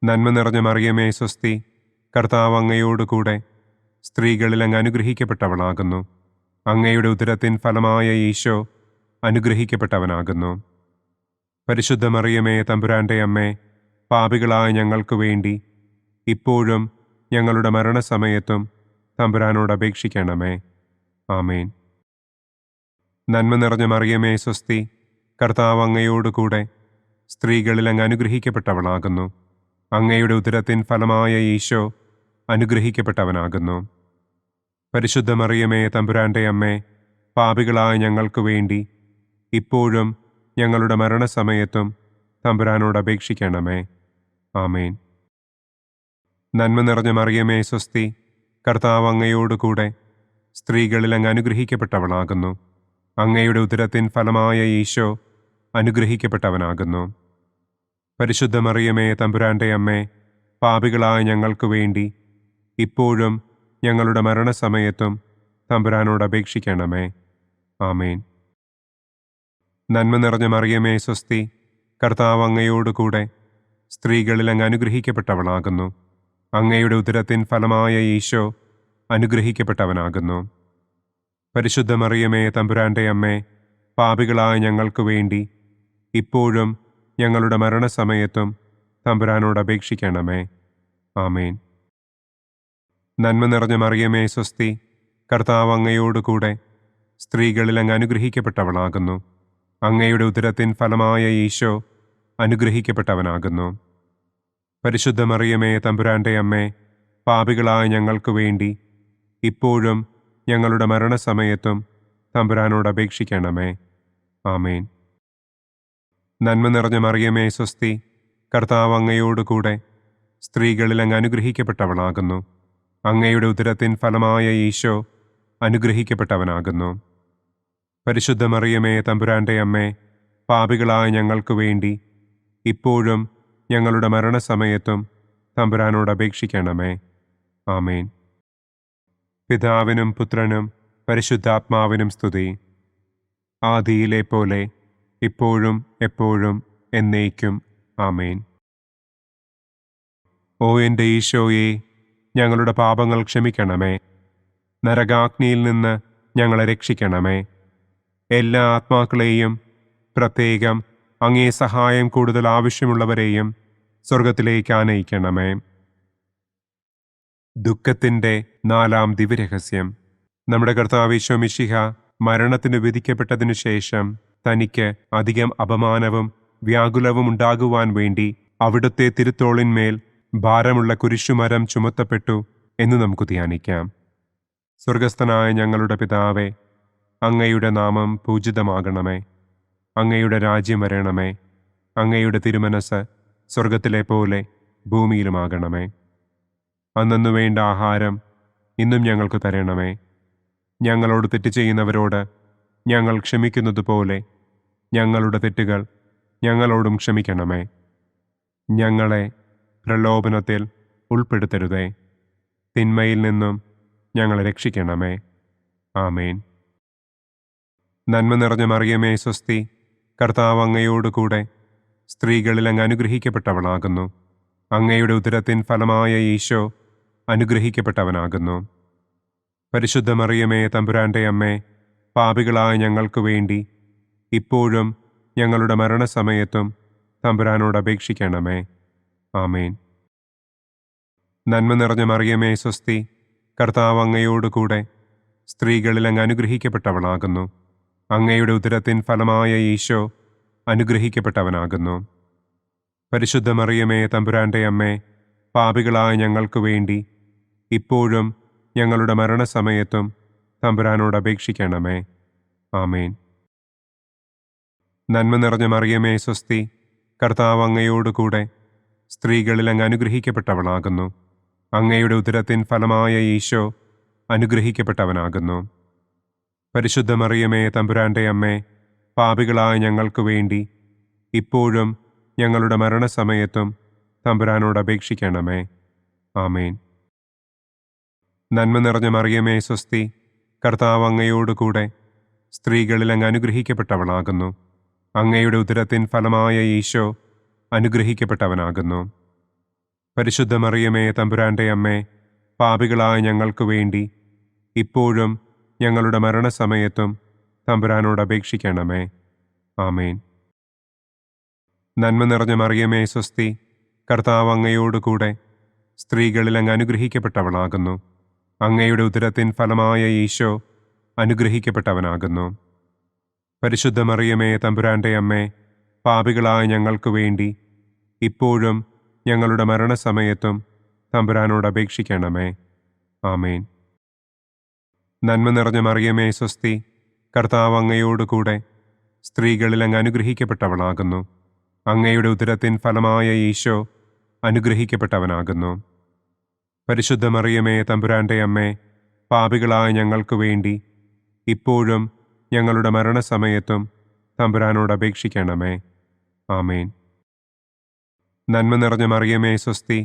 നന്മ നിറഞ്ഞ മറിയമേ സ്വസ്തി, കർത്താവ് അങ്ങയോട് കൂടെ സ്ത്രീകളിൽ അങ്ങ് അനുഗ്രഹിക്കപ്പെട്ടവളാകുന്നു. അങ്ങയുടെ ഉദരത്തിൻ ഫലമായ ഈശോ അനുഗ്രഹിക്കപ്പെട്ടവനാകുന്നു. പരിശുദ്ധ മറിയമേ തമ്പുരാന്റെ അമ്മേ, പാപികളായ ഞങ്ങൾക്ക് വേണ്ടി ഇപ്പോഴും ഞങ്ങളുടെ മരണസമയത്തും തമ്പുരാനോട് അപേക്ഷിക്കണമേ. ആമേൻ. നന്മ നിറഞ്ഞ മറിയമേ സ്വസ്തി, കർത്താവ് അങ്ങയോട് കൂടെ സ്ത്രീകളിൽ അങ്ങ് അനുഗ്രഹിക്കപ്പെട്ടവളാകുന്നു. അങ്ങയുടെ ഉദരത്തിൻ ഫലമായ ഈശോ അനുഗ്രഹിക്കപ്പെട്ടവനാകുന്നു. പരിശുദ്ധ മറിയമേ തമ്പുരാന്റെ അമ്മേ, പാപികളായ ഞങ്ങൾക്ക് വേണ്ടി ഇപ്പോഴും ഞങ്ങളുടെ മരണസമയത്തും തമ്പുരാനോട് അപേക്ഷിക്കണമേ. ആമേൻ. നന്മ നിറഞ്ഞ മറിയമേ സ്വസ്തി, കർത്താവ് അങ്ങയോട് കൂടെ സ്ത്രീകളിൽ അങ്ങ് അനുഗ്രഹിക്കപ്പെട്ടവളാകുന്നു. അങ്ങയുടെ ഉദരത്തിൻ ഫലമായ ഈശോ അനുഗ്രഹിക്കപ്പെട്ടവനാകുന്നു. പരിശുദ്ധ മറിയമേ തമ്പുരാന്റെ അമ്മേ, പാപികളായ ഞങ്ങൾക്ക് വേണ്ടി ഇപ്പോഴും ഞങ്ങളുടെ മരണസമയത്തും തമ്പുരാനോട് അപേക്ഷിക്കണമേ. ആമേൻ. നന്മ നിറഞ്ഞ മറിയമേ സ്വസ്തി, കർത്താവ് അങ്ങയോട് കൂടെ സ്ത്രീകളിൽ അങ്ങ് അനുഗ്രഹിക്കപ്പെട്ടവളാകുന്നു. അങ്ങയുടെ ഉദരത്തിൻ ഫലമായ ഈശോ അനുഗ്രഹിക്കപ്പെട്ടവനാകുന്നു. പരിശുദ്ധ മറിയമേ തമ്പുരാന്റെ അമ്മേ, പാപികളായ ഞങ്ങൾക്ക് വേണ്ടി ഇപ്പോഴും ഞങ്ങളുടെ മരണസമയത്തും തമ്പുരാനോട് അപേക്ഷിക്കണമേ. ആമേൻ. നന്മ നിറഞ്ഞ മറിയമേ സ്വസ്തി, കർത്താവ് അങ്ങയോട് കൂടെ സ്ത്രീകളിൽ അങ്ങ് അനുഗ്രഹിക്കപ്പെട്ടവളാകുന്നു. അങ്ങയുടെ ഉദരത്തിൻ ഫലമായ ഈശോ അനുഗ്രഹിക്കപ്പെട്ടവനാകുന്നു. പരിശുദ്ധ മറിയമേ തമ്പുരാന്റെ അമ്മേ, പാപികളായ ഞങ്ങൾക്ക് വേണ്ടി ഇപ്പോഴും ഞങ്ങളുടെ മരണസമയത്തും തമ്പുരാനോട് അപേക്ഷിക്കണമേ. ആമേൻ. നന്മ നിറഞ്ഞ മറിയമേ സ്വസ്തി, കർത്താവ് അങ്ങയോട് കൂടെ സ്ത്രീകളിൽ അങ്ങ് അനുഗ്രഹിക്കപ്പെട്ടവളാകുന്നു. അങ്ങയുടെ ഉദരത്തിൻ ഫലമായ ഈശോ അനുഗ്രഹിക്കപ്പെട്ടവനാകുന്നു. പരിശുദ്ധ മറിയമേ തമ്പുരാന്റെ അമ്മേ, പാപികളായ ഞങ്ങൾക്ക് വേണ്ടി ഇപ്പോഴും ഞങ്ങളുടെ മരണസമയത്തും തമ്പുരാനോട് അപേക്ഷിക്കണമേ. ആമേൻ. പിതാവിനും പുത്രനും പരിശുദ്ധാത്മാവിനും സ്തുതി. ആദിയിലെ പോലെ ഇപ്പോഴും എപ്പോഴും എന്നേക്കും. ആമേൻ. ഓ എൻ്റെ ഈശോയെ, ഞങ്ങളുടെ പാപങ്ങൾ ക്ഷമിക്കണമേ. നരകാഗ്നിയിൽ നിന്ന് ഞങ്ങളെ രക്ഷിക്കണമേ. എല്ലാ ആത്മാക്കളെയും, പ്രത്യേകം അങ്ങേ സഹായം കൂടുതൽ ആവശ്യമുള്ളവരെയും സ്വർഗത്തിലേക്ക് ആനയിക്കണമേ. ദുഃഖത്തിൻ്റെ 4-ാം ദിവ്യരഹസ്യം. നമ്മുടെ കർത്താവ് ഈശോ മിശിഹ മരണത്തിന് വിധിക്കപ്പെട്ടതിനു ശേഷം തനിക്ക് അധികം അപമാനവും വ്യാകുലവും ഉണ്ടാകുവാൻ വേണ്ടി അവിടുത്തെ തിരുത്തോളിന്മേൽ ഭാരമുള്ള കുരിശുമരം ചുമത്തപ്പെട്ടു എന്ന് നമുക്ക് ധ്യാനിക്കാം. സ്വർഗസ്ഥനായ ഞങ്ങളുടെ പിതാവേ, അങ്ങയുടെ നാമം പൂജിതമാകണമേ. അങ്ങയുടെ രാജ്യം വരണമേ. അങ്ങയുടെ തിരുമനസ് സ്വർഗത്തിലെ പോലെ ഭൂമിയിലുമാകണമേ. അന്നന്നു വേണ്ട ആഹാരം ഇന്നും ഞങ്ങൾക്ക് തരണമേ. ഞങ്ങളോട് തെറ്റ് ചെയ്യുന്നവരോട് ഞങ്ങൾ ക്ഷമിക്കുന്നത് പോലെ ഞങ്ങളുടെ തെറ്റുകൾ ഞങ്ങളോടും ക്ഷമിക്കണമേ. ഞങ്ങളെ പ്രലോഭനത്തിൽ ഉൾപ്പെടുത്തരുതേ. തിന്മയിൽ നിന്നും ഞങ്ങളെ രക്ഷിക്കണമേ. ആമേൻ. നന്മ നിറഞ്ഞ മറിയമേ സ്വസ്തി, കർത്താവ് അങ്ങയോട് കൂടെ സ്ത്രീകളിൽ അങ്ങ് അനുഗ്രഹിക്കപ്പെട്ടവളാകുന്നു. അങ്ങയുടെ ഉദരത്തിൻ ഫലമായ ഈശോ അനുഗ്രഹിക്കപ്പെട്ടവനാകുന്നു. പരിശുദ്ധ മറിയമേ തമ്പുരാന്റെ അമ്മേ, പാപികളായ ഞങ്ങൾക്ക് വേണ്ടി ഇപ്പോഴും ഞങ്ങളുടെ മരണസമയത്തും തമ്പുരാനോട് അപേക്ഷിക്കണമേ. ആമേൻ. നന്മ നിറഞ്ഞ മറിയമേ സ്വസ്തി, കർത്താവ് അങ്ങയോട് കൂടെ സ്ത്രീകളിൽ അങ്ങ് അനുഗ്രഹിക്കപ്പെട്ടവളാകുന്നു. അങ്ങയുടെ ഉദരത്തിൻ ഫലമായ ഈശോ അനുഗ്രഹിക്കപ്പെട്ടവനാകുന്നു. പരിശുദ്ധ മറിയമേ തമ്പുരാന്റെ അമ്മേ, പാപികളായ ഞങ്ങൾക്ക് വേണ്ടി ഇപ്പോഴും ഞങ്ങളുടെ മരണസമയത്തും തമ്പുരാനോട് അപേക്ഷിക്കണമേ. ആമേൻ. നന്മ നിറഞ്ഞ മറിയമേ സ്വസ്തി, കർത്താവ് അങ്ങയോട് കൂടെ സ്ത്രീകളിൽ അങ്ങ് അനുഗ്രഹിക്കപ്പെട്ടവളാകുന്നു. അങ്ങയുടെ ഉദരത്തിൻ ഫലമായ ഈശോ അനുഗ്രഹിക്കപ്പെട്ടവനാകുന്നു. പരിശുദ്ധ മറിയമേ തമ്പുരാന്റെ അമ്മേ, പാപികളായ ഞങ്ങൾക്ക് വേണ്ടി ഇപ്പോഴും ഞങ്ങളുടെ മരണസമയത്തും തമ്പുരാനോട് അപേക്ഷിക്കണമേ. ആമേൻ. നന്മ നിറഞ്ഞ മറിയമേ സ്വസ്തി, കർത്താവ് അങ്ങയോട് കൂടെ സ്ത്രീകളിൽ അങ്ങ് അനുഗ്രഹിക്കപ്പെട്ടവളാകുന്നു. അങ്ങയുടെ ഉദരത്തിൻ ഫലമായ ഈശോ അനുഗ്രഹിക്കപ്പെട്ടവനാകുന്നു. പരിശുദ്ധ മറിയമേ തമ്പുരാന്റെ അമ്മേ, പാപികളായ ഞങ്ങൾക്ക് വേണ്ടി ഇപ്പോഴും ഞങ്ങളുടെ മരണസമയത്തും തമ്പുരാനോട് അപേക്ഷിക്കണമേ. ആമേൻ. നന്മ നിറഞ്ഞ മറിയമേ സ്വസ്തി, കർത്താവ് അങ്ങയോട് കൂടെ സ്ത്രീകളിൽ അങ്ങ് അനുഗ്രഹിക്കപ്പെട്ടവളാകുന്നു. അങ്ങയുടെ ഉദരത്തിൻ ഫലമായ ഈശോ അനുഗ്രഹിക്കപ്പെട്ടവനാകുന്നു. പരിശുദ്ധ മറിയമേ, തമ്പുരാന്റെ അമ്മേ, പാപികളായ ഞങ്ങൾക്ക് വേണ്ടി ഇപ്പോഴും ഞങ്ങളുടെ മരണസമയത്തും തമ്പുരാനോട് അപേക്ഷിക്കണമേ. ആമേൻ. നന്മ നിറഞ്ഞ മറിയമേ, സ്വസ്തി, കർത്താവ് അങ്ങയോടുകൂടെ സ്ത്രീകളിൽ അങ്ങ് അനുഗ്രഹിക്കപ്പെട്ടവളാകുന്നു. അങ്ങയുടെ ഉദരത്തിൻ ഫലമായ ഈശോ അനുഗ്രഹിക്കപ്പെട്ടവനാകുന്നു. പരിശുദ്ധ മറിയമേ, തമ്പുരാന്റെ അമ്മേ, പാപികളായ ഞങ്ങൾക്ക് വേണ്ടി ഇപ്പോഴും ഞങ്ങളുടെ മരണസമയത്തും തമ്പുരാനോട് അപേക്ഷിക്കണമേ. ആമേൻ. നന്മ നിറഞ്ഞ മറിയമേ, സ്വസ്തി,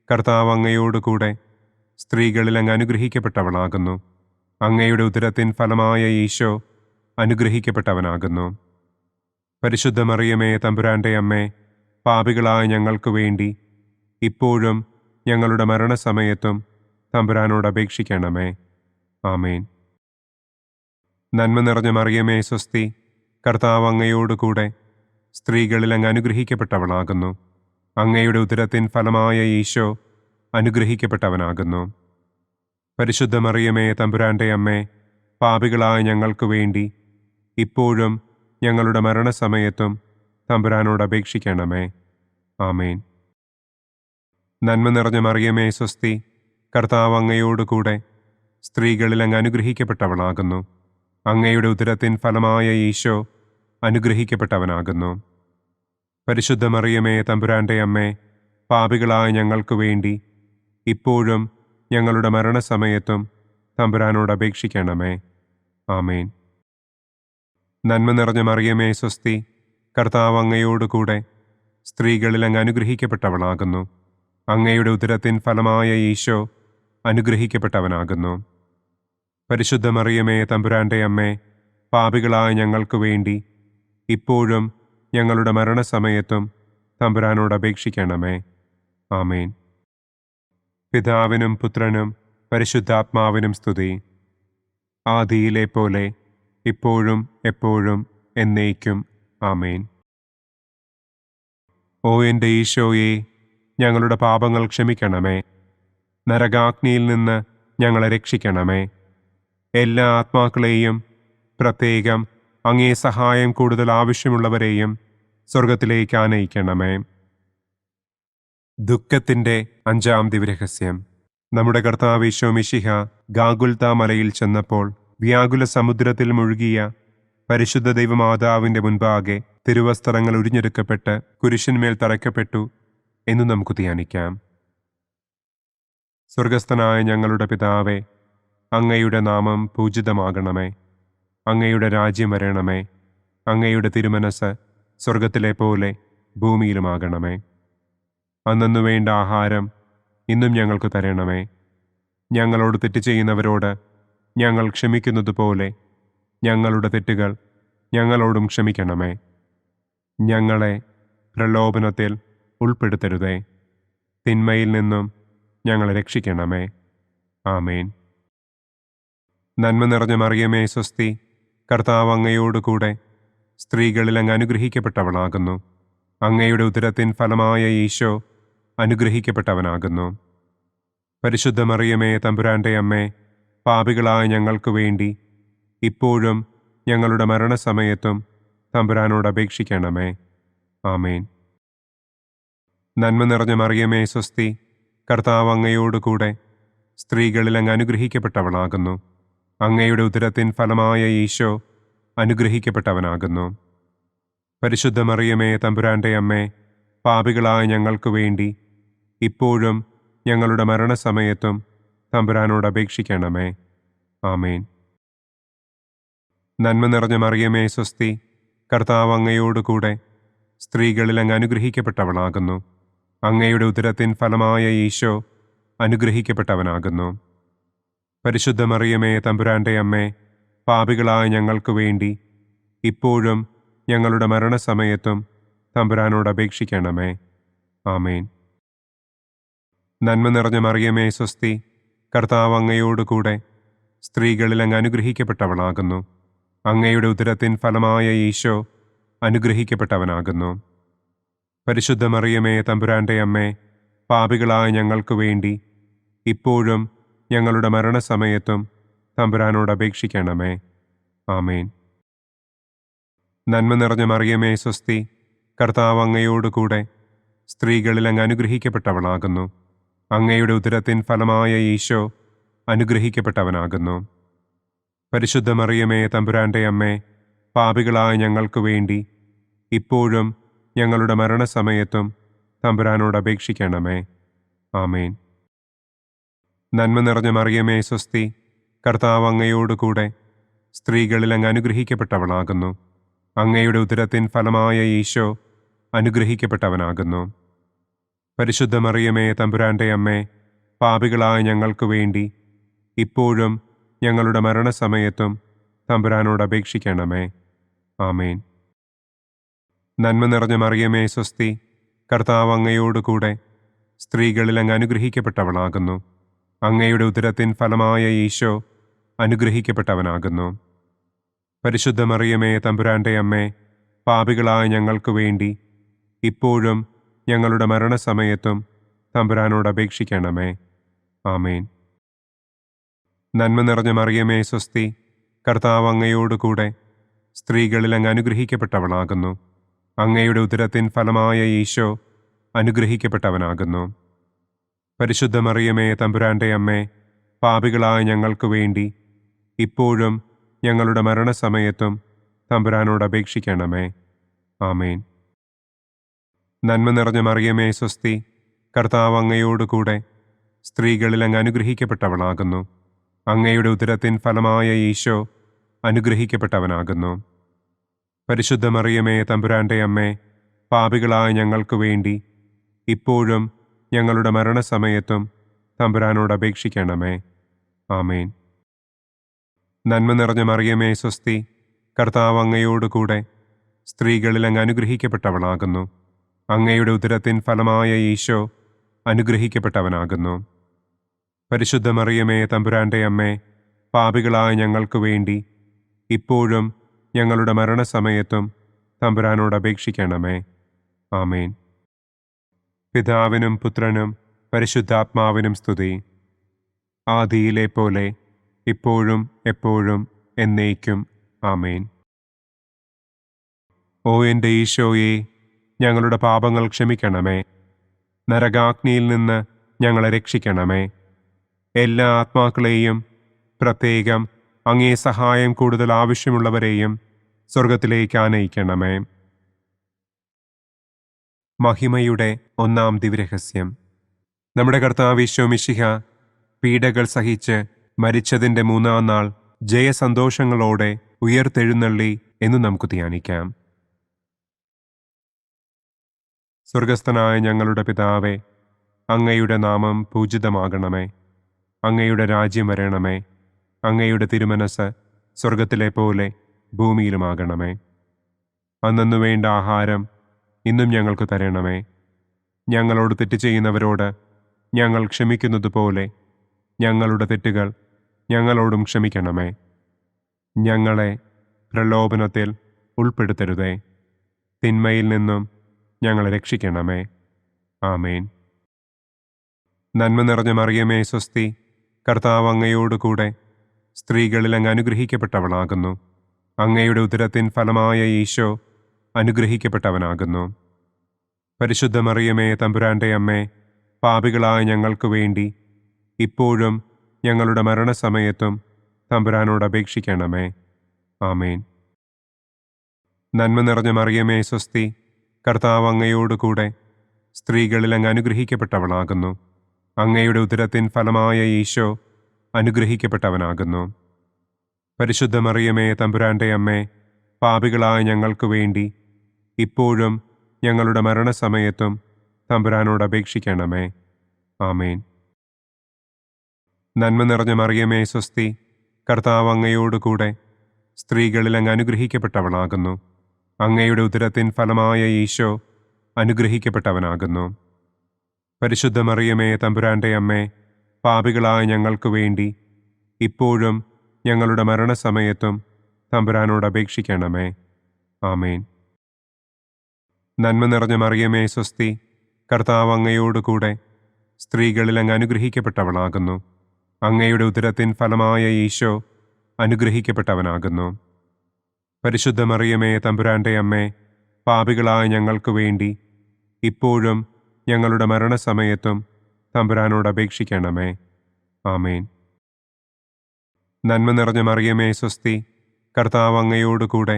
കർത്താവ് അങ്ങയോടുകൂടെ സ്ത്രീകളിൽ അങ്ങ് അനുഗ്രഹിക്കപ്പെട്ടവളാകുന്നു. അങ്ങയുടെ ഉദരത്തിൻ ഫലമായ ഈശോ അനുഗ്രഹിക്കപ്പെട്ടവനാകുന്നു. പരിശുദ്ധ മറിയമേ, തമ്പുരാന്റെ അമ്മേ, പാപികളായ ഞങ്ങൾക്ക് വേണ്ടി ഇപ്പോഴും ഞങ്ങളുടെ മരണസമയത്തും തമ്പുരാനോട് അപേക്ഷിക്കണമേ. ആമേൻ. നന്മ നിറഞ്ഞ മറിയമേ, സ്വസ്തി, കർത്താവ് അങ്ങയോടുകൂടെ സ്ത്രീകളിൽ അങ്ങ് അനുഗ്രഹിക്കപ്പെട്ടവളാകുന്നു. അങ്ങയുടെ ഉദരത്തിൻ ഫലമായ ഈശോ അനുഗ്രഹിക്കപ്പെട്ടവനാകുന്നു. പരിശുദ്ധ മറിയമേ, തമ്പുരാന്റെ അമ്മേ, പാപികളായ ഞങ്ങൾക്ക് വേണ്ടി ഇപ്പോഴും ഞങ്ങളുടെ മരണസമയത്തും തമ്പുരാനോട് അപേക്ഷിക്കണമേ. ആമേൻ. നന്മ നിറഞ്ഞ മറിയമേ, സ്വസ്തി, കർത്താവ് അങ്ങയോടുകൂടെ സ്ത്രീകളിൽ അങ്ങ് അനുഗ്രഹിക്കപ്പെട്ടവളാകുന്നു. അങ്ങയുടെ ഉദരത്തിൻ ഫലമായ ഈശോ അനുഗ്രഹിക്കപ്പെട്ടവനാകുന്നു. പരിശുദ്ധ മറിയമേ, തമ്പുരാന്റെ അമ്മേ, പാപികളായ ഞങ്ങൾക്ക് വേണ്ടി ഇപ്പോഴും ഞങ്ങളുടെ മരണസമയത്തും തമ്പുരാനോട് അപേക്ഷിക്കണമേ. ആമേൻ. നന്മ നിറഞ്ഞ മറിയമേ, സ്വസ്തി, കർത്താവ് അങ്ങയോടുകൂടെ സ്ത്രീകളിൽ അങ്ങ് അനുഗ്രഹിക്കപ്പെട്ടവളാകുന്നു. അങ്ങയുടെ ഉദരത്തിൻ ഫലമായ ഈശോ അനുഗ്രഹിക്കപ്പെട്ടവനാകുന്നു. പരിശുദ്ധ മറിയമേ, തമ്പുരാന്റെ അമ്മേ, പാപികളായ ഞങ്ങൾക്ക് വേണ്ടി ഇപ്പോഴും ഞങ്ങളുടെ മരണസമയത്തും തമ്പുരാനോട് അപേക്ഷിക്കണമേ. ആമേൻ. പിതാവിനും പുത്രനും പരിശുദ്ധാത്മാവിനും സ്തുതി. ആദിയിലെ പോലെ ഇപ്പോഴും എപ്പോഴും എന്നേക്കും. ആമേൻ. ഓ എൻ്റെ ഈശോയെ, ഞങ്ങളുടെ പാപങ്ങൾ ക്ഷമിക്കണമേ. നരകാഗ്നിയിൽ നിന്ന് ഞങ്ങളെ രക്ഷിക്കണമേ. എല്ലാ ആത്മാക്കളെയും, പ്രത്യേകം അങ്ങേ സഹായം കൂടുതൽ ആവശ്യമുള്ളവരെയും സ്വർഗത്തിലേക്ക് ആനയിക്കണമേ. ദുഃഖത്തിൻ്റെ 5-ാം ദിവ്യരഹസ്യം. നമ്മുടെ കർത്താവ് ഈശോ മിശിഹ ഗാഗുൽത്ത മലയിൽ ചെന്നപ്പോൾ വ്യാകുല സമുദ്രത്തിൽ മുഴുകിയ പരിശുദ്ധ ദൈവമാതാവിൻ്റെ മുൻപാകെ തിരുവസ്ത്രങ്ങൾ ഉരിഞ്ഞെടുക്കപ്പെട്ട് കുരിശിന്മേൽ തറയ്ക്കപ്പെട്ടു എന്ന് നമുക്ക് ധ്യാനിക്കാം. സ്വർഗസ്ഥനായ ഞങ്ങളുടെ പിതാവേ, അങ്ങയുടെ നാമം പൂജിതമാകണമേ. അങ്ങയുടെ രാജ്യം വരണമേ. അങ്ങയുടെ തിരുമനസ് സ്വർഗത്തിലെ പോലെ ഭൂമിയിലുമാകണമേ. അന്നന്നു വേണ്ട ആഹാരം ഇന്നും ഞങ്ങൾക്ക് തരണമേ. ഞങ്ങളോട് തെറ്റ് ചെയ്യുന്നവരോട് ഞങ്ങൾ ക്ഷമിക്കുന്നത് പോലെ ഞങ്ങളുടെ തെറ്റുകൾ ഞങ്ങളോടും ക്ഷമിക്കണമേ. ഞങ്ങളെ പ്രലോഭനത്തിൽ ഉൾപ്പെടുത്തരുതേ. തിന്മയിൽ നിന്നും ഞങ്ങളെ രക്ഷിക്കണമേ. ആമേൻ. നന്മ നിറഞ്ഞ മറിയമേ, സ്വസ്തി, കർത്താവ് അങ്ങയോടുകൂടെ സ്ത്രീകളിൽ അങ്ങ് അനുഗ്രഹിക്കപ്പെട്ടവളാകുന്നു. അങ്ങയുടെ ഉദരത്തിൻ ഫലമായ ഈശോ അനുഗ്രഹിക്കപ്പെട്ടവനാകുന്നു. പരിശുദ്ധ മറിയമേ, തമ്പുരാന്റെ അമ്മേ, പാപികളായ ഞങ്ങൾക്ക് വേണ്ടി ഇപ്പോഴും ഞങ്ങളുടെ മരണസമയത്തും തമ്പുരാനോട് അപേക്ഷിക്കണമേ. ആമേൻ. നന്മ നിറഞ്ഞ മറിയമേ, സ്വസ്തി, കർത്താവ് അങ്ങയോടുകൂടെ സ്ത്രീകളിൽ അങ്ങ് അനുഗ്രഹിക്കപ്പെട്ടവളാകുന്നു. അങ്ങയുടെ ഉദരത്തിൻ ഫലമായ ഈശോ അനുഗ്രഹിക്കപ്പെട്ടവനാകുന്നു. പരിശുദ്ധ മറിയമേ, തമ്പുരാന്റെ അമ്മേ, പാപികളായ ഞങ്ങൾക്ക് വേണ്ടി ഇപ്പോഴും ഞങ്ങളുടെ മരണസമയത്തും തമ്പുരാനോട് അപേക്ഷിക്കണമേ. ആമേൻ. നന്മ നിറഞ്ഞ മറിയമേ, സ്വസ്തി, കർത്താവ് അങ്ങയോടുകൂടെ സ്ത്രീകളിൽ അങ്ങ് അനുഗ്രഹിക്കപ്പെട്ടവളാകുന്നു. അങ്ങയുടെ ഉദരത്തിൻ ഫലമായ ഈശോ അനുഗ്രഹിക്കപ്പെട്ടവനാകുന്നു. പരിശുദ്ധ മറിയമേ, തമ്പുരാന്റെ അമ്മേ, പാപികളായ ഞങ്ങൾക്ക് വേണ്ടി ഇപ്പോഴും ഞങ്ങളുടെ മരണസമയത്തും തമ്പുരാനോട് അപേക്ഷിക്കണമേ. ആമേൻ. നന്മ നിറഞ്ഞ മറിയമേ, സ്വസ്തി, കർത്താവ് അങ്ങയോടുകൂടെ സ്ത്രീകളിൽ അങ്ങ് അനുഗ്രഹിക്കപ്പെട്ടവളാകുന്നു. അങ്ങയുടെ ഉദരത്തിൻ ഫലമായ ഈശോ അനുഗ്രഹിക്കപ്പെട്ടവനാകുന്നു. പരിശുദ്ധ മറിയമേ, തമ്പുരാന്റെ അമ്മേ, പാപികളായ ഞങ്ങൾക്ക് വേണ്ടി ഇപ്പോഴും ഞങ്ങളുടെ മരണസമയത്തും തമ്പുരാനോട് അപേക്ഷിക്കണമേ. ആമേൻ. നന്മ നിറഞ്ഞ മറിയമേ സ്വസ്തി, കർത്താവ് അങ്ങയോടുകൂടെ സ്ത്രീകളിൽ അങ്ങ് അനുഗ്രഹിക്കപ്പെട്ടവളാകുന്നു. അങ്ങയുടെ ഉദരത്തിൻ ഫലമായ ഈശോ അനുഗ്രഹിക്കപ്പെട്ടവനാകുന്നു. പരിശുദ്ധ മറിയമേ തമ്പുരാന്റെ അമ്മേ, പാപികളായ ഞങ്ങൾക്ക് വേണ്ടി ഇപ്പോഴും ഞങ്ങളുടെ മരണസമയത്തും തമ്പുരാനോട് അപേക്ഷിക്കണമേ. ആമേൻ. നന്മ നിറഞ്ഞ മറിയമേ സ്വസ്തി, കർത്താവ് അങ്ങയോടുകൂടെ സ്ത്രീകളിൽ അങ്ങ് അനുഗ്രഹിക്കപ്പെട്ടവളാകുന്നു. അങ്ങയുടെ ഉദരത്തിൻ ഫലമായ ഈശോ അനുഗ്രഹിക്കപ്പെട്ടവനാകുന്നു. പരിശുദ്ധ മറിയമേ തമ്പുരാന്റെ അമ്മേ, പാപികളായ ഞങ്ങൾക്ക് വേണ്ടി ഇപ്പോഴും ഞങ്ങളുടെ മരണസമയത്തും തമ്പുരാനോട് അപേക്ഷിക്കണമേ. ആമേൻ. നന്മ നിറഞ്ഞ മറിയമേ സ്വസ്തി, കർത്താവ് അങ്ങയോടുകൂടെ സ്ത്രീകളിൽ അങ്ങ് അനുഗ്രഹിക്കപ്പെട്ടവളാകുന്നു. അങ്ങയുടെ ഉദരത്തിൻ ഫലമായ ഈശോ അനുഗ്രഹിക്കപ്പെട്ടവനാകുന്നു. പരിശുദ്ധ മറിയമേ തമ്പുരാന്റെ അമ്മേ, പാപികളായ ഞങ്ങൾക്ക് വേണ്ടി ഇപ്പോഴും ഞങ്ങളുടെ മരണസമയത്തും തമ്പുരാനോട് അപേക്ഷിക്കണമേ. ആമേൻ. നന്മ നിറഞ്ഞ മറിയമേ സ്വസ്തി, കർത്താവ് അങ്ങയോടുകൂടെ സ്ത്രീകളിൽ അങ്ങ് അനുഗ്രഹിക്കപ്പെട്ടവളാകുന്നു. അങ്ങയുടെ ഉദരത്തിൻ ഫലമായ ഈശോ അനുഗ്രഹിക്കപ്പെട്ടവനാകുന്നു. പരിശുദ്ധ മറിയമേ തമ്പുരാന്റെ അമ്മേ, പാപികളായ ഞങ്ങൾക്ക് വേണ്ടി ഇപ്പോഴും ഞങ്ങളുടെ മരണസമയത്തും തമ്പുരാനോട് അപേക്ഷിക്കണമേ. ആമേൻ. നന്മ നിറഞ്ഞ മറിയമേ സ്വസ്തി, കർത്താവ് അങ്ങയോടുകൂടെ സ്ത്രീകളിൽ അങ്ങ് അനുഗ്രഹിക്കപ്പെട്ടവളാകുന്നു. അങ്ങയുടെ ഉദരത്തിൻ ഫലമായ ഈശോ അനുഗ്രഹിക്കപ്പെട്ടവനാകുന്നു. പരിശുദ്ധ മറിയമേ തമ്പുരാന്റെ അമ്മേ, പാപികളായ ഞങ്ങൾക്ക് വേണ്ടി ഇപ്പോഴും ഞങ്ങളുടെ മരണസമയത്തും തമ്പുരാനോട് അപേക്ഷിക്കണമേ. ആമേൻ. നന്മ നിറഞ്ഞ മറിയമേ സ്വസ്തി, കർത്താവ് അങ്ങയോടുകൂടെ സ്ത്രീകളിൽ അങ്ങ് അനുഗ്രഹിക്കപ്പെട്ടവളാകുന്നു. അങ്ങയുടെ ഉദരത്തിൻ ഫലമായ ഈശോ അനുഗ്രഹിക്കപ്പെട്ടവനാകുന്നു. പരിശുദ്ധ മറിയമേ തമ്പുരാന്റെ അമ്മേ, പാപികളായ ഞങ്ങൾക്ക് വേണ്ടി ഇപ്പോഴും ഞങ്ങളുടെ മരണസമയത്തും തമ്പുരാനോട് അപേക്ഷിക്കണമേ. ആമേൻ. പിതാവിനും പുത്രനും പരിശുദ്ധാത്മാവിനും സ്തുതി. ആദിയിലെ പോലെ ഇപ്പോഴും എപ്പോഴും എന്നേക്കും. ആമേൻ. ഓ എൻ്റെ ഈശോയെ, ഞങ്ങളുടെ പാപങ്ങൾ ക്ഷമിക്കണമേ. നരകാഗ്നിയിൽ നിന്ന് ഞങ്ങളെ രക്ഷിക്കണമേ. എല്ലാ ആത്മാക്കളെയും, പ്രത്യേകം അങ്ങേ സഹായം കൂടുതൽ ആവശ്യമുള്ളവരെയും സ്വർഗത്തിലേക്ക് ആനയിക്കണമേ. മഹിമയുടെ ഒന്നാം ദിവ്യരഹസ്യം. നമ്മുടെ കർത്താവ് ഈശോ മിശിഹ പീഡകൾ സഹിച്ച് മരിച്ചതിൻ്റെ മൂന്നാം നാൾ ജയസന്തോഷങ്ങളോടെ ഉയർത്തെഴുന്നള്ളി എന്ന് നമുക്ക് ധ്യാനിക്കാം. സ്വർഗസ്ഥനായ ഞങ്ങളുടെ പിതാവേ, അങ്ങയുടെ നാമം പൂജിതമാകണമേ. അങ്ങയുടെ രാജ്യം വരണമേ. അങ്ങയുടെ തിരുമനസ് സ്വർഗത്തിലെ പോലെ ഭൂമിയിലുമാകണമേ. അന്നന്നു വേണ്ട ആഹാരം ഇന്നും ഞങ്ങൾക്ക് തരണമേ. ഞങ്ങളോട് തെറ്റ് ചെയ്യുന്നവരോട് ഞങ്ങൾ ക്ഷമിക്കുന്നത് പോലെ ഞങ്ങളുടെ തെറ്റുകൾ ഞങ്ങളോടും ക്ഷമിക്കണമേ. ഞങ്ങളെ പ്രലോഭനത്തിൽ ഉൾപ്പെടുത്തരുതേ. തിന്മയിൽ നിന്നും ഞങ്ങളെ രക്ഷിക്കണമേ. ആമേൻ. നന്മ നിറഞ്ഞ മറിയമേ സ്വസ്തി, കർത്താവ് അങ്ങയോടുകൂടെ സ്ത്രീകളിൽ അങ്ങ് അനുഗ്രഹിക്കപ്പെട്ടവളാകുന്നു. അങ്ങയുടെ ഉദരത്തിൻ ഫലമായ ഈശോ അനുഗ്രഹിക്കപ്പെട്ടവനാകുന്നു. പരിശുദ്ധ മറിയമേ തമ്പുരാന്റെ അമ്മേ, പാപികളായ ഞങ്ങൾക്ക് വേണ്ടി ഇപ്പോഴും ഞങ്ങളുടെ മരണസമയത്തും തമ്പുരാനോട് അപേക്ഷിക്കണമേ. ആമേൻ. നന്മ നിറഞ്ഞ മറിയമേ സ്വസ്തി, കർത്താവ് അങ്ങയോടുകൂടെ സ്ത്രീകളിൽ അങ്ങ് അനുഗ്രഹിക്കപ്പെട്ടവളാകുന്നു. അങ്ങയുടെ ഉദരത്തിൻ ഫലമായ ഈശോ അനുഗ്രഹിക്കപ്പെട്ടവനാകുന്നു. പരിശുദ്ധ മറിയമേ തമ്പുരാന്റെ അമ്മേ, പാപികളായ ഞങ്ങൾക്ക് വേണ്ടി ഇപ്പോഴും ഞങ്ങളുടെ മരണസമയത്തും തമ്പുരാനോട് അപേക്ഷിക്കണമേ. ആമേൻ. നന്മ നിറഞ്ഞ മറിയമേ സ്വസ്തി, കർത്താവ് അങ്ങയോടുകൂടെ സ്ത്രീകളിൽ അങ്ങ് അനുഗ്രഹിക്കപ്പെട്ടവളാകുന്നു. അങ്ങയുടെ ഉദരത്തിൻ ഫലമായ ഈശോ അനുഗ്രഹിക്കപ്പെട്ടവനാകുന്നു. പരിശുദ്ധ മറിയമേ തമ്പുരാന്റെ അമ്മേ, പാപികളായ ഞങ്ങൾക്ക് വേണ്ടി ഇപ്പോഴും ഞങ്ങളുടെ മരണസമയത്തും തമ്പുരാനോട് അപേക്ഷിക്കണമേ. ആമേൻ. നന്മ നിറഞ്ഞ മറിയമേ സ്വസ്തി, കർത്താവ് അങ്ങയോടുകൂടെ സ്ത്രീകളിൽ അങ്ങ് അനുഗ്രഹിക്കപ്പെട്ടവളാകുന്നു. അങ്ങയുടെ ഉദരത്തിൻ ഫലമായ ഈശോ അനുഗ്രഹിക്കപ്പെട്ടവനാകുന്നു. പരിശുദ്ധ മറിയമേ, തമ്പുരാന്റെ അമ്മേ, പാപികളായ ഞങ്ങൾക്ക് വേണ്ടി ഇപ്പോഴും ഞങ്ങളുടെ മരണസമയത്തും തമ്പുരാനോട് അപേക്ഷിക്കണമേ. ആമേൻ. നന്മ നിറഞ്ഞ മറിയമേ, സ്വസ്തി, കർത്താവ് അങ്ങയോടുകൂടെ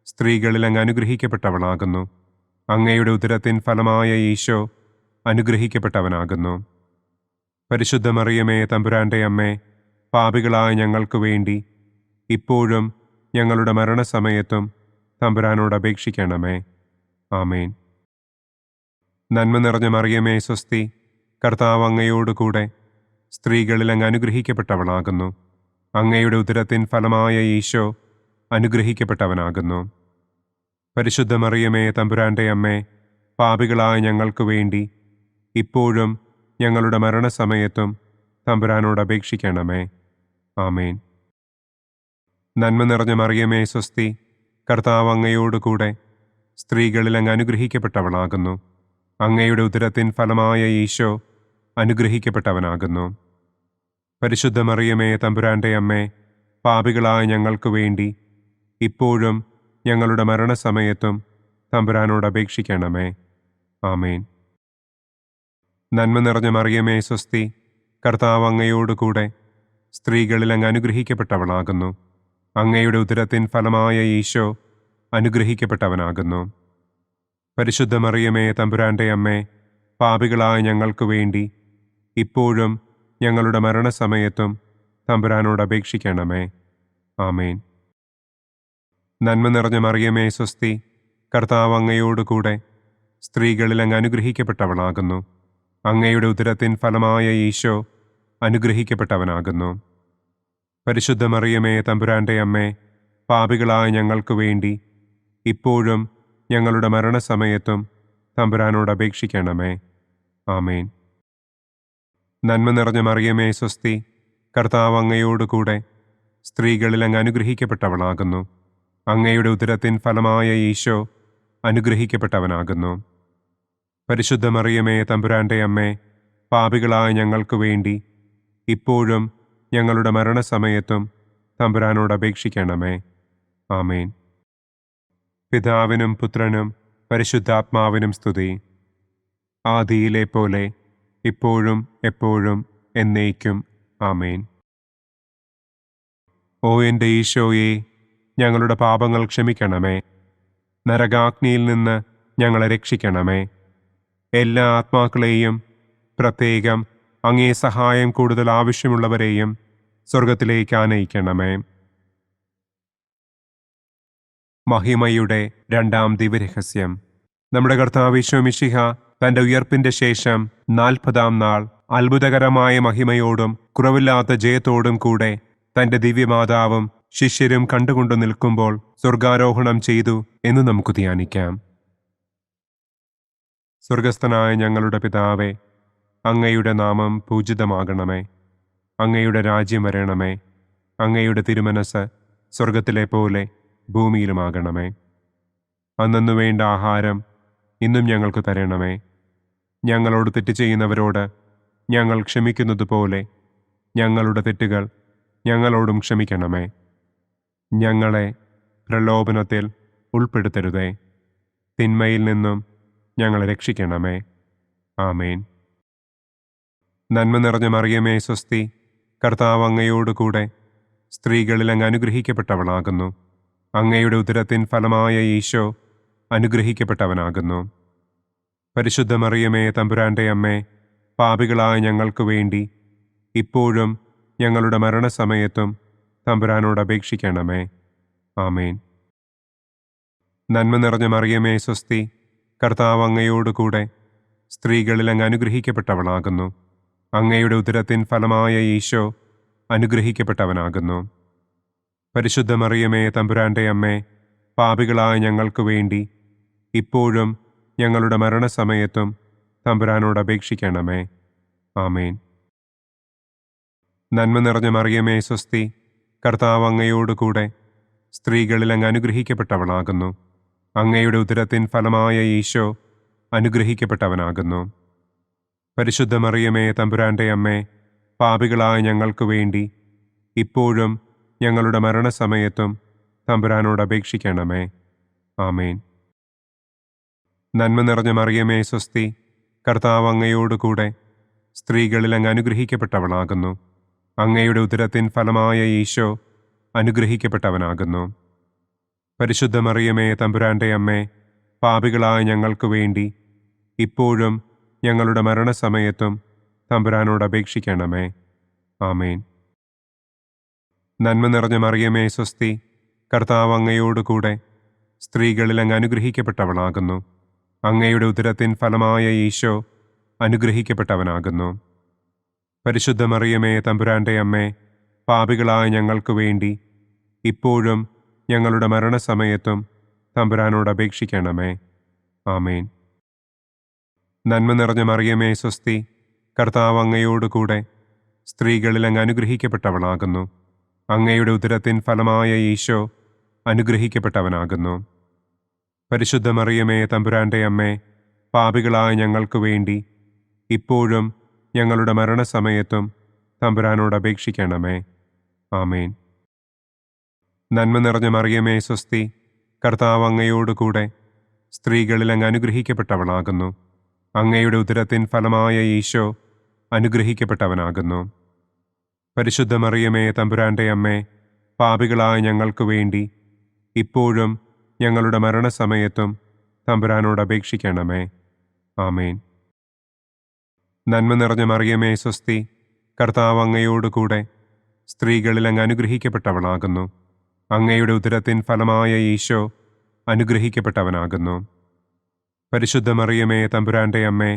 സ്ത്രീകളിൽ അങ്ങ് അനുഗ്രഹിക്കപ്പെട്ടവളാകുന്നു. അങ്ങയുടെ ഉദരത്തിൻ ഫലമായ ഈശോ അനുഗ്രഹിക്കപ്പെട്ടവനാകുന്നു. പരിശുദ്ധ മറിയമേ, തമ്പുരാന്റെ അമ്മേ, പാപികളായ ഞങ്ങൾക്ക് വേണ്ടി ഇപ്പോഴും ഞങ്ങളുടെ മരണസമയത്തും തമ്പുരാനോട് അപേക്ഷിക്കണമേ. ആമേൻ. നന്മ നിറഞ്ഞ മറിയമേ, സ്വസ്തി, കർത്താവ് അങ്ങയോടുകൂടെ സ്ത്രീകളിൽ അങ്ങ് അനുഗ്രഹിക്കപ്പെട്ടവളാകുന്നു. അങ്ങയുടെ ഉദരത്തിൻ ഫലമായ ഈശോ അനുഗ്രഹിക്കപ്പെട്ടവനാകുന്നു. പരിശുദ്ധ മറിയമേ, തമ്പുരാന്റെ അമ്മേ, പാപികളായ ഞങ്ങൾക്ക് വേണ്ടി ഇപ്പോഴും ഞങ്ങളുടെ മരണസമയത്തും തമ്പുരാനോട് അപേക്ഷിക്കണമേ. ആമേൻ. നന്മ നിറഞ്ഞ മറിയമേ, സ്വസ്തി, കർത്താവ് അങ്ങയോടുകൂടെ സ്ത്രീകളിൽ അങ്ങ് അനുഗ്രഹിക്കപ്പെട്ടവളാകുന്നു. അങ്ങയുടെ ഉദരത്തിൻ ഫലമായ ഈശോ അനുഗ്രഹിക്കപ്പെട്ടവനാകുന്നു. പരിശുദ്ധ മറിയമേ, തമ്പുരാന്റെ അമ്മേ, പാപികളായ ഞങ്ങൾക്ക് വേണ്ടി ഇപ്പോഴും ഞങ്ങളുടെ മരണസമയത്തും തമ്പുരാനോട് അപേക്ഷിക്കണമേ. ആമേൻ. നന്മ നിറഞ്ഞ മറിയമേ, സ്വസ്തി, കർത്താവ് അങ്ങയോടുകൂടെ സ്ത്രീകളിൽ അങ്ങ് അനുഗ്രഹിക്കപ്പെട്ടവളാകുന്നു. അങ്ങയുടെ ഉദരത്തിൻ ഫലമായ ഈശോ അനുഗ്രഹിക്കപ്പെട്ടവനാകുന്നു. പരിശുദ്ധ മറിയമേ, തമ്പുരാന്റെ അമ്മേ, പാപികളായ ഞങ്ങൾക്ക് വേണ്ടി ഇപ്പോഴും ഞങ്ങളുടെ മരണസമയത്തും തമ്പുരാനോട് അപേക്ഷിക്കണമേ. ആമേൻ. നന്മ നിറഞ്ഞ മറിയമേ, സ്വസ്തി, കർത്താവ് അങ്ങയോടുകൂടെ സ്ത്രീകളിൽ അങ്ങ് അനുഗ്രഹിക്കപ്പെട്ടവളാകുന്നു. അങ്ങയുടെ ഉദരത്തിൻ ഫലമായ ഈശോ അനുഗ്രഹിക്കപ്പെട്ടവനാകുന്നു. പരിശുദ്ധ മറിയമേ, തമ്പുരാന്റെ അമ്മേ, പാപികളായ ഞങ്ങൾക്ക് വേണ്ടി ഇപ്പോഴും ഞങ്ങളുടെ മരണസമയത്തും തമ്പുരാനോട് അപേക്ഷിക്കണമേ. ആമേൻ. നന്മ നിറഞ്ഞ മറിയമേ, സ്വസ്തി, കർത്താവ് അങ്ങയോടുകൂടെ സ്ത്രീകളിൽ അങ്ങ് അനുഗ്രഹിക്കപ്പെട്ടവളാകുന്നു. അങ്ങയുടെ ഉദരത്തിൻ ഫലമായ ഈശോ അനുഗ്രഹിക്കപ്പെട്ടവനാകുന്നു. പരിശുദ്ധ മറിയമേ, തമ്പുരാന്റെ അമ്മേ, പാപികളായ ഞങ്ങൾക്ക് വേണ്ടി ഇപ്പോഴും ഞങ്ങളുടെ മരണസമയത്തും തമ്പുരാനോട് അപേക്ഷിക്കണമേ. ആമേൻ. പിതാവിനും പുത്രനും പരിശുദ്ധാത്മാവിനും സ്തുതി. ആദിയിലെ പോലെ ഇപ്പോഴും എപ്പോഴും എന്നേക്കും. ആമേൻ. ഓ എൻ്റെ ഈശോയെ, ഞങ്ങളുടെ പാപങ്ങൾ ക്ഷമിക്കണമേ. നരകാഗ്നിയിൽ നിന്ന് ഞങ്ങളെ രക്ഷിക്കണമേ. എല്ലാ ആത്മാക്കളെയും, പ്രത്യേകം അങ്ങേ സഹായം കൂടുതൽ ആവശ്യമുള്ളവരെയും സ്വർഗത്തിലേക്ക് ആനയിക്കണമേ. മഹിമയുടെ രണ്ടാം ദിവ്യരഹസ്യം. നമ്മുടെ കർത്താവ് ഈശോ മിശിഹ തന്റെ ഉയർപ്പിന്റെ ശേഷം 40-ാം നാൾ അത്ഭുതകരമായ മഹിമയോടും കുറവില്ലാത്ത ജയത്തോടും കൂടെ തന്റെ ദിവ്യമാതാവും ശിഷ്യരും കണ്ടുകൊണ്ടു നിൽക്കുമ്പോൾ സ്വർഗാരോഹണം ചെയ്തു എന്ന് നമുക്ക് ധ്യാനിക്കാം. സ്വർഗസ്ഥനായ ഞങ്ങളുടെ പിതാവേ, അങ്ങയുടെ നാമം പൂജിതമാകണമേ. അങ്ങയുടെ രാജ്യം വരണമേ. അങ്ങയുടെ തിരുമനസ് സ്വർഗത്തിലെ പോലെ ഭൂമിയിലുമാകണമേ. അന്നു വേണ്ട ആഹാരം ഇന്നും ഞങ്ങൾക്ക് തരണമേ. ഞങ്ങളോട് തെറ്റ് ചെയ്യുന്നവരോട് ഞങ്ങൾ ക്ഷമിക്കുന്നത് പോലെ ഞങ്ങളുടെ തെറ്റുകൾ ഞങ്ങളോടും ക്ഷമിക്കണമേ. ഞങ്ങളെ പ്രലോഭനത്തിൽ ഉൾപ്പെടുത്തരുതേ. തിന്മയിൽ നിന്നും ഞങ്ങളെ രക്ഷിക്കണമേ. ആമേൻ. നന്മ നിറഞ്ഞ മറിയമേ, സ്വസ്തി, കർത്താവ് അങ്ങയോടുകൂടെ സ്ത്രീകളിൽ അങ്ങ് അനുഗ്രഹിക്കപ്പെട്ടവളാകുന്നു. അങ്ങയുടെ ഉദരത്തിൻ ഫലമായ ഈശോ അനുഗ്രഹിക്കപ്പെട്ടവനാകുന്നു. പരിശുദ്ധ മറിയമേ, തമ്പുരാന്റെ അമ്മേ, പാപികളായ ഞങ്ങൾക്ക് വേണ്ടി ഇപ്പോഴും ഞങ്ങളുടെ മരണസമയത്തും തമ്പുരാനോട് അപേക്ഷിക്കണമേ. ആമേൻ. നന്മ നിറഞ്ഞ മറിയമേ, സ്വസ്തി, കർത്താവ് അങ്ങയോടുകൂടെ സ്ത്രീകളിൽ അങ്ങ് അനുഗ്രഹിക്കപ്പെട്ടവളാകുന്നു. അങ്ങയുടെ ഉദരത്തിൻ ഫലമായ ഈശോ അനുഗ്രഹിക്കപ്പെട്ടവനാകുന്നു. പരിശുദ്ധ മറിയമേ, തമ്പുരാന്റെ അമ്മേ, പാപികളായ ഞങ്ങൾക്ക് വേണ്ടി ഇപ്പോഴും ഞങ്ങളുടെ മരണസമയത്തും തമ്പുരാനോട് അപേക്ഷിക്കണമേ. ആമേൻ. നന്മ നിറഞ്ഞ മറിയമേ, സ്വസ്തി, കർത്താവ് അങ്ങയോടുകൂടെ സ്ത്രീകളിൽ അങ്ങ് അനുഗ്രഹിക്കപ്പെട്ടവളാകുന്നു. അങ്ങയുടെ ഉദരത്തിൻ ഫലമായ ഈശോ അനുഗ്രഹിക്കപ്പെട്ടവനാകുന്നു. പരിശുദ്ധ മറിയമേ തമ്പുരാന്റെ അമ്മേ, പാപികളായ ഞങ്ങൾക്ക് വേണ്ടി ഇപ്പോഴും ഞങ്ങളുടെ മരണസമയത്തും തമ്പുരാനോട് അപേക്ഷിക്കണമേ. ആമേൻ. നന്മ നിറഞ്ഞ മറിയമേ സ്വസ്തി, കർത്താവ് അങ്ങയോടുകൂടെ സ്ത്രീകളിൽ അങ്ങ് അനുഗ്രഹിക്കപ്പെട്ടവളാകുന്നു. അങ്ങയുടെ ഉദരത്തിൻ ഫലമായ ഈശോ അനുഗ്രഹിക്കപ്പെട്ടവനാകുന്നു. പരിശുദ്ധ മറിയമേ തമ്പുരാന്റെ അമ്മേ, പാപികളായ ഞങ്ങൾക്ക് വേണ്ടി ഇപ്പോഴും ഞങ്ങളുടെ മരണസമയത്തും തമ്പുരാനോട് അപേക്ഷിക്കണമേ. ആമേൻ. നന്മ നിറഞ്ഞ മറിയമേ സ്വസ്തി, കർത്താവ് അങ്ങയോടുകൂടെ സ്ത്രീകളിൽ അങ്ങ് അനുഗ്രഹിക്കപ്പെട്ടവളാകുന്നു. അങ്ങയുടെ ഉദരത്തിൻ ഫലമായ ഈശോ അനുഗ്രഹിക്കപ്പെട്ടവനാകുന്നു. പരിശുദ്ധ മറിയമേ തമ്പുരാന്റെ അമ്മേ, പാപികളായ ഞങ്ങൾക്ക് വേണ്ടി ഇപ്പോഴും ഞങ്ങളുടെ മരണസമയത്തും തമ്പുരാനോട് അപേക്ഷിക്കണമേ. ആമേൻ. നന്മ നിറഞ്ഞ മറിയമേ സ്വസ്തി, കർത്താവ് അങ്ങയോടുകൂടെ സ്ത്രീകളിൽ അങ്ങ് അനുഗ്രഹിക്കപ്പെട്ടവളാകുന്നു. അങ്ങയുടെ ഉദരത്തിൻ ഫലമായ ഈശോ അനുഗ്രഹിക്കപ്പെട്ടവനാകുന്നു. പരിശുദ്ധ മറിയമേ തമ്പുരാന്റെ അമ്മേ, പാപികളായ ഞങ്ങൾക്ക് വേണ്ടി ഇപ്പോഴും ഞങ്ങളുടെ മരണസമയത്തും തമ്പുരാനോട് അപേക്ഷിക്കണമേ. ആമേൻ. നന്മ നിറഞ്ഞ മറിയമേ സ്വസ്തി, കർത്താവ് അങ്ങയോടുകൂടെ സ്ത്രീകളിൽ അങ്ങ് അനുഗ്രഹിക്കപ്പെട്ടവളാകുന്നു. അങ്ങയുടെ ഉദരത്തിൻ ഫലമായ ഈശോ അനുഗ്രഹിക്കപ്പെട്ടവനാകുന്നു. പരിശുദ്ധ മറിയമേ തമ്പുരാന്റെ അമ്മേ, പാപികളായ ഞങ്ങൾക്ക് വേണ്ടി ഇപ്പോഴും ഞങ്ങളുടെ മരണസമയത്തും തമ്പുരാനോട് അപേക്ഷിക്കണമേ. ആമേൻ. നന്മ നിറഞ്ഞ മറിയമേ സ്വസ്തി, കർത്താവ് അങ്ങയോടുകൂടെ സ്ത്രീകളിൽ അങ്ങ് അനുഗ്രഹിക്കപ്പെട്ടവളാകുന്നു. അങ്ങയുടെ ഉദരത്തിൻ ഫലമായ ഈശോ അനുഗ്രഹിക്കപ്പെട്ടവനാകുന്നു. പരിശുദ്ധ മറിയമേ തമ്പുരാന്റെ അമ്മേ,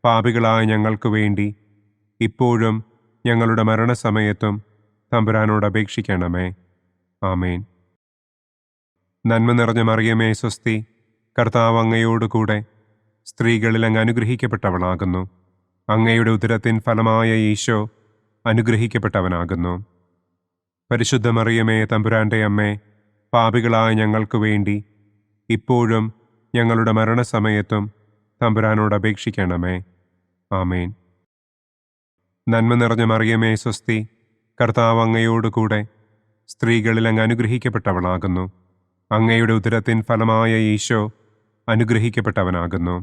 പാപികളായ ഞങ്ങൾക്ക് വേണ്ടി ഇപ്പോഴും ഞങ്ങളുടെ മരണസമയത്തും തമ്പുരാനോട് അപേക്ഷിക്കണമേ. ആമേൻ. നന്മ നിറഞ്ഞ മറിയമേ സ്വസ്തി, കർത്താവ് അങ്ങയോടുകൂടെ സ്ത്രീകളിൽ അങ്ങ് അനുഗ്രഹിക്കപ്പെട്ടവളാകുന്നു. അങ്ങയുടെ ഉദരത്തിൻ ഫലമായ ഈശോ അനുഗ്രഹിക്കപ്പെട്ടവനാകുന്നു. പരിശുദ്ധ മറിയമേ തമ്പുരാന്റെ അമ്മേ, പാപികളായ ഞങ്ങൾക്ക് വേണ്ടി ഇപ്പോഴും ഞങ്ങളുടെ മരണസമയത്തും തമ്പുരാനോട് അപേക്ഷിക്കണമേ. ആമേൻ. നന്മ നിറഞ്ഞ മറിയമേ സ്വസ്തി, കർത്താവ് അങ്ങയോടുകൂടെ സ്ത്രീകളിൽ അങ്ങ് അനുഗ്രഹിക്കപ്പെട്ടവളാകുന്നു. അങ്ങയുടെ ഉദരത്തിൻ ഫലമായ ഈശോ അനുഗ്രഹിക്കപ്പെട്ടവനാകുന്നു.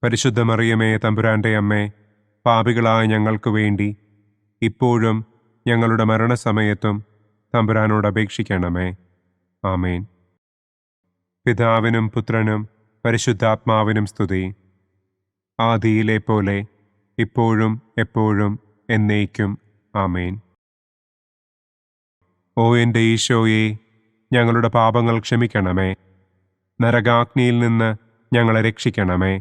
പരിശുദ്ധ മറിയമേ തമ്പുരാന്റെ അമ്മേ, പാപികളായ ഞങ്ങൾക്ക് വേണ്ടി ഇപ്പോഴും ഞങ്ങളുടെ മരണസമയത്തും തമ്പുരാനോട് അപേക്ഷിക്കണമേ. ആമേൻ. പിതാവിനും പുത്രനും പരിശുദ്ധാത്മാവിനും സ്തുതി. ആദിയിലെ പോലെ ഇപ്പോഴും എപ്പോഴും എന്നേക്കും. ആമേൻ. ഓ എൻ്റെ ഈശോയെ, ഞങ്ങളുടെ പാപങ്ങൾ ക്ഷമിക്കണമേ. നരകാഗ്നിയിൽ നിന്ന് ഞങ്ങളെ രക്ഷിക്കണമേ.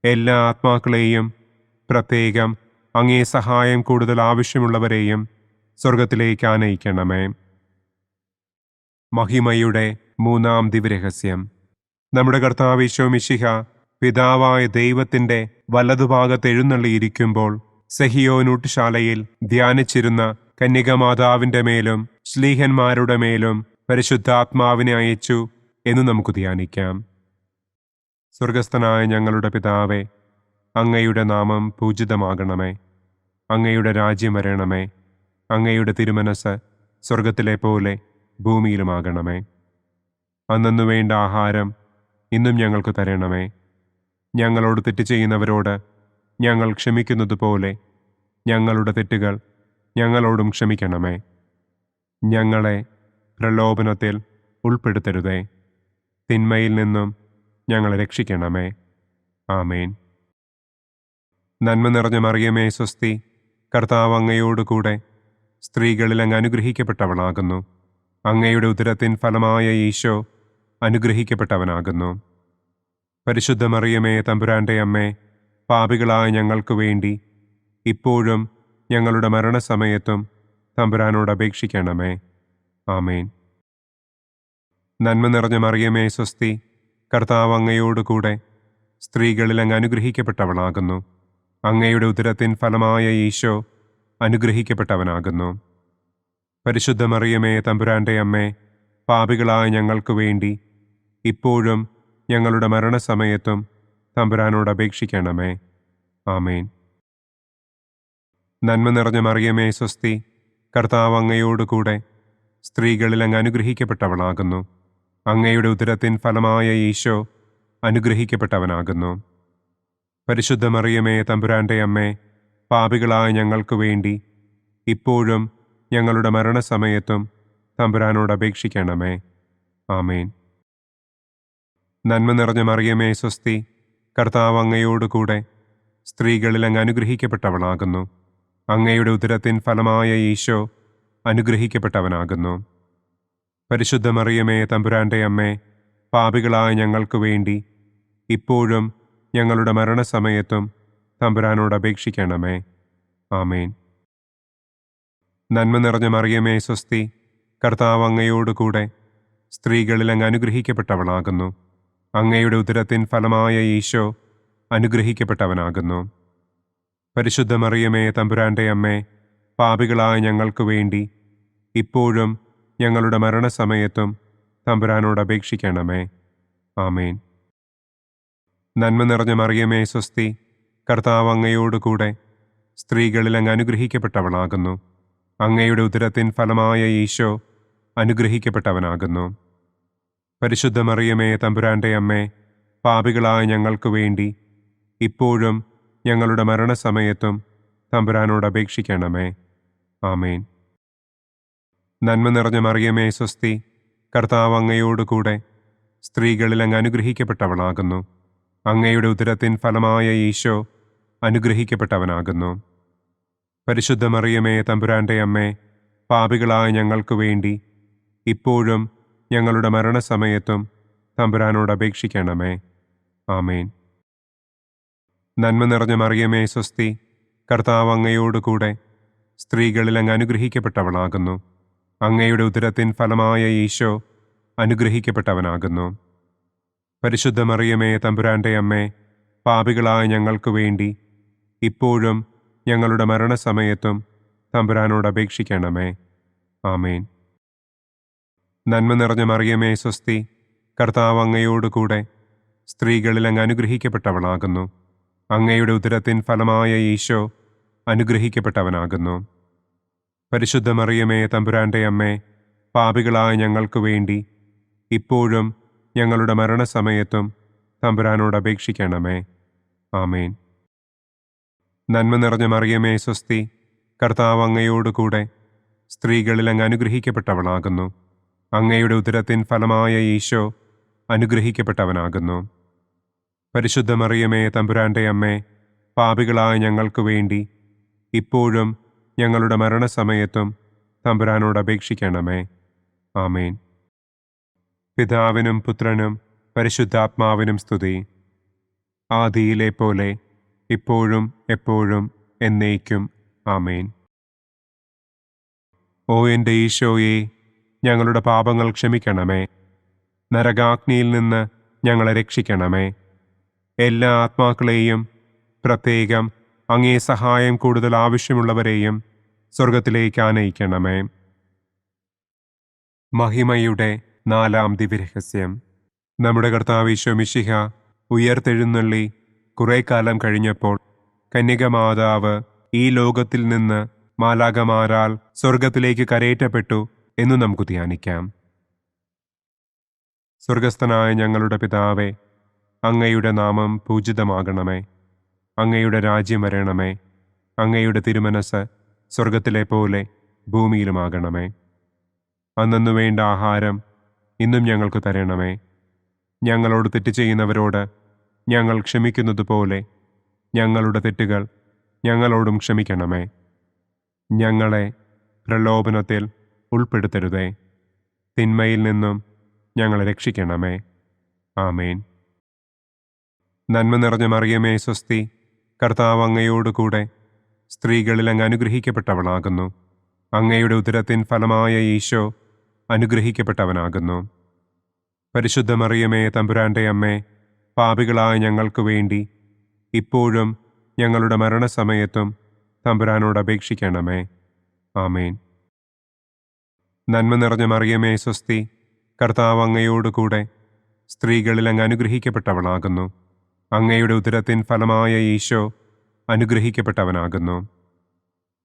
എല്ലാ ആത്മാക്കളെയും, പ്രത്യേകം അങ്ങേ സഹായം കൂടുതൽ ആവശ്യമുള്ളവരെയും സ്വർഗത്തിലേക്ക് ആനയിക്കണമേ. മഹിമയുടെ മൂന്നാം ദിവ്യരഹസ്യം. നമ്മുടെ കർത്താവ് ഈശോ മിശിഹ പിതാവായ ദൈവത്തിൻ്റെ വലതുഭാഗത്ത് എഴുന്നള്ളിയിരിക്കുമ്പോൾ സെഹിയോനൂട്ടുശാലയിൽ ധ്യാനിച്ചിരുന്ന കന്യകമാതാവിൻ്റെ മേലും ശ്ലീഹന്മാരുടെ മേലും പരിശുദ്ധാത്മാവിനെ അയച്ചു എന്ന് നമുക്ക് ധ്യാനിക്കാം. സ്വർഗസ്ഥനായ ഞങ്ങളുടെ പിതാവേ, അങ്ങയുടെ നാമം പൂജിതമാകണമേ. അങ്ങയുടെ രാജ്യം വരണമേ. അങ്ങയുടെ തിരുമനസ് സ്വർഗത്തിലെ പോലെ ഭൂമിയിലുമാകണമേ. അന്നു വേണ്ട ആഹാരം ഇന്നും ഞങ്ങൾക്ക് തരണമേ. ഞങ്ങളോട് തെറ്റ് ചെയ്യുന്നവരോട് ഞങ്ങൾ ക്ഷമിക്കുന്നത് പോലെ ഞങ്ങളുടെ തെറ്റുകൾ ഞങ്ങളോടും ക്ഷമിക്കണമേ. ഞങ്ങളെ പ്രലോഭനത്തിൽ ഉൾപ്പെടുത്തരുതേ. തിന്മയിൽ നിന്നും ഞങ്ങളെ രക്ഷിക്കണമേ. ആമേൻ. നന്മ നിറഞ്ഞ മറിയമേ സ്വസ്തി, കർത്താവ് അങ്ങയോടുകൂടെ സ്ത്രീകളിൽ അങ്ങ് അനുഗ്രഹിക്കപ്പെട്ടവളാകുന്നു. അങ്ങയുടെ ഉദരത്തിൻ ഫലമായ ഈശോ അനുഗ്രഹിക്കപ്പെട്ടവനാകുന്നു. പരിശുദ്ധ മറിയമേ തമ്പുരാന്റെ അമ്മേ, പാപികളായ ഞങ്ങൾക്ക് വേണ്ടി ഇപ്പോഴും ഞങ്ങളുടെ മരണസമയത്തും തമ്പുരാനോട് അപേക്ഷിക്കണമേ. ആമേൻ. നന്മ നിറഞ്ഞ മറിയമേ സ്വസ്തി, കർത്താവ് അങ്ങയോടുകൂടെ സ്ത്രീകളിൽ അങ്ങ് അനുഗ്രഹിക്കപ്പെട്ടവളാകുന്നു. അങ്ങയുടെ ഉദരത്തിൻ ഫലമായ ഈശോ അനുഗ്രഹിക്കപ്പെട്ടവനാകുന്നു. പരിശുദ്ധ മറിയമേ തമ്പുരാന്റെ അമ്മേ, പാപികളായ ഞങ്ങൾക്ക് വേണ്ടി ഇപ്പോഴും ഞങ്ങളുടെ മരണസമയത്തും തമ്പുരാനോട് അപേക്ഷിക്കണമേ. ആമേൻ. നന്മ നിറഞ്ഞ മറിയമേ സ്വസ്തി, കർത്താവ് അങ്ങയോടുകൂടെ സ്ത്രീകളിൽ അങ്ങ് അനുഗ്രഹിക്കപ്പെട്ടവളാകുന്നു. അങ്ങയുടെ ഉദരത്തിൻ ഫലമായ ഈശോ അനുഗ്രഹിക്കപ്പെട്ടവനാകുന്നു. പരിശുദ്ധ മറിയമേ തമ്പുരാന്റെ അമ്മേ, പാപികളായ ഞങ്ങൾക്ക് വേണ്ടി ഇപ്പോഴും ഞങ്ങളുടെ മരണസമയത്തും തമ്പുരാനോട് അപേക്ഷിക്കണമേ. ആമേൻ. നന്മ നിറഞ്ഞ മറിയമേ സ്വസ്തി, കർത്താവ് അങ്ങയോടുകൂടെ സ്ത്രീകളിൽ അങ്ങ് അനുഗ്രഹിക്കപ്പെട്ടവളാകുന്നു. അങ്ങയുടെ ഉദരത്തിൻ ഫലമായ ഈശോ അനുഗ്രഹിക്കപ്പെട്ടവനാകുന്നു. പരിശുദ്ധ മറിയമേ തമ്പുരാന്റെ അമ്മേ, പാപികളായ ഞങ്ങൾക്ക് വേണ്ടി ഇപ്പോഴും ഞങ്ങളുടെ മരണസമയത്തും തമ്പുരാനോട് അപേക്ഷിക്കണമേ. ആമേൻ. നന്മ നിറഞ്ഞ മറിയമേ സ്വസ്തി, കർത്താവ് അങ്ങയോടുകൂടെ സ്ത്രീകളിൽ അങ്ങ് അനുഗ്രഹിക്കപ്പെട്ടവളാകുന്നു. അങ്ങയുടെ ഉദരത്തിൻ ഫലമായ ഈശോ അനുഗ്രഹിക്കപ്പെട്ടവനാകുന്നു. പരിശുദ്ധ മറിയമേ തമ്പുരാന്റെ അമ്മേ, പാപികളായ ഞങ്ങൾക്ക് വേണ്ടി ഇപ്പോഴും ഞങ്ങളുടെ മരണസമയത്തും തമ്പുരാനോട് അപേക്ഷിക്കണമേ. ആമേൻ. നന്മ നിറഞ്ഞ മറിയമേ സ്വസ്തി, കർത്താവ് അങ്ങയോടുകൂടെ സ്ത്രീകളിൽ അങ്ങ് അനുഗ്രഹിക്കപ്പെട്ടവളാകുന്നു. അങ്ങയുടെ ഉദരത്തിൻ ഫലമായ ഈശോ അനുഗ്രഹിക്കപ്പെട്ടവനാകുന്നു. പരിശുദ്ധ മറിയമേ തമ്പുരാന്റെ അമ്മേ, പാപികളായ ഞങ്ങൾക്ക് വേണ്ടി ഇപ്പോഴും ഞങ്ങളുടെ മരണസമയത്തും തമ്പുരാനോട് അപേക്ഷിക്കണമേ. ആമേൻ. നന്മ നിറഞ്ഞ മറിയമേ സ്വസ്തി, കർത്താവ് അങ്ങയോടുകൂടെ സ്ത്രീകളിൽ അങ്ങ് അനുഗ്രഹിക്കപ്പെട്ടവളാകുന്നു. അങ്ങയുടെ ഉദരത്തിൻ ഫലമായ ഈശോ അനുഗ്രഹിക്കപ്പെട്ടവനാകുന്നു. പരിശുദ്ധ മറിയമേ തമ്പുരാന്റെ അമ്മേ, പാപികളായ ഞങ്ങൾക്ക് വേണ്ടി ഇപ്പോഴും ഞങ്ങളുടെ മരണസമയത്തും തമ്പുരാനോട് അപേക്ഷിക്കണമേ. ആമേൻ. നന്മ നിറഞ്ഞ മറിയമേ സ്വസ്തി, കർത്താവ് അങ്ങയോടുകൂടെ സ്ത്രീകളിൽ അങ്ങ് അനുഗ്രഹിക്കപ്പെട്ടവളാകുന്നു. അങ്ങയുടെ ഉദരത്തിൻ ഫലമായ ഈശോ അനുഗ്രഹിക്കപ്പെട്ടവനാകുന്നു. പരിശുദ്ധ മറിയമേ തമ്പുരാന്റെ അമ്മേ, പാപികളായ ഞങ്ങൾക്ക് വേണ്ടി ഇപ്പോഴും ഞങ്ങളുടെ മരണസമയത്തും തമ്പുരാനോട് അപേക്ഷിക്കണമേ. ആമേൻ. നന്മ നിറഞ്ഞ മറിയമേ സ്വസ്തി, കർത്താവ് അങ്ങയോടുകൂടെ സ്ത്രീകളിൽ അങ്ങ് അനുഗ്രഹിക്കപ്പെട്ടവളാകുന്നു. അങ്ങയുടെ ഉദരത്തിൻ ഫലമായ ഈശോ അനുഗ്രഹിക്കപ്പെട്ടവനാകുന്നു. പരിശുദ്ധ മറിയമേ തമ്പുരാന്റെ അമ്മേ, പാപികളായ ഞങ്ങൾക്ക് വേണ്ടി ഇപ്പോഴും ഞങ്ങളുടെ മരണസമയത്തും തമ്പുരാനോട് അപേക്ഷിക്കണമേ. ആമേൻ. നന്മ നിറഞ്ഞ മറിയമേ സ്വസ്തി, കർത്താവ് അങ്ങയോടുകൂടെ സ്ത്രീകളിൽ അങ്ങ് അനുഗ്രഹിക്കപ്പെട്ടവളാകുന്നു. അങ്ങയുടെ ഉദരത്തിൻ ഫലമായ ഈശോ അനുഗ്രഹിക്കപ്പെട്ടവനാകുന്നു. പരിശുദ്ധ മറിയമേ തമ്പുരാന്റെ അമ്മേ, പാപികളായ ഞങ്ങൾക്ക് വേണ്ടി ഇപ്പോഴും ഞങ്ങളുടെ മരണസമയത്തും തമ്പുരാനോട് അപേക്ഷിക്കണമേ. ആമേൻ. പിതാവിനും പുത്രനും പരിശുദ്ധാത്മാവിനും സ്തുതി. ആദിയിലെ പോലെ ഇപ്പോഴും എപ്പോഴും എന്നേക്കും. ആമേൻ. ഓ എൻ്റെ ഈശോയെ, ഞങ്ങളുടെ പാപങ്ങൾ ക്ഷമിക്കണമേ. നരകാഗ്നിയിൽ നിന്ന് ഞങ്ങളെ രക്ഷിക്കണമേ. എല്ലാ ആത്മാക്കളെയും, പ്രത്യേകം അങ്ങേ സഹായം കൂടുതൽ ആവശ്യമുള്ളവരെയും സ്വർഗത്തിലേക്ക് ആനയിക്കണമേ. മഹിമയുടെ 4-ാം ദിവ്യരഹസ്യം. നമ്മുടെ കർത്താവ് ഈശോ മിശിഹ ഉയർത്തെഴുന്നള്ളി കുറെ കാലം കഴിഞ്ഞപ്പോൾ കന്യകമാതാവ് ഈ ലോകത്തിൽ നിന്ന് മാലാഖമാരാൽ സ്വർഗത്തിലേക്ക് കരയേറ്റപ്പെട്ടു എന്നു നമുക്ക് ധ്യാനിക്കാം. സ്വർഗസ്ഥനായ ഞങ്ങളുടെ പിതാവേ, അങ്ങയുടെ നാമം പൂജിതമാകണമേ. അങ്ങയുടെ രാജ്യം വരണമേ. അങ്ങയുടെ തിരുമനസ് സ്വർഗത്തിലെ പോലെ ഭൂമിയിലുമാകണമേ. അന്നന്നു വേണ്ട ആഹാരം ഇന്നും ഞങ്ങൾക്ക് തരണമേ. ഞങ്ങളോട് തെറ്റ് ചെയ്യുന്നവരോട് ഞങ്ങൾ ക്ഷമിക്കുന്നത് പോലെ ഞങ്ങളുടെ തെറ്റുകൾ ഞങ്ങളോടും ക്ഷമിക്കണമേ. ഞങ്ങളെ പ്രലോഭനത്തിൽ ഉൾപ്പെടുത്തരുതേ. തിന്മയിൽ നിന്നും ഞങ്ങളെ രക്ഷിക്കണമേ. ആമേൻ. നന്മ നിറഞ്ഞ മറിയമേ സ്വസ്തി, കർത്താവ് അങ്ങയോടുകൂടെ സ്ത്രീകളിൽ അങ്ങ് അനുഗ്രഹിക്കപ്പെട്ടവളാകുന്നു. അങ്ങയുടെ ഉദരത്തിൻ ഫലമായ ഈശോ അനുഗ്രഹിക്കപ്പെട്ടവനാകുന്നു. പരിശുദ്ധ മറിയമേ തമ്പുരാന്റെ അമ്മേ, പാപികളായ ഞങ്ങൾക്ക് വേണ്ടി ഇപ്പോഴും ഞങ്ങളുടെ മരണസമയത്തും തമ്പുരാനോട് അപേക്ഷിക്കണമേ. ആമേൻ. നന്മ നിറഞ്ഞ മറിയമേ സ്വസ്തി, കർത്താവ് അങ്ങയോടുകൂടെ സ്ത്രീകളിൽ അങ്ങ് അനുഗ്രഹിക്കപ്പെട്ടവളാകുന്നു. അങ്ങയുടെ ഉദരത്തിൻ ഫലമായ ഈശോ അനുഗ്രഹിക്കപ്പെട്ടവനാകുന്നു.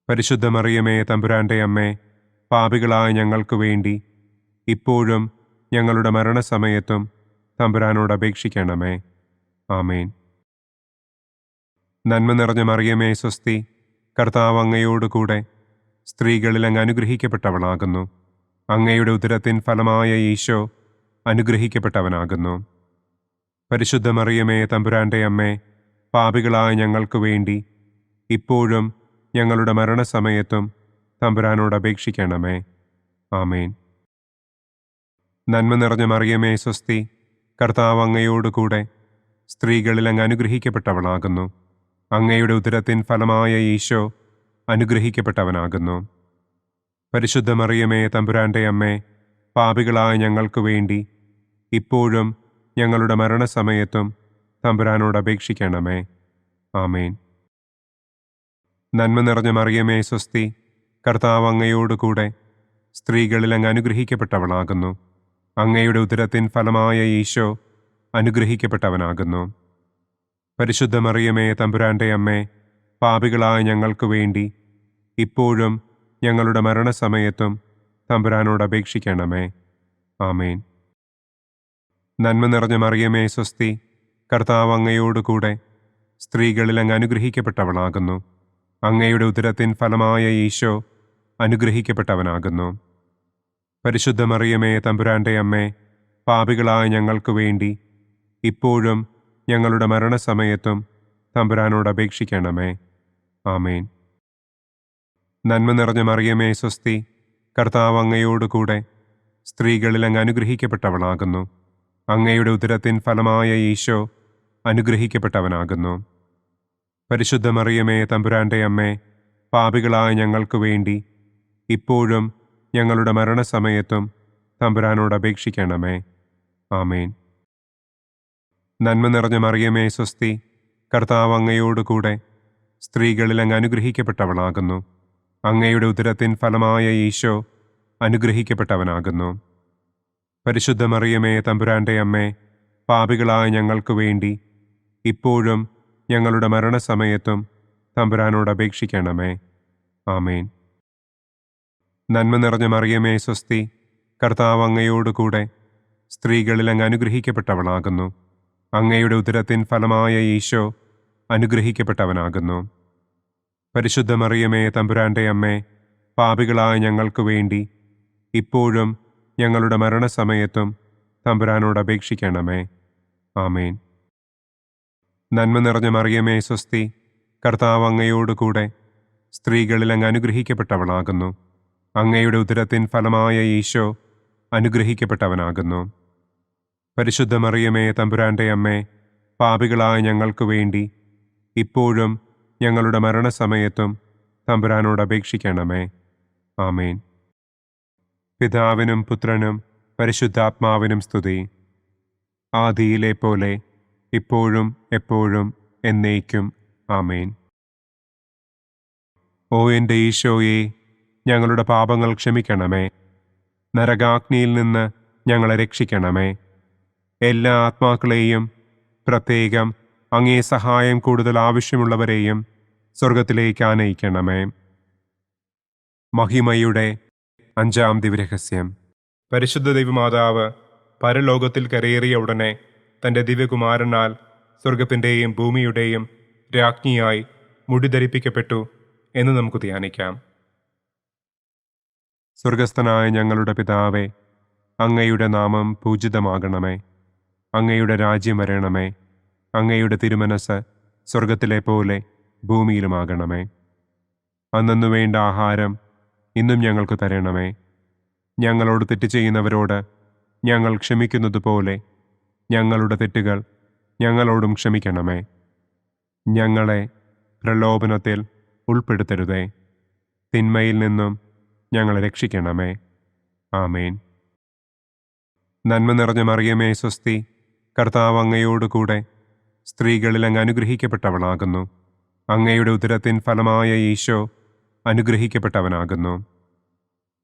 പരിശുദ്ധ മറിയമേ, തമ്പുരാന്റെ അമ്മേ, പാപികളായ ഞങ്ങൾക്ക് വേണ്ടി ഇപ്പോഴും ഞങ്ങളുടെ മരണസമയത്തും തമ്പുരാനോട് അപേക്ഷിക്കണമേ. ആമേൻ. നന്മ നിറഞ്ഞ മറിയമേ, സ്വസ്തി. കർത്താവ് അങ്ങയോടുകൂടെ സ്ത്രീകളിൽ അങ്ങ് അനുഗ്രഹിക്കപ്പെട്ടവളാകുന്നു. അങ്ങയുടെ ഉദരത്തിൻ ഫലമായ ഈശോ അനുഗ്രഹിക്കപ്പെട്ടവനാകുന്നു. പരിശുദ്ധ മറിയമേ, തമ്പുരാന്റെ അമ്മേ, പാപികളായ ഞങ്ങൾക്ക് വേണ്ടി ഇപ്പോഴും ഞങ്ങളുടെ മരണസമയത്തും തമ്പുരാനോട് അപേക്ഷിക്കണമേ. ആമേൻ. നന്മ നിറഞ്ഞ മറിയമേ, സ്വസ്തി. കർത്താവ് അങ്ങയോടുകൂടെ സ്ത്രീകളിൽ അങ്ങ് അനുഗ്രഹിക്കപ്പെട്ടവളാകുന്നു. അങ്ങയുടെ ഉദരത്തിൻ ഫലമായ ഈശോ അനുഗ്രഹിക്കപ്പെട്ടവനാകുന്നു. പരിശുദ്ധ മറിയമേ, തമ്പുരാന്റെ അമ്മേ, പാപികളായ ഞങ്ങൾക്ക് വേണ്ടി ഇപ്പോഴും ഞങ്ങളുടെ മരണസമയത്തും തമ്പുരാനോട് അപേക്ഷിക്കണമേ. ആമേൻ. നന്മ നിറഞ്ഞ മറിയമേ, സ്വസ്തി. കർത്താവ് അങ്ങയോടുകൂടെ സ്ത്രീകളിൽ അങ്ങ് അനുഗ്രഹിക്കപ്പെട്ടവളാകുന്നു. അങ്ങയുടെ ഉദരത്തിൻ ഫലമായ ഈശോ അനുഗ്രഹിക്കപ്പെട്ടവനാകുന്നു. പരിശുദ്ധ മറിയമേ, തമ്പുരാന്റെ അമ്മേ, പാപികളായ ഞങ്ങൾക്ക് വേണ്ടി ഇപ്പോഴും ഞങ്ങളുടെ മരണസമയത്തും തമ്പുരാനോട് അപേക്ഷിക്കണമേ. ആമേൻ. നന്മ നിറഞ്ഞ മറിയമേ, സ്വസ്തി. കർത്താവ് അങ്ങയോടുകൂടെ സ്ത്രീകളിൽ അങ്ങ് അനുഗ്രഹിക്കപ്പെട്ടവളാകുന്നു. അങ്ങയുടെ ഉദരത്തിൻ ഫലമായ ഈശോ അനുഗ്രഹിക്കപ്പെട്ടവനാകുന്നു. പരിശുദ്ധ മറിയമേ, തമ്പുരാന്റെ അമ്മേ, പാപികളായ ഞങ്ങൾക്ക് വേണ്ടി ഇപ്പോഴും ഞങ്ങളുടെ മരണസമയത്തും തമ്പുരാനോട് അപേക്ഷിക്കണമേ. ആമേൻ. നന്മ നിറഞ്ഞ മറിയമേ, സ്വസ്തി. കർത്താവ് അങ്ങയോടുകൂടെ സ്ത്രീകളിൽ അങ്ങ് അനുഗ്രഹിക്കപ്പെട്ടവളാകുന്നു. അങ്ങയുടെ ഉദരത്തിൻ ഫലമായ ഈശോ അനുഗ്രഹിക്കപ്പെട്ടവനാകുന്നു. പരിശുദ്ധ മറിയമേ, തമ്പുരാന്റെ അമ്മേ, പാപികളായ ഞങ്ങൾക്ക് വേണ്ടി ഇപ്പോഴും ഞങ്ങളുടെ മരണസമയത്തും തമ്പുരാനോട് അപേക്ഷിക്കണമേ. ആമേൻ. നന്മ നിറഞ്ഞ മറിയമേ, സ്വസ്തി. കർത്താവ് അങ്ങയോടുകൂടെ സ്ത്രീകളിൽ അങ്ങ് അനുഗ്രഹിക്കപ്പെട്ടവളാകുന്നു. അങ്ങയുടെ ഉദരത്തിൻ ഫലമായ ഈശോ അനുഗ്രഹിക്കപ്പെട്ടവനാകുന്നു. പരിശുദ്ധ മറിയമേ, തമ്പുരാന്റെ അമ്മേ, പാപികളായ ഞങ്ങൾക്ക് വേണ്ടി ഇപ്പോഴും ഞങ്ങളുടെ മരണസമയത്തും തമ്പുരാനോട് അപേക്ഷിക്കണമേ. ആമേൻ. നന്മ നിറഞ്ഞ മറിയമേ, സ്വസ്തി. കർത്താവ് അങ്ങയോടുകൂടെ സ്ത്രീകളിൽ അങ്ങ് അനുഗ്രഹിക്കപ്പെട്ടവളാകുന്നു. അങ്ങയുടെ ഉദരത്തിൻ ഫലമായ ഈശോ അനുഗ്രഹിക്കപ്പെട്ടവനാകുന്നു. പരിശുദ്ധ മറിയമേ, തമ്പുരാന്റെ അമ്മേ, പാപികളായ ഞങ്ങൾക്ക് വേണ്ടി ഇപ്പോഴും ഞങ്ങളുടെ മരണസമയത്തും തമ്പുരാനോട് അപേക്ഷിക്കണമേ. ആമേൻ. നന്മ നിറഞ്ഞ മറിയമേ, സ്വസ്തി. കർത്താവ് അങ്ങയോടുകൂടെ സ്ത്രീകളിൽ അങ്ങ് അനുഗ്രഹിക്കപ്പെട്ടവളാകുന്നു. അങ്ങയുടെ ഉദരത്തിൻ ഫലമായ ഈശോ അനുഗ്രഹിക്കപ്പെട്ടവനാകുന്നു. പരിശുദ്ധ മറിയമേ, തമ്പുരാന്റെ അമ്മേ, പാപികളായ ഞങ്ങൾക്ക് വേണ്ടി ഇപ്പോഴും ഞങ്ങളുടെ മരണസമയത്തും തമ്പുരാനോട് അപേക്ഷിക്കണമേ. ആമേൻ. പിതാവിനും പുത്രനും പരിശുദ്ധാത്മാവിനും സ്തുതി. ആദിയിലെ പോലെ ഇപ്പോഴും എപ്പോഴും എന്നേക്കും. ആമേൻ. ഓ എൻ്റെ ഈശോയെ, ഞങ്ങളുടെ പാപങ്ങൾ ക്ഷമിക്കണമേ. നരകാഗ്നിയിൽ നിന്ന് ഞങ്ങളെ രക്ഷിക്കണമേ. എല്ലാ ആത്മാക്കളെയും, പ്രത്യേകം അങ്ങേ സഹായം കൂടുതൽ ആവശ്യമുള്ളവരെയും സ്വർഗത്തിലേക്ക് ആനയിക്കണമേ. മഹിമയുടെ 5-ാം ദിവ്യരഹസ്യം. പരിശുദ്ധ ദൈവമാതാവ് പരലോകത്തിൽ കരയേറിയ ഉടനെ തൻ്റെ ദിവ്യകുമാരനാൽ സ്വർഗത്തിൻ്റെയും ഭൂമിയുടെയും രാജ്ഞിയായി മുടിധരിപ്പിക്കപ്പെട്ടു എന്ന് നമുക്ക് ധ്യാനിക്കാം. സ്വർഗസ്ഥനായ ഞങ്ങളുടെ പിതാവേ, അങ്ങയുടെ നാമം പൂജിതമാകണമേ. അങ്ങയുടെ രാജ്യം വരണമേ. അങ്ങയുടെ തിരുമനസ് സ്വർഗത്തിലെ പോലെ ഭൂമിയിലുമാകണമേ. അന്നു വേണ്ട ആഹാരം ഇന്നും ഞങ്ങൾക്ക് തരണമേ. ഞങ്ങളോട് തെറ്റ് ചെയ്യുന്നവരോട് ഞങ്ങൾ ക്ഷമിക്കുന്നത് പോലെ ഞങ്ങളുടെ തെറ്റുകൾ ഞങ്ങളോടും ക്ഷമിക്കണമേ. ഞങ്ങളെ പ്രലോഭനത്തിൽ ഉൾപ്പെടുത്തരുതേ. തിന്മയിൽ നിന്നും ഞങ്ങളെ രക്ഷിക്കണമേ. ആമേൻ. നന്മ നിറഞ്ഞ മറിയമേ, സ്വസ്തി. കർത്താവ് അങ്ങയോടുകൂടെ സ്ത്രീകളിൽ അങ്ങ് അനുഗ്രഹിക്കപ്പെട്ടവളാകുന്നു. അങ്ങയുടെ ഉദരത്തിൻ ഫലമായ ഈശോ അനുഗ്രഹിക്കപ്പെട്ടവനാകുന്നു.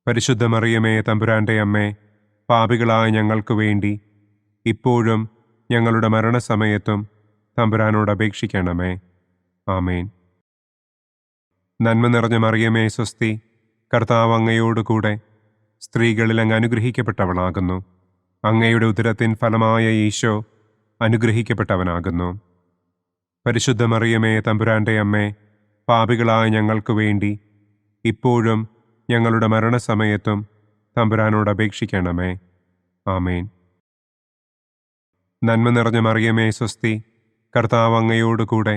പരിശുദ്ധ മറിയമേ, തമ്പുരാന്റെ അമ്മേ, പാപികളായ ഞങ്ങൾക്ക് വേണ്ടി ഇപ്പോഴും ഞങ്ങളുടെ മരണസമയത്തും തമ്പുരാനോട് അപേക്ഷിക്കണമേ. ആമേൻ. നന്മ നിറഞ്ഞ മറിയമേ സ്വസ്തി, കർത്താവ് അങ്ങയോടുകൂടെ സ്ത്രീകളിൽ അങ്ങ് അനുഗ്രഹിക്കപ്പെട്ടവളാകുന്നു. അങ്ങയുടെ ഉദരത്തിൻ ഫലമായ ഈശോ അനുഗ്രഹിക്കപ്പെട്ടവനാകുന്നു. പരിശുദ്ധ മറിയമേ തമ്പുരാന്റെ അമ്മേ, പാപികളായ ഞങ്ങൾക്ക് വേണ്ടി ഇപ്പോഴും ഞങ്ങളുടെ മരണസമയത്തും തമ്പുരാനോട് അപേക്ഷിക്കണമേ. ആമേൻ. നന്മ നിറഞ്ഞ മറിയമേ സ്വസ്തി, കർത്താവ് അങ്ങയോടുകൂടെ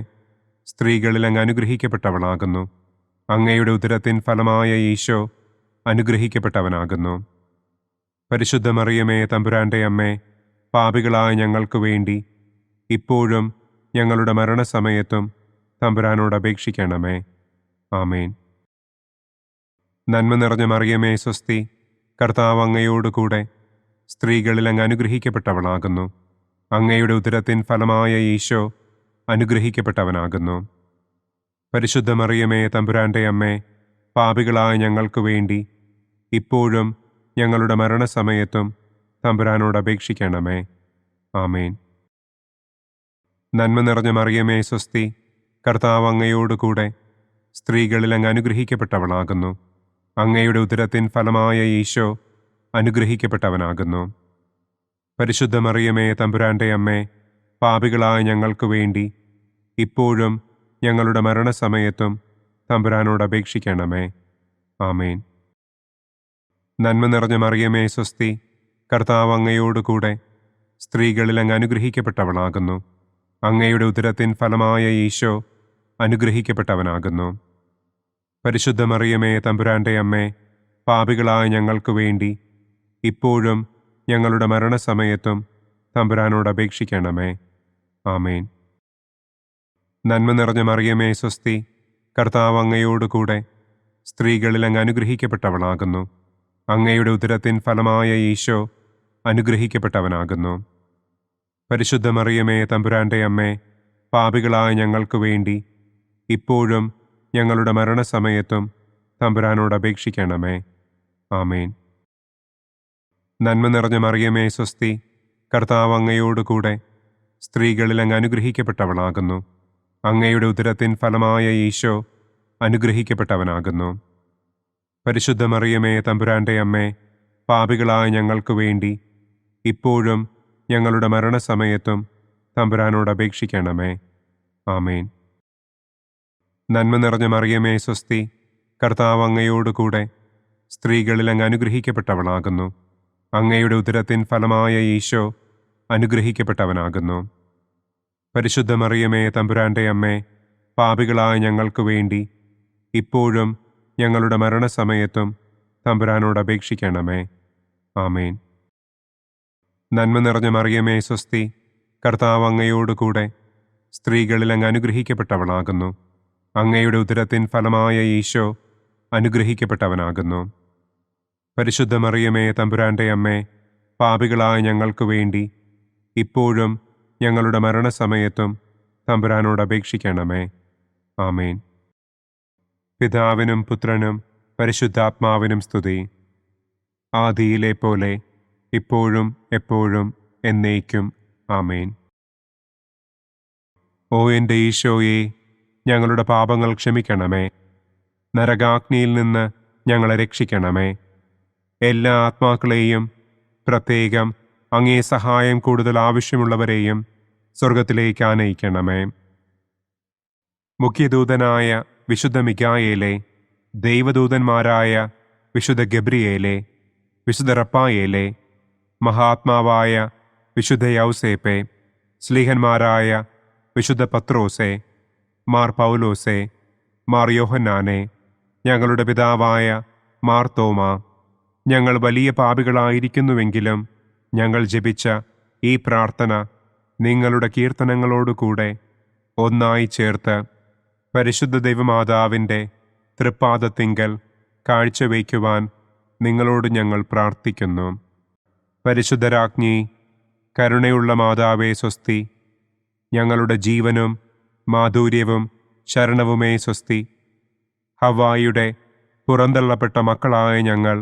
സ്ത്രീകളിൽ അങ്ങ് അനുഗ്രഹിക്കപ്പെട്ടവളാകുന്നു. അങ്ങയുടെ ഉദരത്തിൻ ഫലമായ ഈശോ അനുഗ്രഹിക്കപ്പെട്ടവനാകുന്നു. പരിശുദ്ധ മറിയമേ തമ്പുരാന്റെ അമ്മേ, പാപികളായ ഞങ്ങൾക്ക് വേണ്ടി ഇപ്പോഴും ഞങ്ങളുടെ മരണസമയത്തും തമ്പുരാനോട് അപേക്ഷിക്കണമേ. ആമേൻ. നന്മ നിറഞ്ഞ മറിയമേ സ്വസ്തി, കർത്താവ് അങ്ങയോടുകൂടെ സ്ത്രീകളിൽ അങ്ങ് അനുഗ്രഹിക്കപ്പെട്ടവളാകുന്നു. അങ്ങയുടെ ഉദരത്തിൻ ഫലമായ ഈശോ അനുഗ്രഹിക്കപ്പെട്ടവനാകുന്നു. പരിശുദ്ധ മറിയമേ തമ്പുരാന്റെ അമ്മേ, പാപികളായ ഞങ്ങൾക്ക് വേണ്ടി ഇപ്പോഴും ഞങ്ങളുടെ മരണസമയത്തും തമ്പുരാനോട് അപേക്ഷിക്കണമേ. ആമേൻ. നന്മ നിറഞ്ഞ മറിയമേ സ്വസ്തി, കർത്താവ് അങ്ങയോടുകൂടെ സ്ത്രീകളിൽ അങ്ങ് അനുഗ്രഹിക്കപ്പെട്ടവളാകുന്നു. അങ്ങയുടെ ഉദരത്തിൻ ഫലമായ ഈശോ അനുഗ്രഹിക്കപ്പെട്ടവനാകുന്നു. പരിശുദ്ധ മറിയമേ തമ്പുരാന്റെ അമ്മേ, പാപികളായ ഞങ്ങൾക്ക് വേണ്ടി ഇപ്പോഴും ഞങ്ങളുടെ മരണസമയത്തും തമ്പുരാനോട് അപേക്ഷിക്കണമേ. ആമേൻ. നന്മ നിറഞ്ഞ മറിയമേ സ്വസ്തി, കർത്താവ് അങ്ങയോടുകൂടെ സ്ത്രീകളിൽ അങ്ങ് അനുഗ്രഹിക്കപ്പെട്ടവളാകുന്നു. അങ്ങയുടെ ഉദരത്തിൻ ഫലമായ ഈശോ അനുഗ്രഹിക്കപ്പെട്ടവനാകുന്നു. പരിശുദ്ധ മറിയമേ തമ്പുരാന്റെ അമ്മേ, പാപികളായ ഞങ്ങൾക്ക് വേണ്ടി ഇപ്പോഴും ഞങ്ങളുടെ മരണസമയത്തും തമ്പുരാനോട് അപേക്ഷിക്കണമേ. ആമേൻ. നന്മ നിറഞ്ഞ മറിയമേ സ്വസ്തി, കർത്താവ് അങ്ങയോടുകൂടെ സ്ത്രീകളിൽ അങ്ങ് അനുഗ്രഹിക്കപ്പെട്ടവളാകുന്നു. അങ്ങയുടെ ഉദരത്തിൻ ഫലമായ ഈശോ അനുഗ്രഹിക്കപ്പെട്ടവനാകുന്നു. പരിശുദ്ധ മറിയമേ തമ്പുരാന്റെ അമ്മേ, പാപികളായ ഞങ്ങൾക്ക് വേണ്ടി ഇപ്പോഴും ഞങ്ങളുടെ മരണസമയത്തും തമ്പുരാനോട് അപേക്ഷിക്കണമേ. ആമേൻ. നന്മ നിറഞ്ഞ മറിയമേ സ്വസ്തി, കർത്താവ് അങ്ങയോടുകൂടെ സ്ത്രീകളിൽ അങ്ങ് അനുഗ്രഹിക്കപ്പെട്ടവളാകുന്നു. അങ്ങയുടെ ഉദരത്തിൻ ഫലമായ ഈശോ അനുഗ്രഹിക്കപ്പെട്ടവനാകുന്നു. പരിശുദ്ധ മറിയമേ തമ്പുരാന്റെ അമ്മേ, പാപികളായ ഞങ്ങൾക്ക് വേണ്ടി ഇപ്പോഴും ഞങ്ങളുടെ മരണസമയത്തും തമ്പുരാനോട് അപേക്ഷിക്കണമേ. ആമേൻ. നന്മ നിറഞ്ഞ മറിയമേ സ്വസ്തി, കർത്താവ് അങ്ങയോടുകൂടെ സ്ത്രീകളിൽ അങ്ങ് അനുഗ്രഹിക്കപ്പെട്ടവളാകുന്നു. അങ്ങയുടെ ഉദരത്തിൻ ഫലമായ ഈശോ അനുഗ്രഹിക്കപ്പെട്ടവനാകുന്നു. പരിശുദ്ധ മറിയമേ തമ്പുരാന്റെ അമ്മേ, പാപികളായ ഞങ്ങൾക്ക് വേണ്ടി ഇപ്പോഴും ഞങ്ങളുടെ മരണസമയത്തും തമ്പുരാനോട് അപേക്ഷിക്കണമേ. ആമേൻ. നന്മ നിറഞ്ഞ മറിയമേ സ്വസ്തി, കർത്താവ് അങ്ങയോടുകൂടെ സ്ത്രീകളിൽ അങ്ങ് അനുഗ്രഹിക്കപ്പെട്ടവളാകുന്നു. അങ്ങയുടെ ഉദരത്തിൻ ഫലമായ ഈശോ അനുഗ്രഹിക്കപ്പെട്ടവനാകുന്നു. പരിശുദ്ധ മറിയമേ തമ്പുരാന്റെ അമ്മേ, പാപികളായ ഞങ്ങൾക്ക് വേണ്ടി ഇപ്പോഴും ഞങ്ങളുടെ മരണസമയത്തും തമ്പുരാനോട് അപേക്ഷിക്കണമേ. ആമേൻ. പിതാവിനും പുത്രനും പരിശുദ്ധാത്മാവിനും സ്തുതി. ആദിയിലെ പോലെ ഇപ്പോഴും എപ്പോഴും എന്നേക്കും. ആമേൻ. ഓ എൻ്റെ ഈശോയെ, ഞങ്ങളുടെ പാപങ്ങൾ ക്ഷമിക്കണമേ. നരകാഗ്നിയിൽ നിന്ന് ഞങ്ങളെ രക്ഷിക്കണമേ. എല്ലാ ആത്മാക്കളെയും, പ്രത്യേകം അങ്ങേ സഹായം കൂടുതൽ ആവശ്യമുള്ളവരെയും സ്വർഗത്തിലേക്ക് ആനയിക്കണമേ. മുഖ്യദൂതനായ വിശുദ്ധ മിഖായേലേ, ദൈവദൂതന്മാരായ വിശുദ്ധ ഗബ്രിയേലേ, വിശുദ്ധ റപ്പായേലേ, മഹാത്മാവായ വിശുദ്ധ യൗസേപ്പേ, സ്ലീഹന്മാരായ വിശുദ്ധ പത്രോസേ, മാർ പൗലോസേ, മാർ യോഹന്നാനെ, ഞങ്ങളുടെ പിതാവായ മാർ തോമാ, ഞങ്ങൾ വലിയ പാപികളായിരിക്കുന്നുവെങ്കിലും ഞങ്ങൾ ജപിച്ച ഈ പ്രാർത്ഥന നിങ്ങളുടെ കീർത്തനങ്ങളോടുകൂടെ ഒന്നായി ചേർത്ത് പരിശുദ്ധ ദൈവമാതാവിൻ്റെ തൃപ്പാദത്തിങ്കൽ കാഴ്ചവയ്ക്കുവാൻ നിങ്ങളോട് ഞങ്ങൾ പ്രാർത്ഥിക്കുന്നു. പരിശുദ്ധരാജ്ഞി, കരുണയുള്ള മാതാവേ സ്വസ്തി. ഞങ്ങളുടെ ജീവനും മാധുര്യവും ശരണവുമേ സ്വസ്തി. ഹവ്വായുടെ പുറന്തള്ളപ്പെട്ട മക്കളായ ഞങ്ങൾ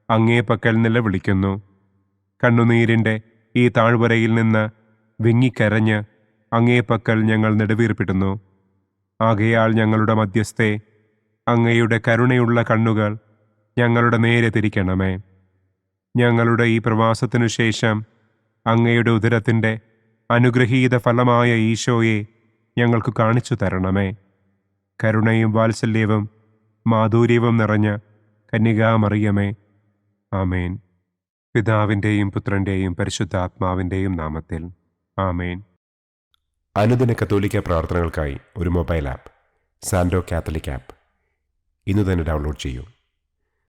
അങ്ങേ പക്കൽ നിലവിളിക്കുന്നു. കണ്ണുനീരിൻ്റെ ഈ താഴ്വരയിൽ നിന്ന് വിങ്ങിക്കരഞ്ഞ് അങ്ങേ പക്കൽ ഞങ്ങൾ നെടുവീർപ്പിടുന്നു. ആകയാൽ ഞങ്ങളുടെ മധ്യസ്ഥെ, അങ്ങയുടെ കരുണയുള്ള കണ്ണുകൾ ഞങ്ങളുടെ നേരെ തിരിക്കണമേ. ഞങ്ങളുടെ ഈ പ്രവാസത്തിനു ശേഷം അങ്ങയുടെ ഉദരത്തിൻ്റെ അനുഗ്രഹീത ഫലമായ ഈശോയെ ഞങ്ങൾക്ക് കാണിച്ചു തരണമേ. കരുണയും വാത്സല്യവും മാധുര്യവും നിറഞ്ഞ കന്യകാമറിയമേ, ആമേൻ. പിതാവിൻ്റെയും പുത്രൻ്റെയും പരിശുദ്ധാത്മാവിൻ്റെയും നാമത്തിൽ, ആമേൻ. അനുദിന കത്തോലിക്ക പ്രാർത്ഥനകൾക്കായി ഒരു മൊബൈൽ ആപ്പ്, സാൻഡോ കാത്തലിക് ആപ്പ്, ഇന്ന് തന്നെ ഡൗൺലോഡ് ചെയ്യൂ.